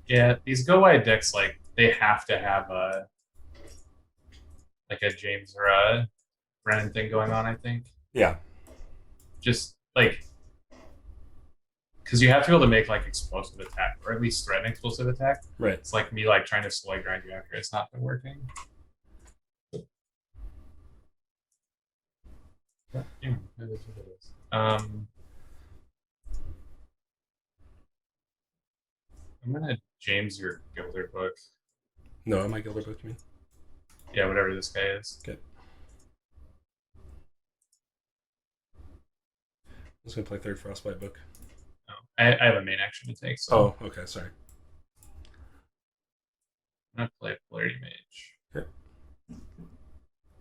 Yeah, these go wide decks, like they have to have a James or a Brennan thing going on. I think. Yeah. Just like because you have to be able to make like explosive attack or at least threaten explosive attack. Right. It's like me like trying to slow grind you after it's not been working. Yeah, that is what it is. I'm gonna James your Gilder book. No, my Gilder book, you mean? Yeah, whatever this guy is. Okay. I'm just gonna play 3rd Frostbite book. Oh, I have a main action to take. So. Oh, okay, sorry. I'm gonna play Polarity Mage. Okay.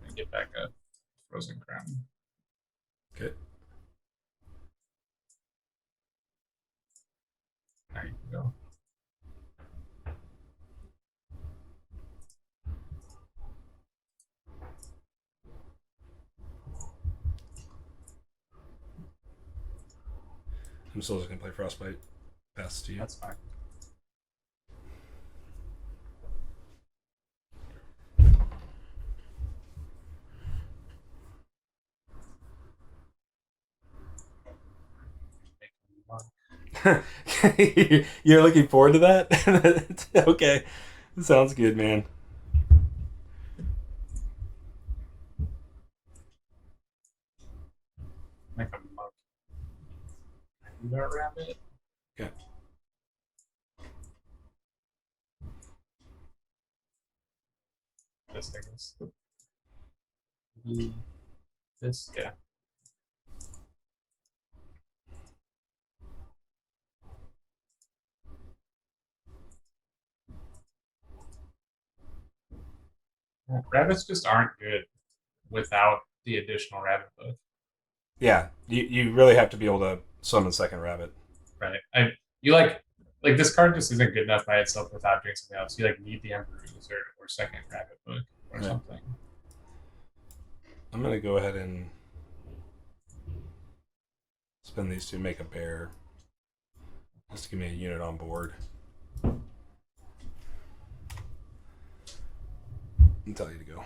And get back a Frozen Crown. Okay. There you go. I'm still just gonna play Frostbite. Pass to you. That's fine. You're looking forward to that? Okay. Sounds good, man. Make a mug. Rabbit. Okay. this, I guess. This, yeah. Rabbits just aren't good without the additional rabbit hook. Yeah, you really have to be able to summon second rabbit. Right. You like this card just isn't good enough by itself without doing something else. You like need the Emperor Wizard or second rabbit hook or something. I'm gonna go ahead and spend these to make a bear. Just to give me a unit on board. And tell you to go.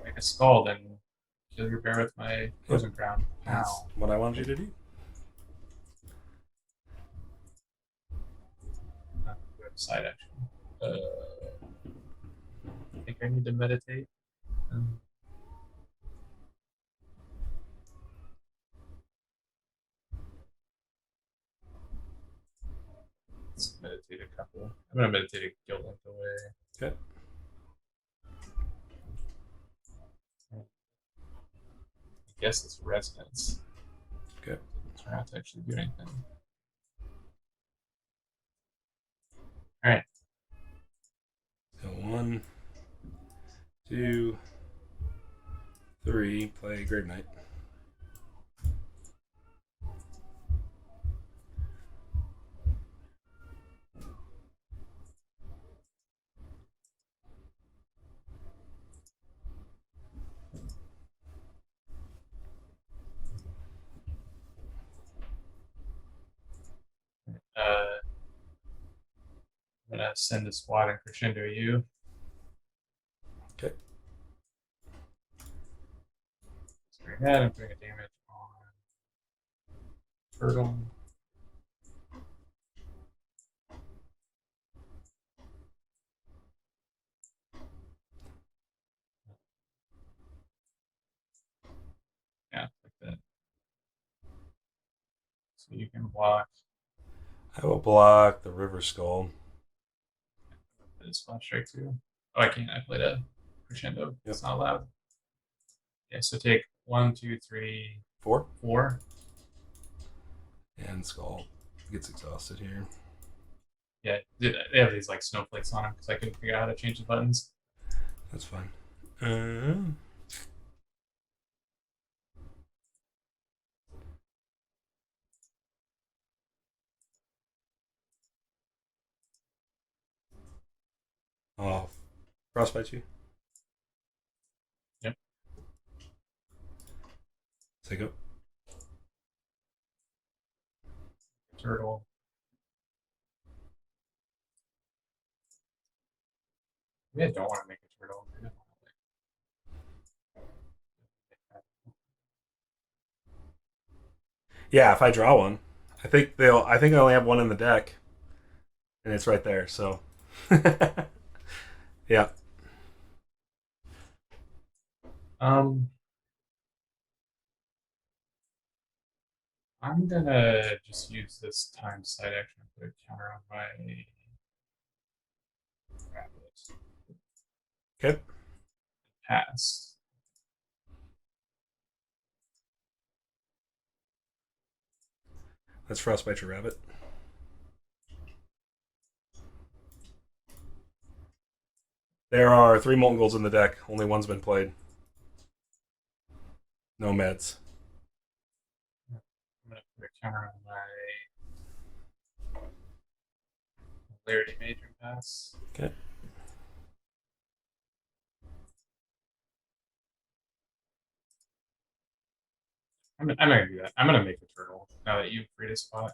Make a skull, then kill your bear with my Frozen Crown. That's what I wanted you to do. Side action. I think I need to meditate. Let's meditate a couple. I'm gonna meditate a Guild Link away. Okay. I guess it's Resonance. Okay. Try not to actually do anything. Alright. So 1, 2, 3, play Grave Knight. I'm gonna send a squad and crescendo you. Okay. Bring that and bring a damage on Turtle. Yeah, like that. So you can block. I will block the River Skull. It's Flash Strike too. Oh, I can't. I played a crescendo. Yep. It's not allowed. Yeah, so take 1, 2, 3, 4. 4. And Skull gets exhausted here. Yeah, they have these like snowflakes on them because I couldn't figure out how to change the buttons. That's fine. Oh, Frostbite you? Yep. Psycho. Turtle. Maybe I don't want to make a turtle. Yeah, if I draw one, I think I only have one in the deck, and it's right there. So, yeah. I'm gonna just use this time side action to put a counter on my rabbit. Okay. Pass. Let's Frostbite your rabbit. There are 3 Molten Golds in the deck. Only one's been played. No meds. I'm gonna put a counter on my Hilarity Major Pass. Okay. I'm gonna do that. I'm gonna make a turtle now that you've freed a spot.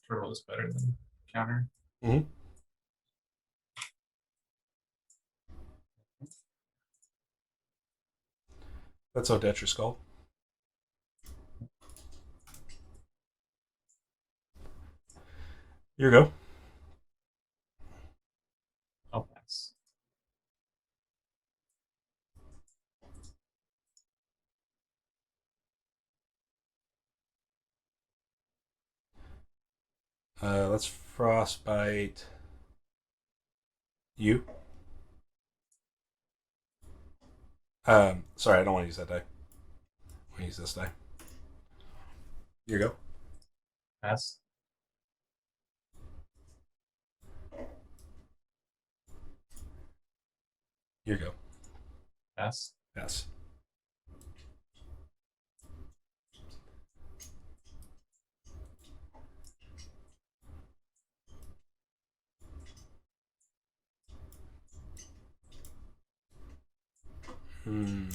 Turtle is better than counter. Mm-hmm. Let's Odette your Skull. Here you go. I'll pass. Let's frostbite you. Sorry, I don't want to use that die. I want to use this die. Here you go. Pass. Here you go. Pass. Yes. Hmm.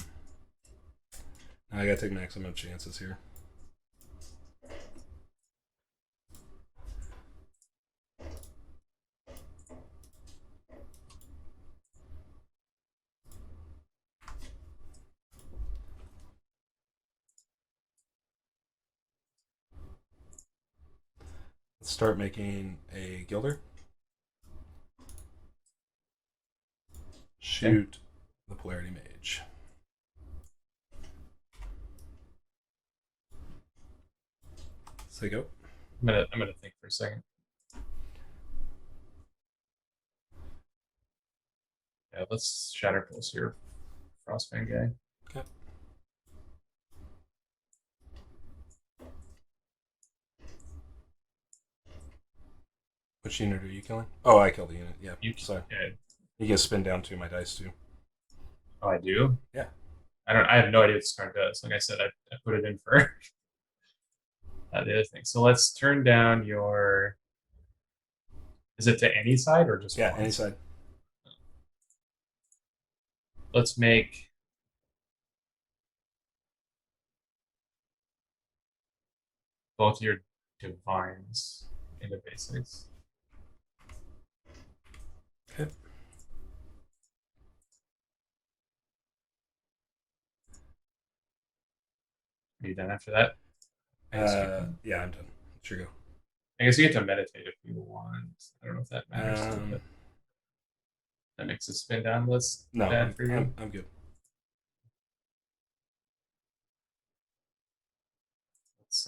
Now I gotta take maximum chances here. Let's start making a Gilder. Shoot the Polarity Mage. So go. I'm gonna think for a second. Yeah, let's Shatter Pulse here. Frostbang guy. Okay. Which unit are you killing? Oh, I killed the unit. Yeah. So you get spin down to my dice too. Oh, I do. Yeah. I have no idea what this card does. Like I said, I put it in for the other thing. So let's turn down your. Is it to any side or just yeah, one? any side? Let's make both your divines into basics. Okay. Are you done after that? Yeah, I'm done. Sure go. I guess you get to meditate if you want. I don't know if that matters. But that makes a spin down list no, bad for you. I'm good. Let's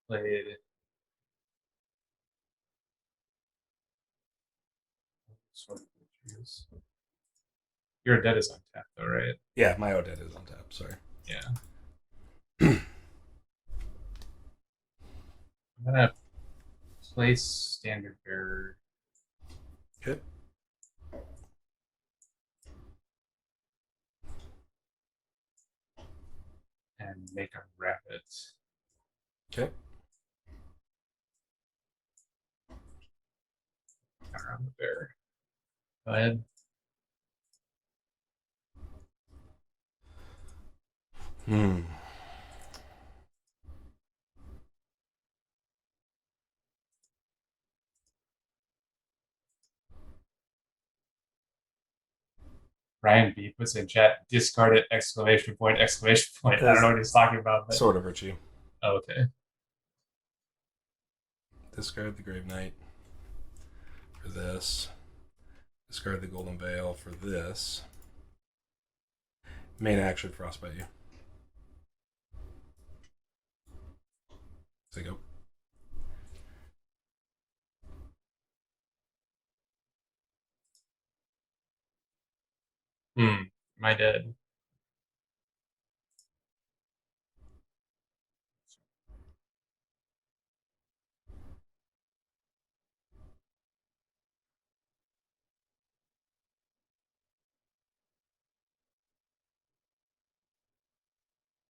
play it. Sort of choose. Your dead is untapped, though, right? Yeah, my Odette is on tap. Sorry. Yeah. I'm gonna place standard bearer. Okay. And make a rabbit. Okay. Around the bear. Go ahead. Hmm. Ryan B puts in chat, discard it, exclamation point, exclamation point. I don't know what he's talking about. But... Sword of Virtue. Oh, okay. Discard the Grave Knight for this. Discard the Golden Veil for this. Main action, Frostbite you. So go. Am I dead?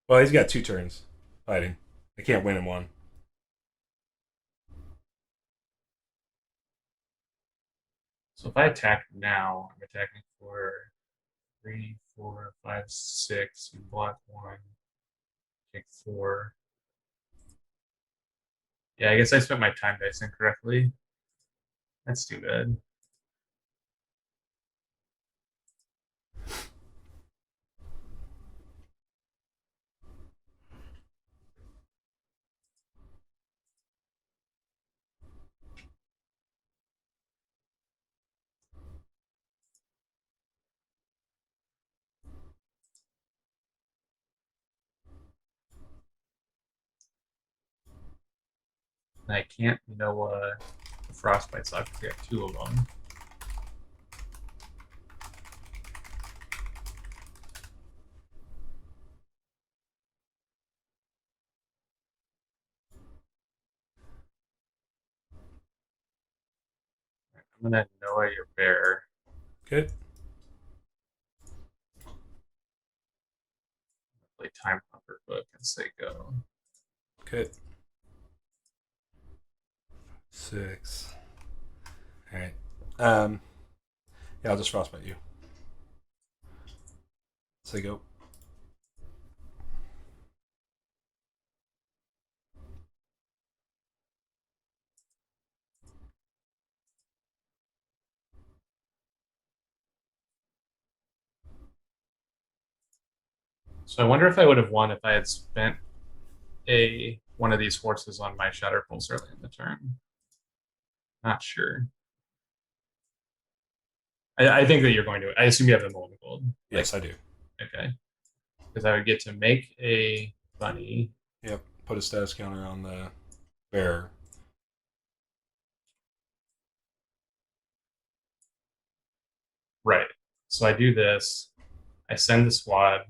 Well, he's got 2 turns fighting. I can't win in one. So if I attack now, I'm attacking for 3, 4, 5, 6. You block 1. Take 4. Yeah, I guess I spent my time dice incorrectly. That's too bad. And I can't Noah the Frostbite Slap because we got 2 of them. I'm gonna Noah your bear. Good. Play Time Hopper Book and say go. Good. 6. All right. Yeah, I'll just frostbite you. Say go. So I wonder if I would have won if I had spent one of these forces on my Shatter Pulse early in the turn. Not sure. I think that you're going to. I assume you have the Molten Gold. Yes, I do. Okay. Because I would get to make a bunny. Yep. Put a status counter on the bear. Right. So I do this. I send the squad.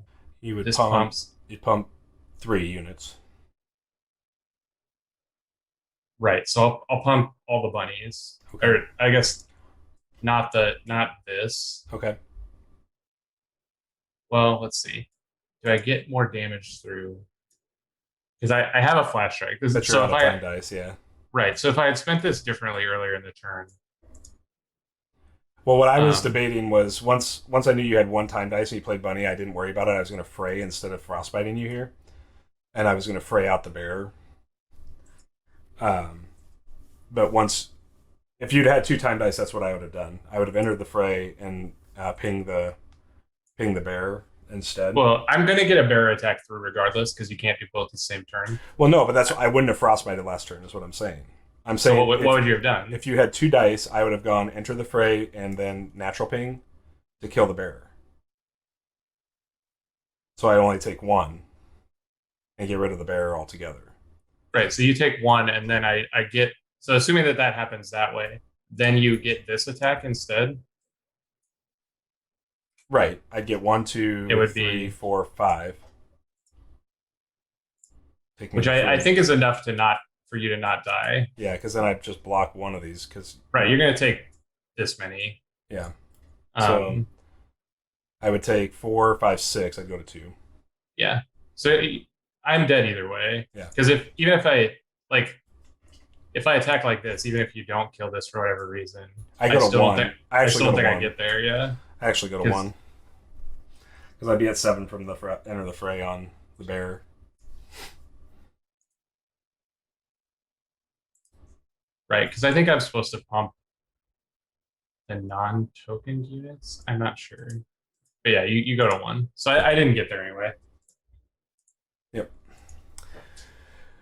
You would this pump. Pumps. You'd pump 3 units. Right. So I'll pump all the bunnies. Okay. Or I guess not this. Okay. Well, let's see. Do I get more damage through? Because I have a flash strike. That's your time dice, yeah. Right. So if I had spent this differently earlier in the turn. Well, what I was debating was once I knew you had 1 time dice and you played bunny, I didn't worry about it. I was going to fray instead of frostbiting you here, and I was going to fray out the bear. But if you'd had 2 time dice, that's what I would have done. I would have entered the fray and ping the bear instead. Well, I'm going to get a bear attack through regardless because you can't do both at the same turn. Well, no, but I wouldn't have frostbited last turn. Is what I'm saying. I'm saying. So what would you have done? If you had 2 dice, I would have gone enter the fray and then natural ping to kill the bear. So I only take 1 and get rid of the bear altogether. Right. So you take 1 and then I get. So assuming that happens that way, then you get this attack instead. Right. I'd get 1, 2, it would 3, 4, 5. Which I think is enough for you to not die. Yeah, because then I just block 1 of these. Right. You're going to take this many. Yeah. So I would take 4, 5, 6. I'd go to 2. Yeah. So I'm dead either way. Yeah. Because if I attack like this, even if you don't kill this for whatever reason, I go to 1. I still don't think I get there. Yeah. I actually go to 1 because I'd be at 7 from the enter the fray on the bear. Right, because I think I'm supposed to pump the non-tokened units. I'm not sure. But yeah, you go to 1. So I didn't get there anyway. Yep.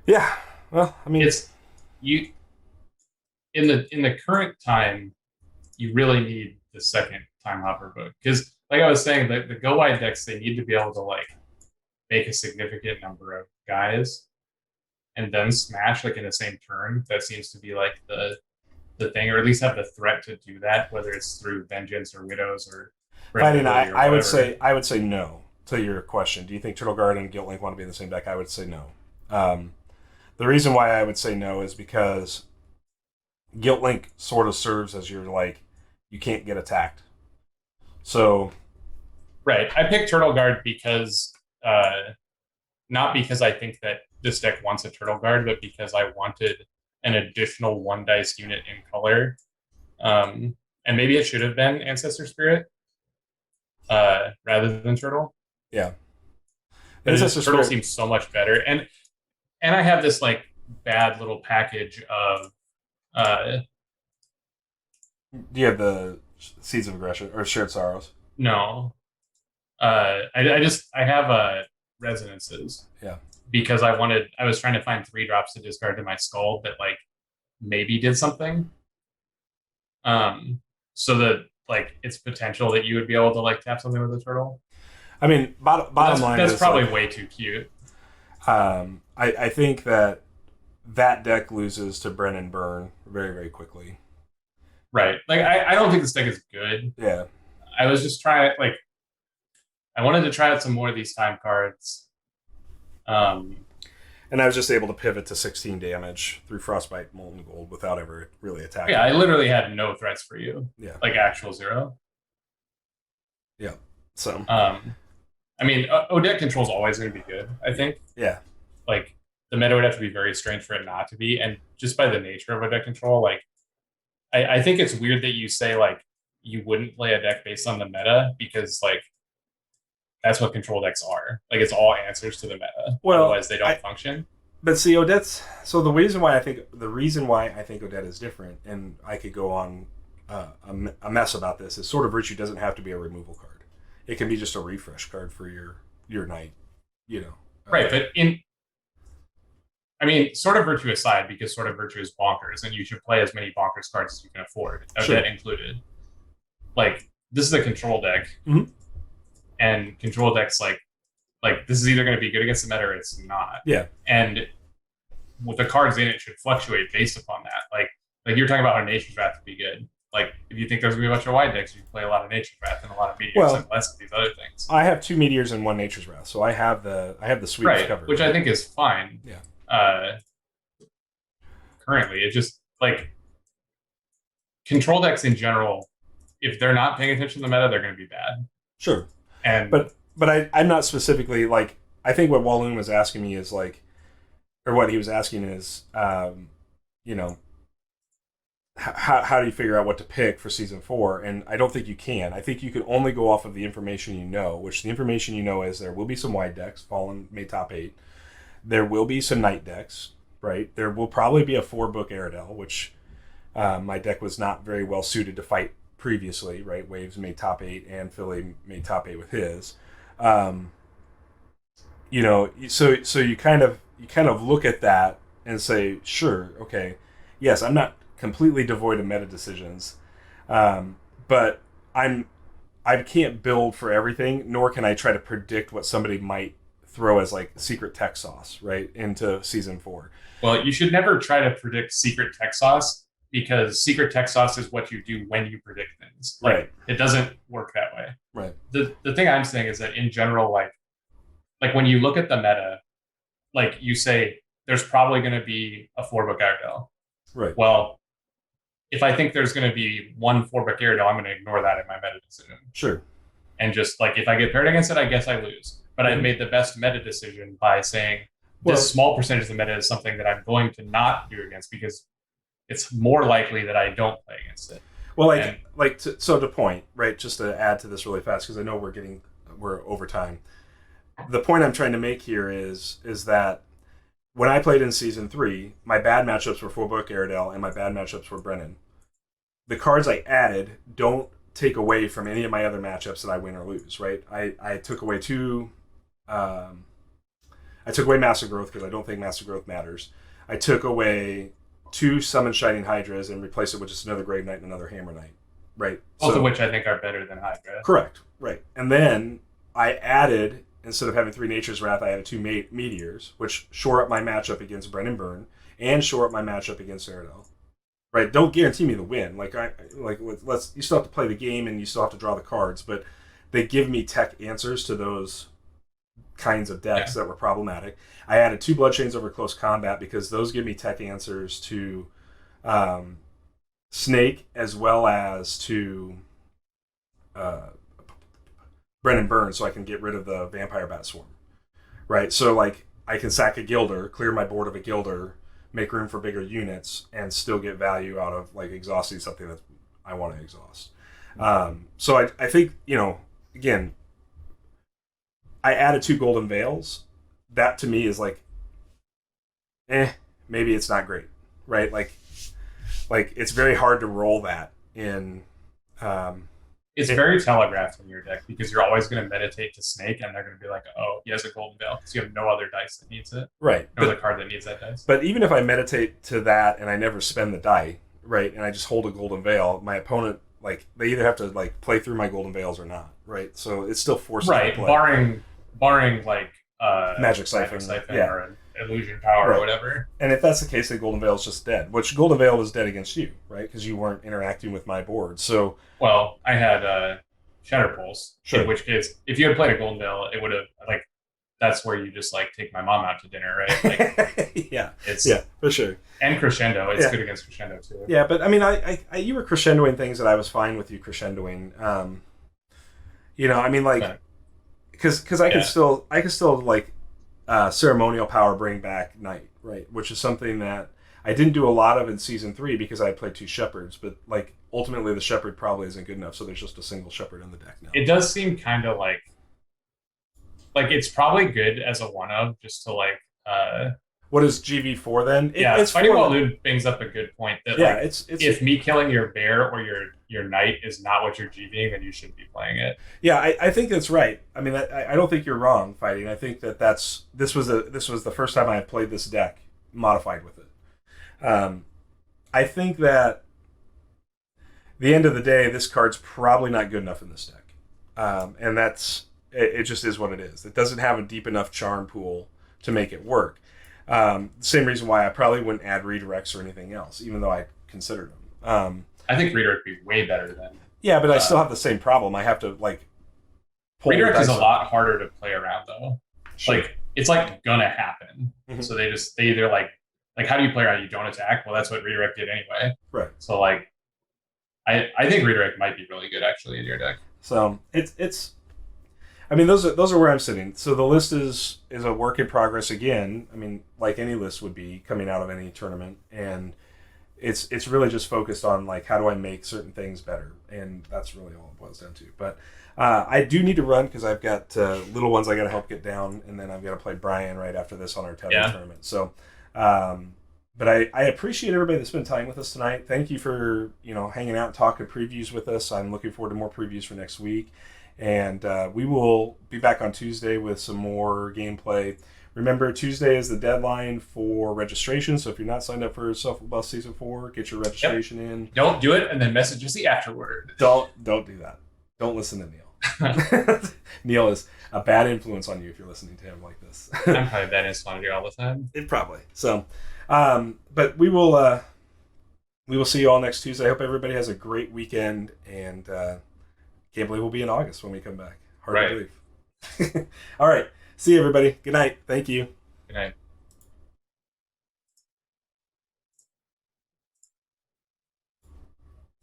Yeah. Well, I mean, it's you in the current time, you really need the second Time Hopper book because, like I was saying, the go wide decks, they need to be able to make a significant number of guys and then smash in the same turn. That seems to be the thing, or at least have the threat to do that, whether it's through Vengeance or Widows or fighting. I would say no to your question. Do you think Turtle Guard and Guilt Link want to be in the same deck? I would say no. The reason why I would say no is because Guilt Link sort of serves as your you can't get attacked. So, right. I picked Turtle Guard because not because I think that this deck wants a Turtle Guard, but because I wanted an additional 1 dice unit in color. And maybe it should have been Ancestor Spirit rather than Turtle. Yeah. Turtle seems so much better. And I have this bad little package of do you have the Seeds of Aggression or Shared Sorrows? No. I have Resonances. Yeah. Because I was trying to find 3 drops to discard to my skull that maybe did something. So that it's potential that you would be able to tap something with a turtle. I mean, bottom line that's probably way too cute. I think that that deck loses to Brennan Burn very, very quickly. Right. Like, I don't think this deck is good. Yeah. I was just trying, like, I wanted to try out some more of these time cards. And I was just able to pivot to 16 damage through Frostbite Molten Gold without ever really attacking. Yeah, I literally had no threats for you. Yeah. Like, actual 0. Yeah. So. I mean, Odette control is always going to be good, I think. Yeah. Like, the meta would have to be very strange for it not to be. And just by the nature of Odette control, like, I think it's weird that you say, like, you wouldn't play a deck based on the meta because, like, that's what control decks are. Like, it's all answers to the meta. Well, otherwise they don't function. But see, Odette's... So the reason why I think Odette is different, and I could go on a mess about this, is Sword of Virtue doesn't have to be a removal card. It can be just a refresh card for your knight, you know. Right, but I mean, Sword of Virtue aside, because Sword of Virtue is bonkers, and you should play as many bonkers cards as you can afford, Odette included. Like, this is a control deck, and control decks, like this is either going to be good against the meta or it's not. Yeah. And with the cards in it should fluctuate based upon that. Like you're talking about how Nature's Wrath would be good. Like, if you think there's going to be a bunch of wide decks, you can play a lot of Nature's Wrath and a lot of Meteors and less of these other things. I have 2 Meteors and 1 Nature's Wrath, so I have the sweeps covered. Which I think is fine. Yeah. Currently, it's just, like, control decks in general, if they're not paying attention to the meta, they're going to be bad. Sure. And But I'm not specifically, like, I think what Walloon was asking me is, like, or what he was asking is, you know, how do you figure out what to pick for Season 4? And I don't think you can. I think you can only go off of the information you know, which the information you know is there will be some wide decks. Fallen made top 8. There will be some night decks, right? There will probably be a 4-book Aerodel, which my deck was not very well suited to fight previously, right? Waves made top 8 and Philly made top 8 with his. You know, so you kind of look at that and say, sure, okay, yes, I'm not completely devoid of meta decisions, but I can't build for everything, nor can I try to predict what somebody might throw as, like, secret tech sauce, right, into Season 4. Well, you should never try to predict secret tech sauce, because secret tech sauce is what you do when you predict things. Like, right. It doesn't work that way. Right. The thing I'm saying is that in general, like when you look at the meta, like, you say there's probably going to be a 4-book Aerodel. Right. Well, if I think there's going to be one 4-book Aerodel, I'm going to ignore that in my meta decision. Sure. And just, like, if I get paired against it, I guess I lose. But I made the best meta decision by saying this small percentage of the meta is something that I'm going to not do against, because it's more likely that I don't play against it. Well, so to point, right, just to add to this really fast, because I know we're over time. The point I'm trying to make here is that when I played in Season 3, my bad matchups were 4-book Aerodel and my bad matchups were Brennan. The cards I added don't take away from any of my other matchups that I win or lose, right? I took away Massive Growth because I don't think Massive Growth matters. I took away 2 Summon Shining Hydras and replaced it with just another Grave Knight and another Hammer Knight, right? Both of which I think are better than Hydra. Correct, right. And then I added, instead of having 3 Nature's Wrath, I added 2 Meteors, which shore up my matchup against Brennan Burn and shore up my matchup against Aerodel. Right? Don't guarantee me the win. You still have to play the game and you still have to draw the cards, but they give me tech answers to those kinds of decks that were problematic. I added 2 Bloodchains over Close Combat because those give me tech answers to Snake as well as to Brennan Burn, so I can get rid of the Vampire Bat Swarm. Right? So, like, I can sack a Gilder, clear my board of a Gilder, make room for bigger units, and still get value out of, like, exhausting something that I want to exhaust. So I think, you know, again, I added 2 Golden Veils. That to me is like, maybe it's not great, right? Like it's very hard to roll that in. It's very telegraphed in your deck because you're always going to meditate to Snake, and they're going to be like, "Oh, he has a Golden Veil," because you have no other dice that needs it, right? No other card that needs that dice. But even if I meditate to that and I never spend the die, right, and I just hold a Golden Veil, my opponent, like, they either have to, like, play through my Golden Veils or not, right? So it's still forced to play. Barring like Magic Siphon, or illusion power right. or whatever. And if that's the case, then Golden Veil is just dead. Which Golden Veil was dead against you, right? Because you weren't interacting with my board. So, well, I had Shatter Pulse. Sure. In which case, if you had played a Golden Veil, it would have like that's where you just like take my mom out to dinner, right? Like, yeah, it's for sure. And Crescendo, it's good against Crescendo too. Yeah, but I mean, I you were crescendoing things that I was fine with you crescendoing. You know, I mean, like, because I could still like ceremonial power bring back Knight, right? Which is something that I didn't do a lot of in season 3 because I played 2 shepherds, but like ultimately the shepherd probably isn't good enough, so there's just a single shepherd in the deck now. It does seem kind of like it's probably good as a one of just to like. What is GV4 then? It's Fighting Wild Loon brings up a good point that it's if me killing your bear or your knight is not what you're GVing, then you shouldn't be playing it. Yeah, I think that's right. I mean, I don't think you're wrong, Fighting. I think that this was the first time I had played this deck modified with it. I think that the end of the day, this card's probably not good enough in this deck, and it just is what it is. It doesn't have a deep enough charm pool to make it work. Same reason why I probably wouldn't add redirects or anything else, even though I considered them. I think redirect would be way better than. Yeah, but I still have the same problem. I have to like. Redirect is a lot harder to play around, though. Sure. Like it's like gonna happen. Mm-hmm. So they either like how do you play around? You don't attack. Well, that's what redirect did anyway. Right. So like, I think redirect might be really good actually in your deck. So it's. I mean, those are where I'm sitting. So the list is a work in progress again. I mean, like any list would be coming out of any tournament, and it's really just focused on like how do I make certain things better, and that's really all it boils down to. But I do need to run because I've got little ones I got to help get down, and then I've got to play Brian right after this on our tournament. So, but I appreciate everybody that spent time with us tonight. Thank you for hanging out and talking previews with us. I'm looking forward to more previews for next week. And we will be back on Tuesday with some more gameplay. Remember, Tuesday is the deadline for registration, so if you're not signed up for Self Bus Season 4, get your registration in. Don't do it, and then message us the afterward. Don't do that. Don't listen to Neil. Neil is a bad influence on you if you're listening to him like this. I'm probably bad influence on you all the time. Probably. So, but we will see you all next Tuesday. I hope everybody has a great weekend, and can't believe we'll be in August when we come back. Hard to believe. All right. See you, everybody. Good night. Thank you. Good night.